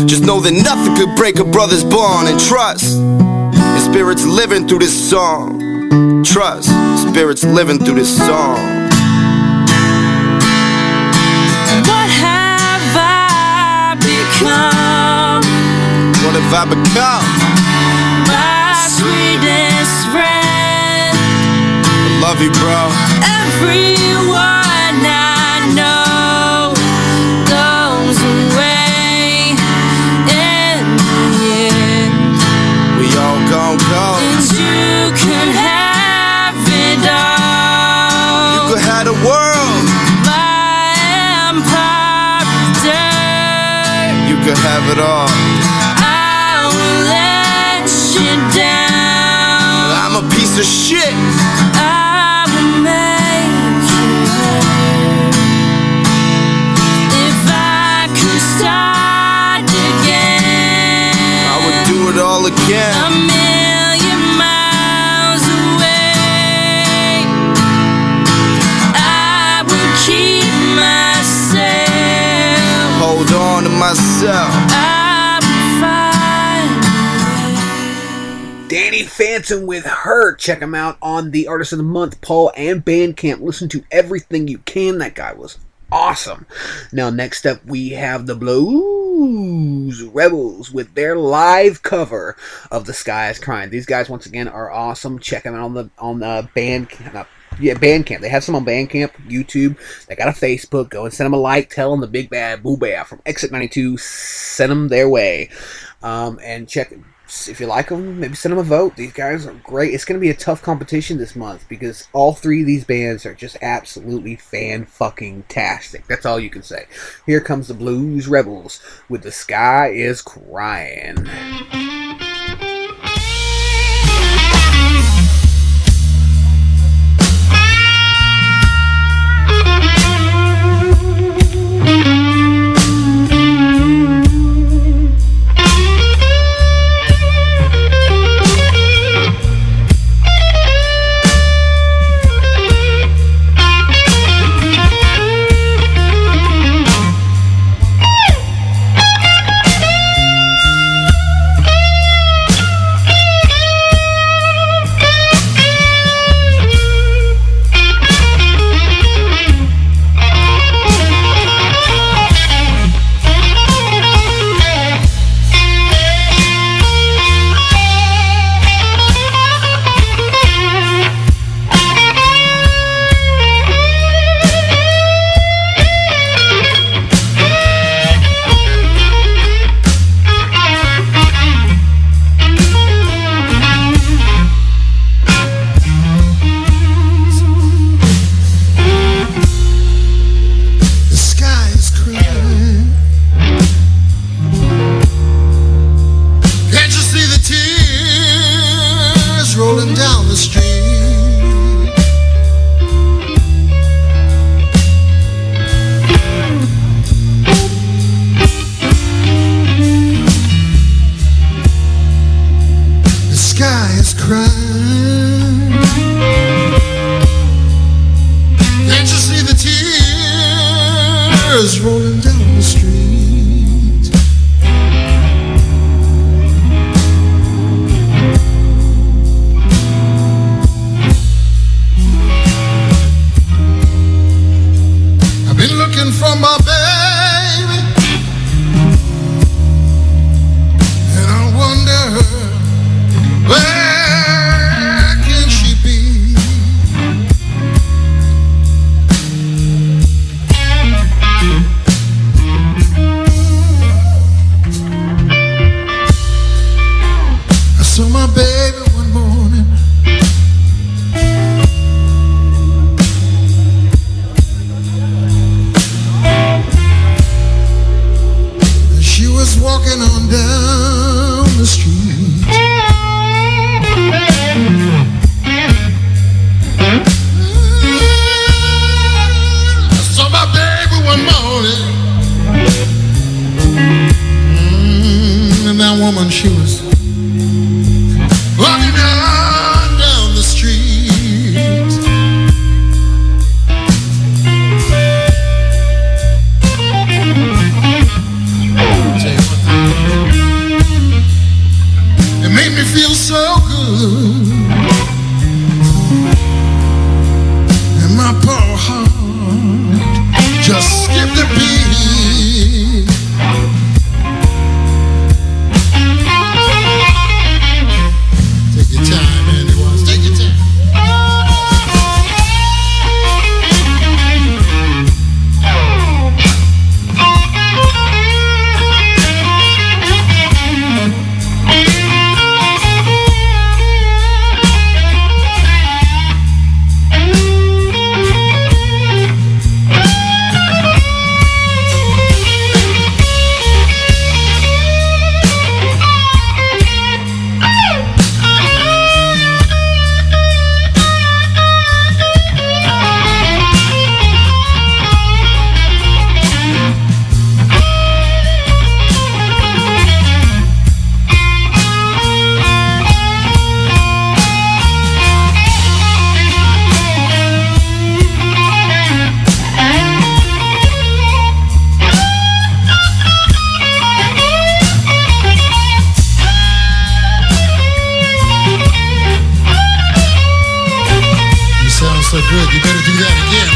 Just know that nothing could break a brother's bond, and trust the spirit's living through this song. Trust, spirits living through this song. What have I become? What have I become? My sweetest friend. I love you, bro. Everyone I know goes away in the end. We all gon' go. And you could have it all. You could have the world. My empire of dirt. You could have it all. I will let you down. I'm a piece of shit. I will make you hurt. If I could start again, I would do it all a again. million miles away, I would keep myself. Hold on to myself. I would find a way. Danny Phantom with Her. Check him out on the Artist of the Month poll and Bandcamp. Listen to everything you can. That guy was awesome. Now, next up, we have the Blues Rebels with their live cover of The Sky Is Crying. These guys, once again, are awesome. Check them out on the Bandcamp. Bandcamp. They have some on Bandcamp, YouTube. They got a Facebook. Go and send them a like. Tell them the Big Bad Boo Bear from Exit 92. Send them their way. And check, if you like them, maybe send them a vote. These guys are great. It's going to be a tough competition this month because all three of these bands are just absolutely fan-fucking-tastic. That's all you can say. Here comes the Blues Rebels with The Sky Is Crying. tears rolling down the street. the street. I saw my baby one morning, and that woman, she was walking down the street. It made me feel so good, and my poor heart just skipped a beat. Take your time, Andy Watts. Take your time. You sound so good. You better do that again.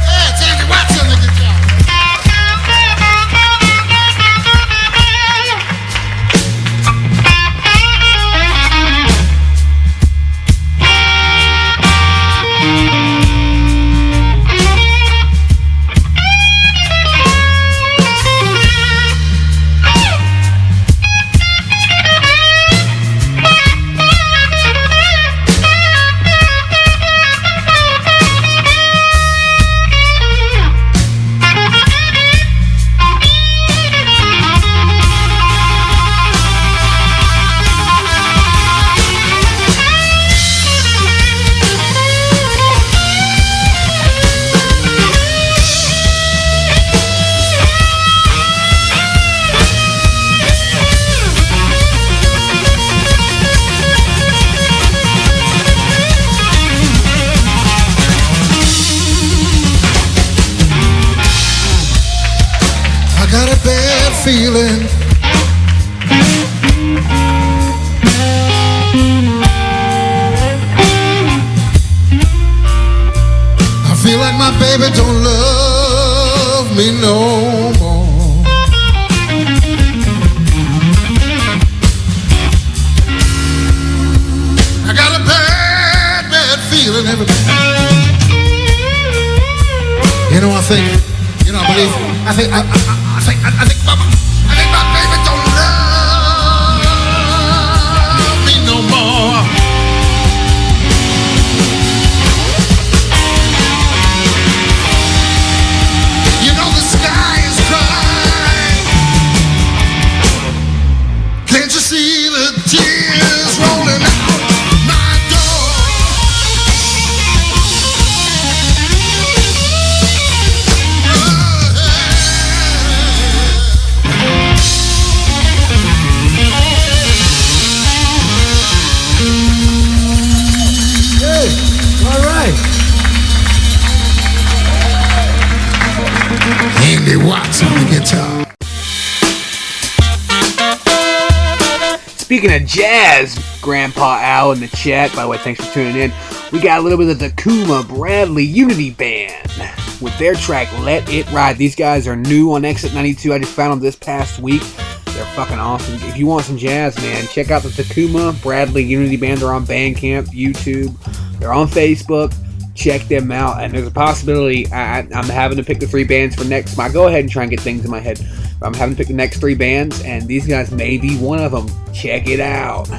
Yeah, Andy Watts on the guitar. I got a bad feeling. I feel like my baby don't love me no more. I got a bad feeling every time. You know, I think, you know, I believe, I think my baby don't love me no more. You know the sky is crying. Can't you see the tears rolling out my door? speaking of jazz, Grandpa Al in the chat, by the way, thanks for tuning in. We got a little bit of the Tacoma Bradley Unity Band with their track Let It Ride. These guys are new on Exit 92. I just found them this past week. They're fucking awesome. If you want some jazz, man, check out the Tacoma Bradley Unity Band. They're on Bandcamp, YouTube. They're on Facebook. Check them out. And there's a possibility I'm having to pick the 3 bands for next. I go ahead and try and get things in my head. I'm having to pick the next 3 bands, and these guys may be one of them. Check it out.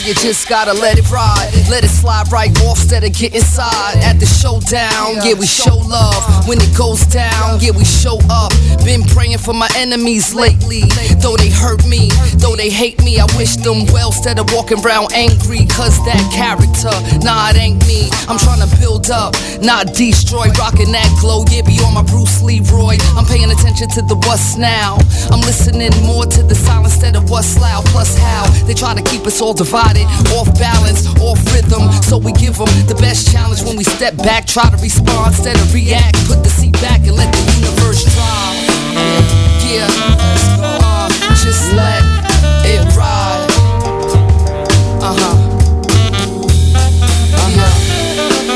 You just gotta let it ride, let it slide right off instead of get inside. At the showdown, yeah, we show love. When it goes down, yeah, we show up. Been praying for my enemies lately. Though they hurt me, though they hate me, I wish them well instead of walking around angry. Cause that character, nah, it ain't me. I'm trying to build up, not destroy. Rocking that glow, yeah, be on my Bruce Leroy. I'm paying attention to the what's now. I'm listening more to the silence instead of what's loud. Plus how they try to keep us all divided, off balance, off rhythm. So we give them the best challenge when we step back, try to respond instead of react. Put the seat back and let the universe drive. Yeah, just let it ride.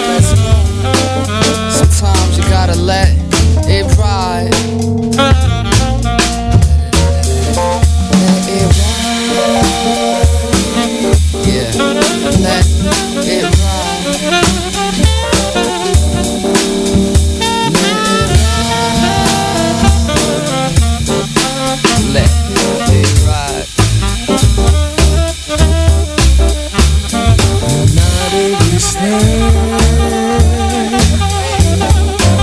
Let's go. Sometimes you gotta let it ride. Let it ride. Yeah, let it ride. Let it ride. United we stand,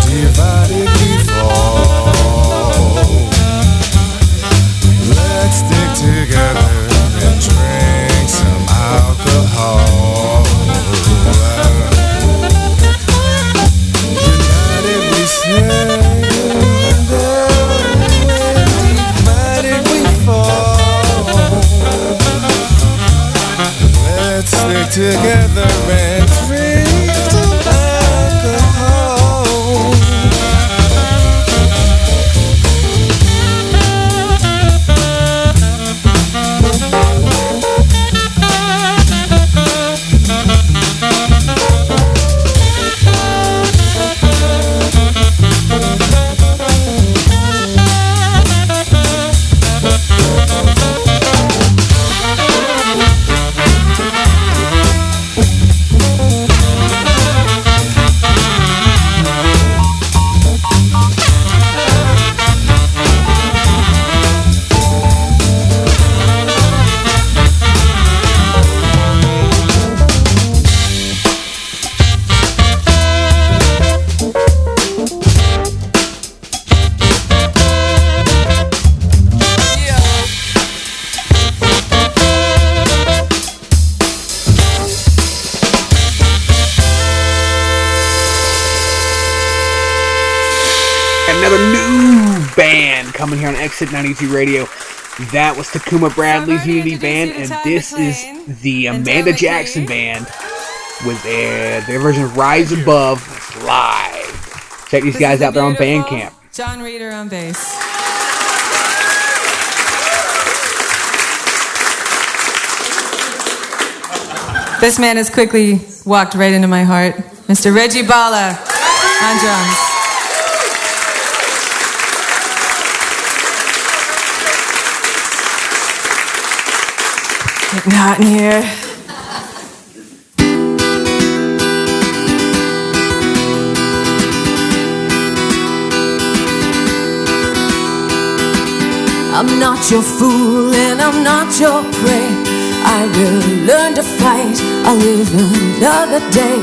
divided we fall. Let's stick together and drink some alcohol. United we stand, divided we fall. Let's stick together and drink some alcohol. Another new band coming here on Exit 92 Radio. That was Tacoma Bradley's Unity Band, and this is the Amanda Jackson Band with their version of Rise Above live. Check these guys out there on Bandcamp. John Reeder on bass. This man has quickly walked right into my heart. Mr. Reggie Bala on drums. Getting hot in here. I'm not your fool and I'm not your prey. I will learn to fight. I'll live another day.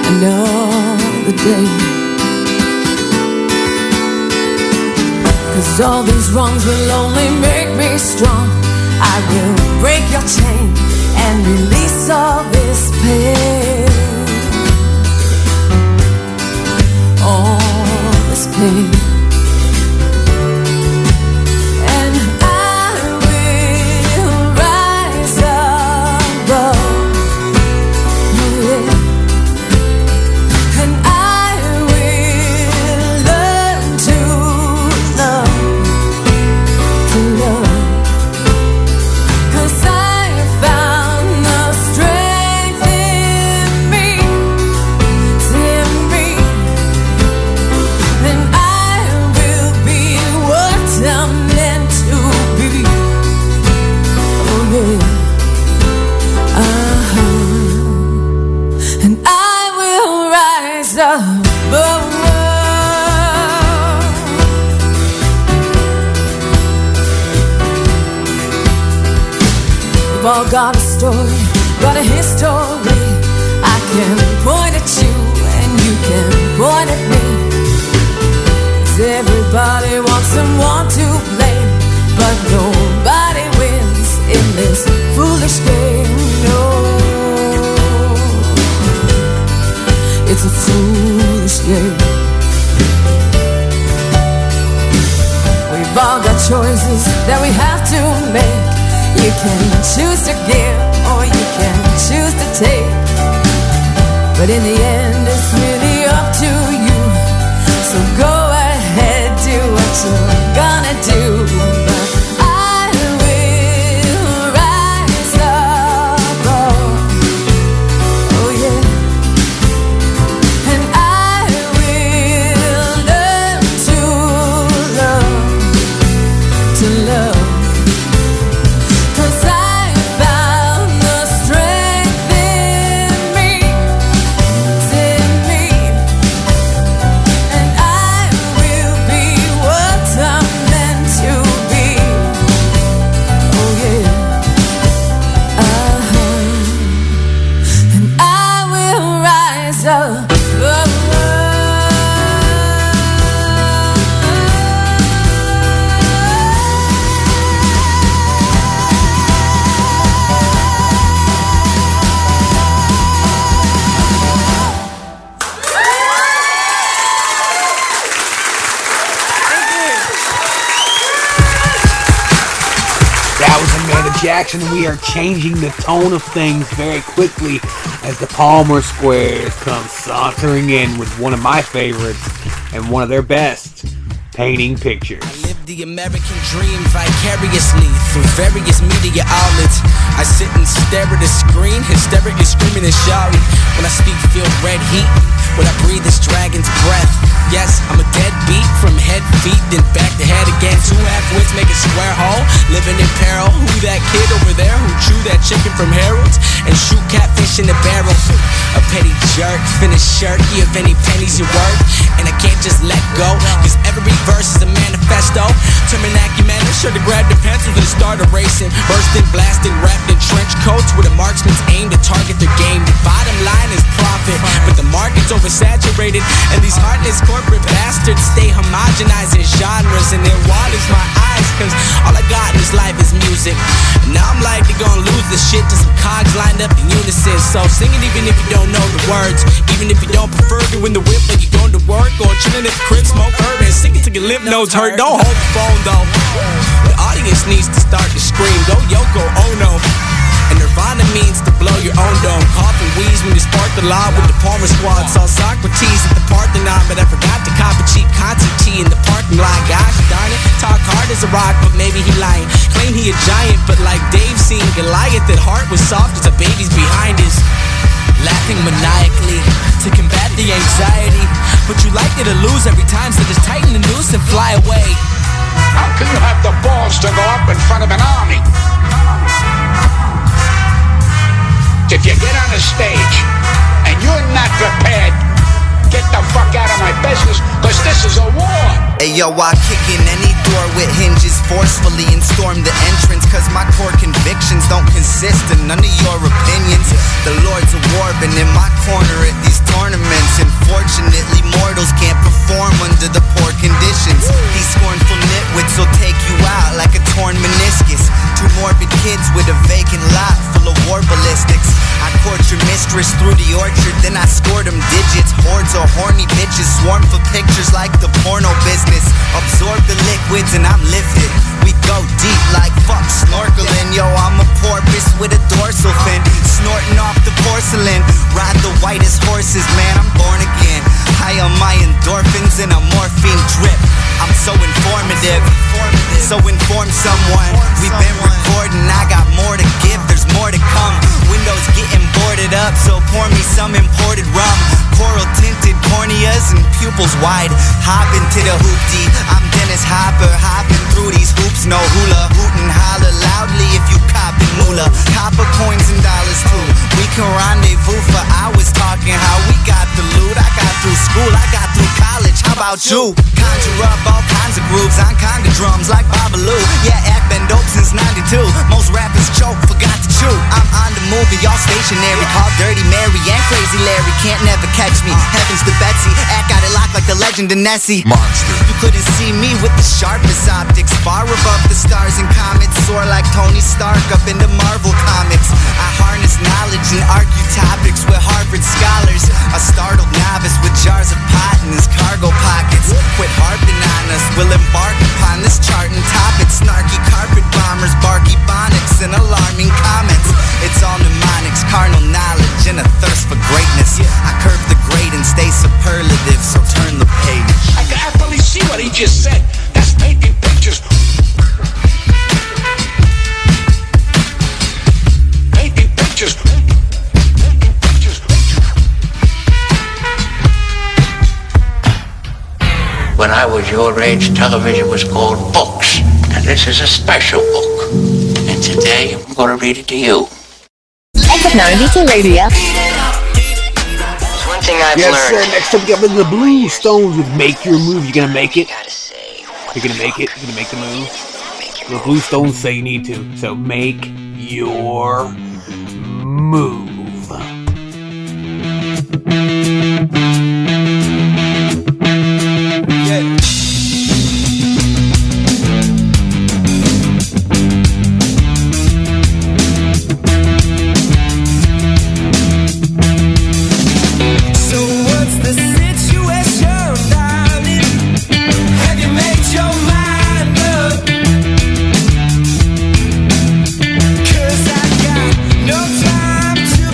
Another day. 'Cause all these wrongs will only make me strong. I will break your chain and release all this pain. all this pain. And I will rise above, yeah. And I will learn to love, cause I found the strength in me, then I will be what I'm meant to be. Oh yeah, and I will rise above. We've all got a story, got a history. I can point at you and you can point at me. 'Cause everybody wants someone to blame, but nobody wins in this foolish game. No, it's a foolish game. We've all got choices that we have to make. You can choose to give or you can choose to take, but in the end it's really up to you. So go ahead, do what you're gonna do. But I will rise above, oh yeah. And I will learn to love, to love. Jackson, we are changing the tone of things very quickly as the Palmer Squares come sauntering in with one of my favorites and one of their best, Painting Pictures. I live the American dream vicariously through various media outlets. I sit and stare at a screen, hysterically screaming and shouting. When I speak, feel red heat. When I breathe this dragon's breath. Yes, I'm a deadbeat from head, feet, then back to head again. 2 half-wits make a square hole, living in peril. Who that kid over there who chew that chicken from Harold's and shoot catfish in the barrel? A petty jerk, finished jerky of any pennies you worth. And I can't just let go, cause every verse is a manifesto. Terminac, man, I'm sure to grab the pencils and start erasing. Bursting, blasting, wrapped in trench coats with a marksman's aim to target their game. The bottom line is profit, but the market's oversaturated, and these heartless corporate bastards stay homogenizing genres, and it waters my eyes, cause all I got in this life is music. And now I'm likely gonna lose this shit to some cogs lined up in unison. So sing it even if you don't know the words, even if you don't prefer doing the whip like you're going to work, or chilling at the crib, smoke herb and sing it till your lymph nodes hurt. Don't hold the phone though, the audience needs to start to scream, go Yoko Ono. And Nirvana means to blow your own dome. Cough and wheeze when you spark the law with the Palmer Squad. Saw Socrates at the Parthenon, but I forgot to cop a cheap concert tea in the parking lot. Gosh darn it, talk hard as a rock, but maybe he lying. Claim he a giant, but like Dave seen Goliath, that heart was soft as a baby's behind his. Laughing maniacally to combat the anxiety, but you likely to lose every time, so just tighten the noose and fly away. How can you have the balls to go up in front of an army? If you get on a stage and you're not prepared, get the fuck out of my business, cause this is a war. Ayo, I kick in any door with hinges forcefully and storm the entrance, cause my core convictions don't consist in none of your opinions. The Lords of War been in my corner at these tournaments, and fortunately mortals can't perform under the poor conditions. These scornful nitwits will take you out like a torn meniscus. 2 morbid kids with a vacant lot full of war ballistics. I court your mistress through the orchard, then I scored them digits. Hordes of horny bitches bitches swarm for pictures like the porno business. Absorb the liquids and I'm lifted. We go deep like fuck snorkeling. Yo, I'm a porpoise with a dorsal fin, snorting off the porcelain. Ride the whitest horses, man, I'm born again. High on my endorphins and a morphine drip. I'm so informative, so inform someone. We've been recording, I got more to give, there's more to come. Windows getting boarded up, so pour me some imported rum. Coral tinted corneas and pupils wide. Hop into the hoopty, I'm Dennis Hopper, hopping through these hoops, no hula. Hoot and holler loudly if you copping moolah. Copper coins and dollars too. We can rendezvous for hours talking how we got the loot. I got through school, I got through college, how about you? Conjure up all kinds of grooves on conga drums like Babalu. Yeah, act been dope since 92. Most rappers choke, forgot to chew. I'm on the move and y'all stationary. Call Dirty Mary and Crazy Larry, can't never catch me. Heavens to Betsy, act got it locked like the legend of Nessie. Monster. You couldn't see me with the sharpest optics. Far above the stars and comets, soar like Tony Stark up in the Marvel comics. I harness knowledge and argue topics with Harvard scholars. A startled novice with jars of pot in his cargo pockets. Quit harping on us, we'll embark upon this charting topic. Snarky carpet bombers, barky bonics, and alarming comments. It's all mnemonics, carnal knowledge, and a thirst for greatness. I curve the grade and stay superlative, so turn the page. I can actually see what he just said. That's painting pictures. Painting pictures. When I was your age, television was called books, and this is a special book. And today, I'm going to read it to you. Exit 92 Radio. One thing I've Yes, learned. sir. Next up, we got the Blue Stones with Make Your Move. You gonna make it? You're gonna make it? You're gonna make the move? The Blue Stones say you need to. So make your move. No time to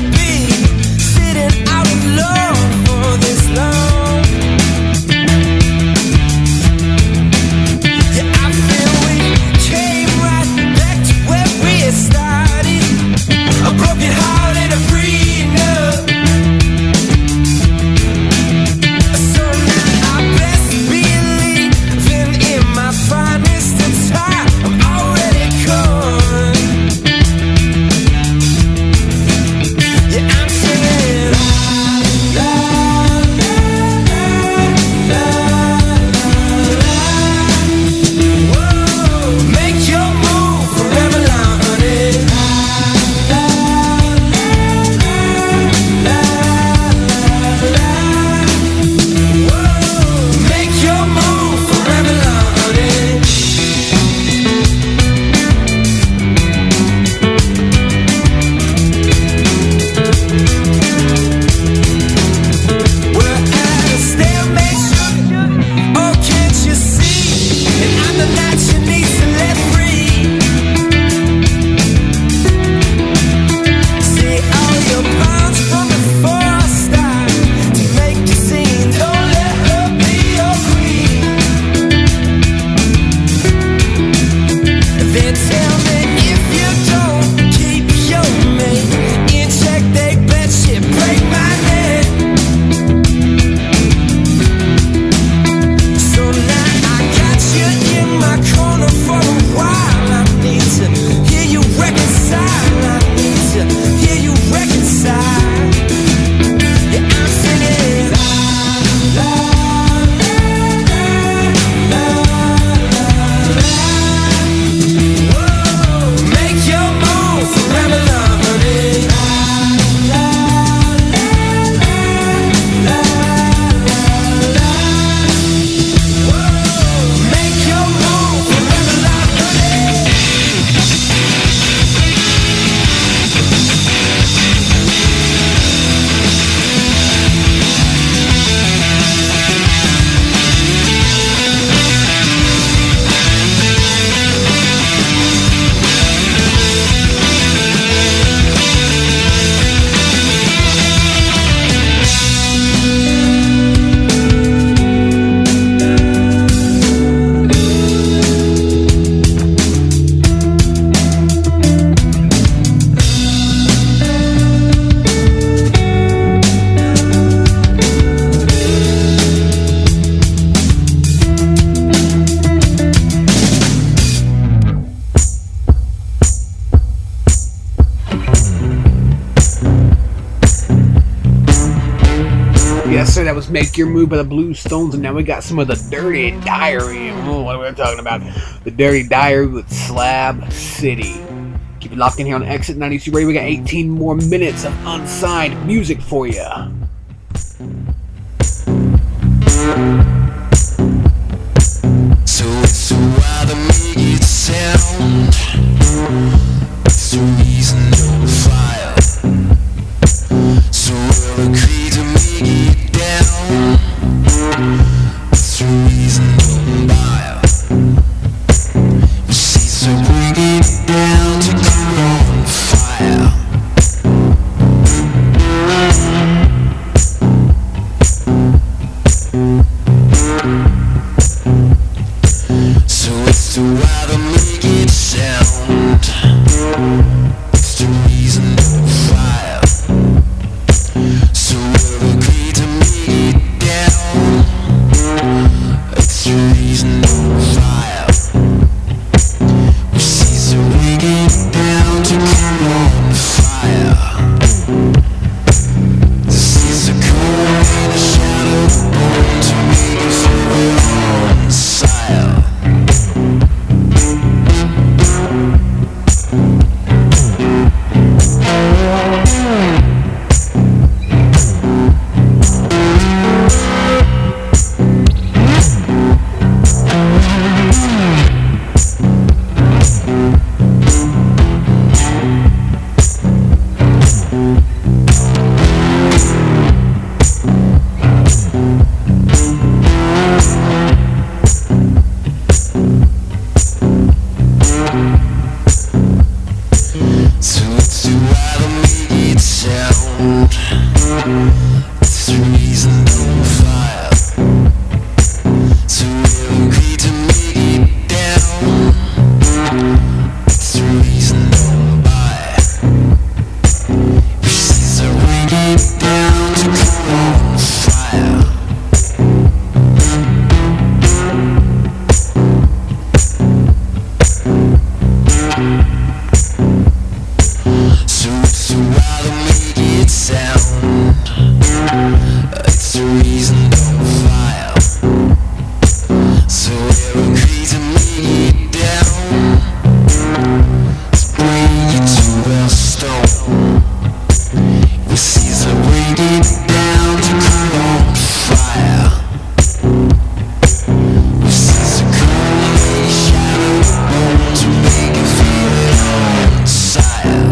was Make Your Move by the Blue Stones, and now we got some of the Dirty Diary. Oh, what are we talking about? The Dirty Diary with Slab City. Keep it locked in here on Exit 92 Radio. We got 18 more minutes of unsigned music for you. So it's a while to make it sound. It's a reason to fire. So we'll agree to make it down. It's a reason to buy. You see, so bring it down to come on fire. So it's the way to make it sound. It's the reason to fire. So we'll agree to make it down. It's the reason to fire. We see, so bring it down to come on fire. This is a cold and a shadow born to make it feel on sire. So it's the way to make it sound. It's the reason to fire. So we'll agree to make it down. It's the reason to buy. We see, so bring it down to come on fire. So it's a while to make it sound. It's the reason to fire. So we'll agree to make it down. To bring it to a stone. We see, so bring it down to come on fire. We see, so come a shadow to make it feel on sire.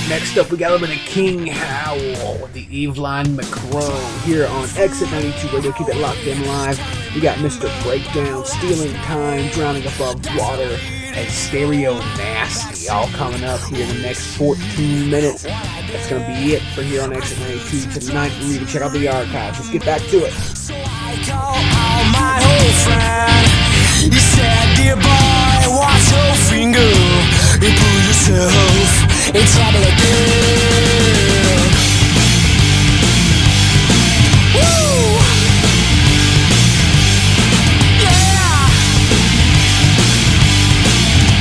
Next up, we got a little bit of King Howl with the Eveline McCrow here on Exit 92 Radio. Keep it locked in live. We got Mr. Breakdown, Stealing Time, Drowning Above Water, and Stereo Nasty all coming up here in the next 14 minutes. That's going to be it for here on Exit 92 tonight. You can check out the archives. Let's get back to it. My old friend, he said, dear boy, watch your finger and put yourself in trouble again. Woo! Yeah!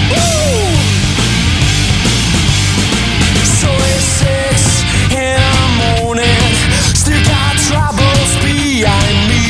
Woo! So it's 6 in the morning, still got troubles behind me.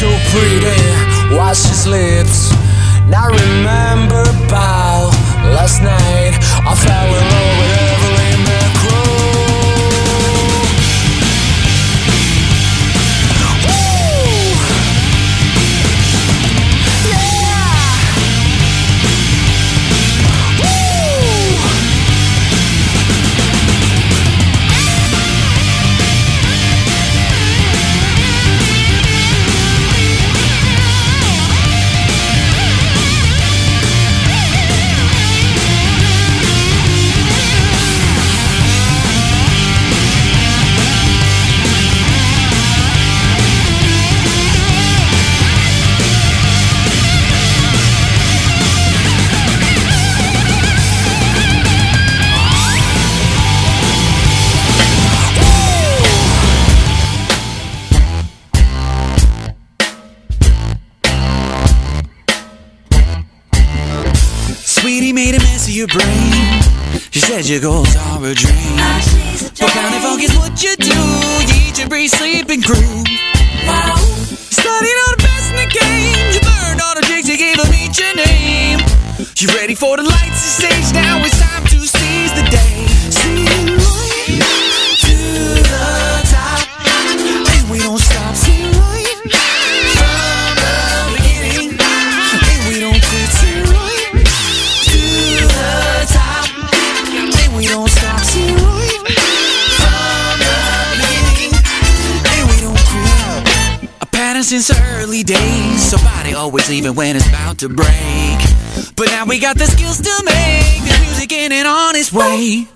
so pretty, watch his lips. Now remember, pal, last night I fell in love with Evelyn McCrow. Sweetie made a mess of your brain. She said your goals are a dream. But kind of focus what you do. You eat, you breathe, sleep, and groove. Studied all the best in the game. You learned all the tricks, you gave them each a name. You ready for the lights and stage? Now it's time to seize the day. See right to the top, and we don't stop. See right from the beginning, and we don't quit. See right to the top, and we don't stop. See right from the beginning, and we don't quit. A pattern since the early days. Somebody always leaving when it's about to break. But now we got the skills to make the music in and on its way.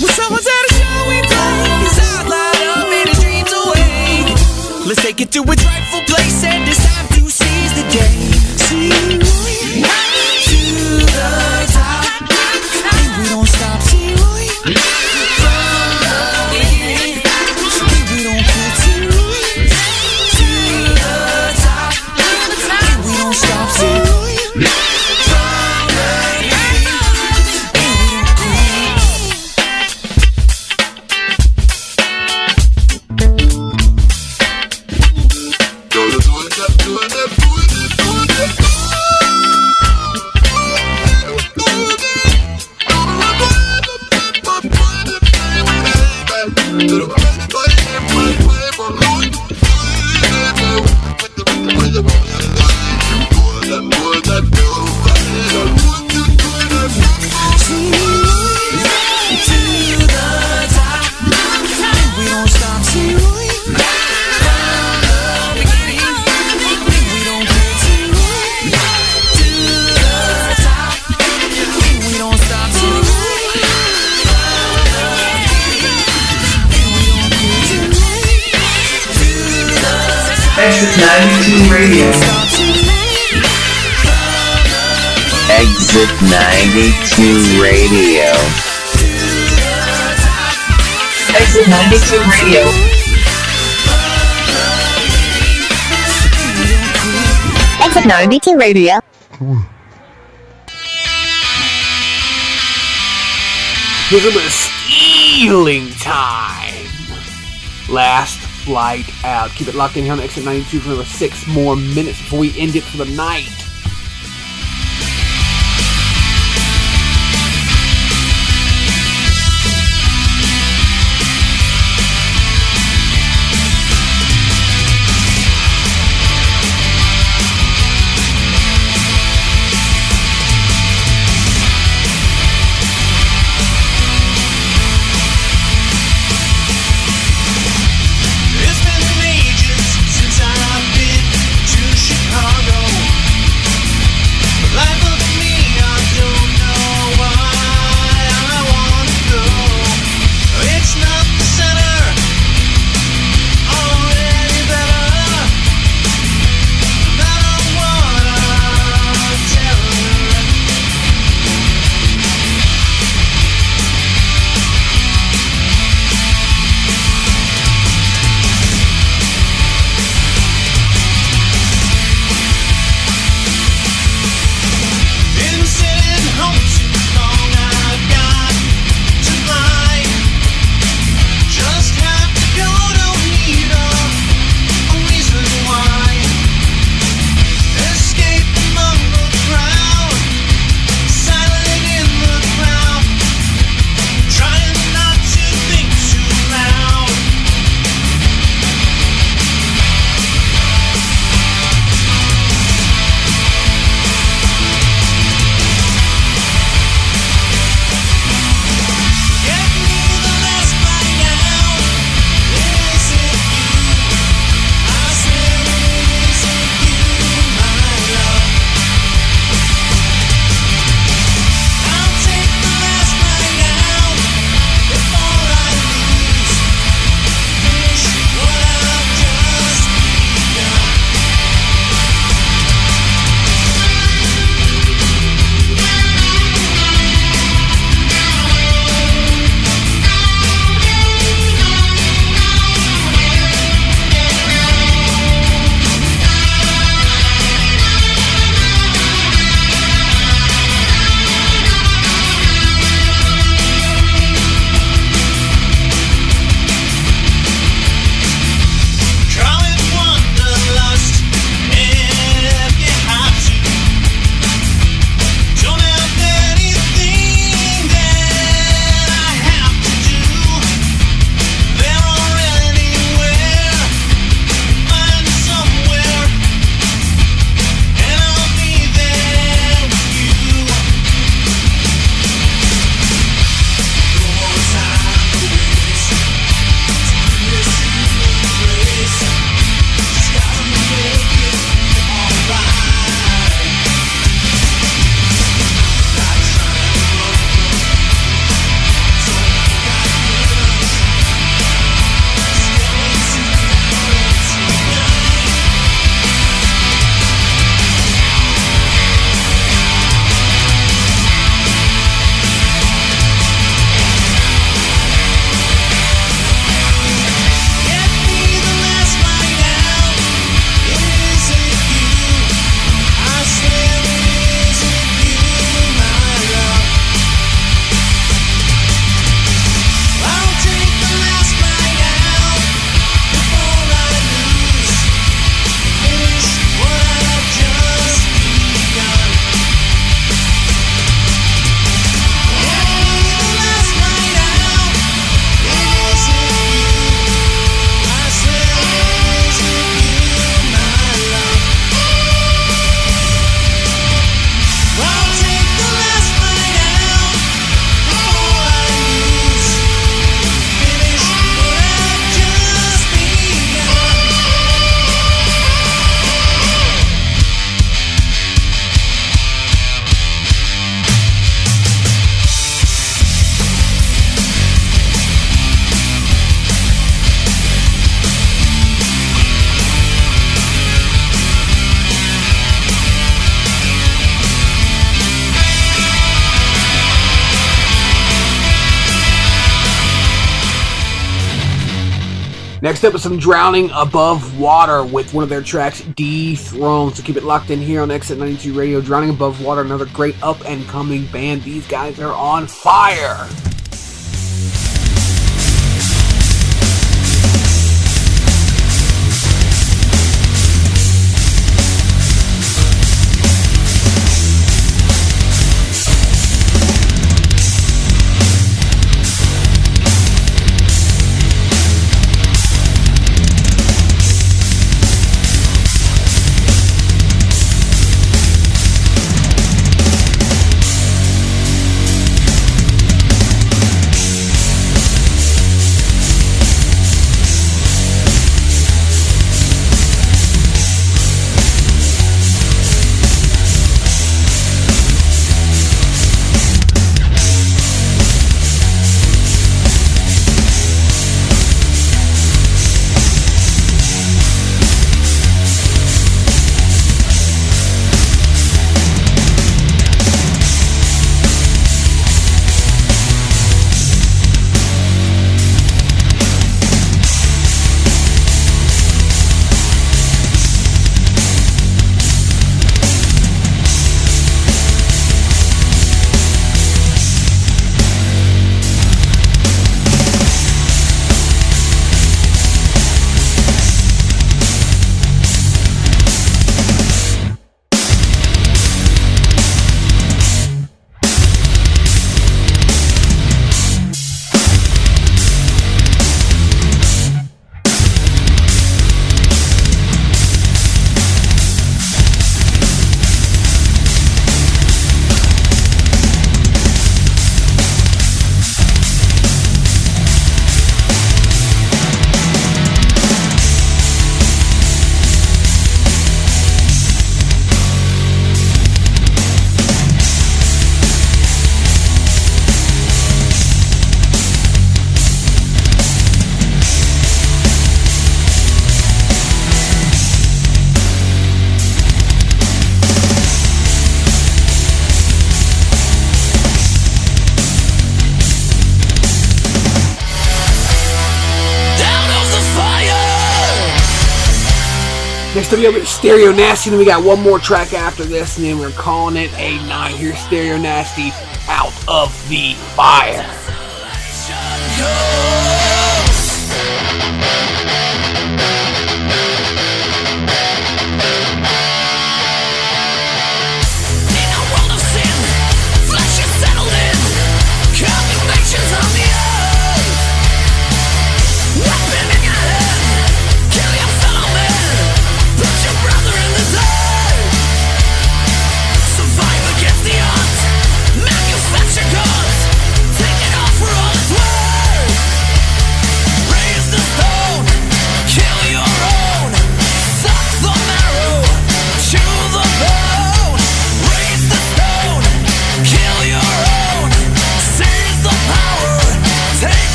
When someone's at a show we play, his eyes light up and his dreams awake. Let's take it to its rightful place, and it's time to seize the day. See right to the top, and we don't stop. See right from the beginning, and we don't quit. See right to the top, and we don't stop. See right. Exit 92 Radio. Exit 92 Radio. Exit 92 Radio. Exit 92 Radio. Here's a bit of stealing time. Last flight out. Keep it locked in here on Exit 92 for another 6 more minutes before we end it for the night. It's been ages since I've been to Chicago. Next up is some Drowning Above Water with one of their tracks, Dethroned. So keep it locked in here on Exit 92 Radio. Drowning Above Water, another great up-and-coming band. These guys are on fire. Next up, we have Stereo Nasty, and then we got one more track after this, and then we're calling it a night. Here's Stereo Nasty, Out of the Fire. Manufacture guns, take it off for all it's worth.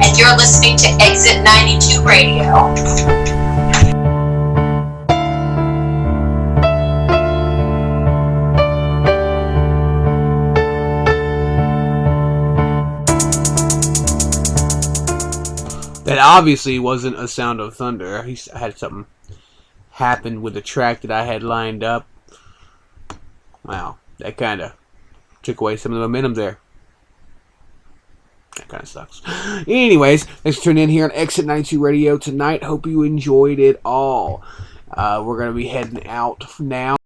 and you're listening to Exit 92 Radio. That obviously wasn't a sound of thunder. I had something happen with the track that I had lined up. Wow, that kind of took away some of the momentum there. That kind of sucks. Anyways, thanks for tuning in here on Exit 92 Radio tonight. Hope you enjoyed it all. We're going to be heading out now.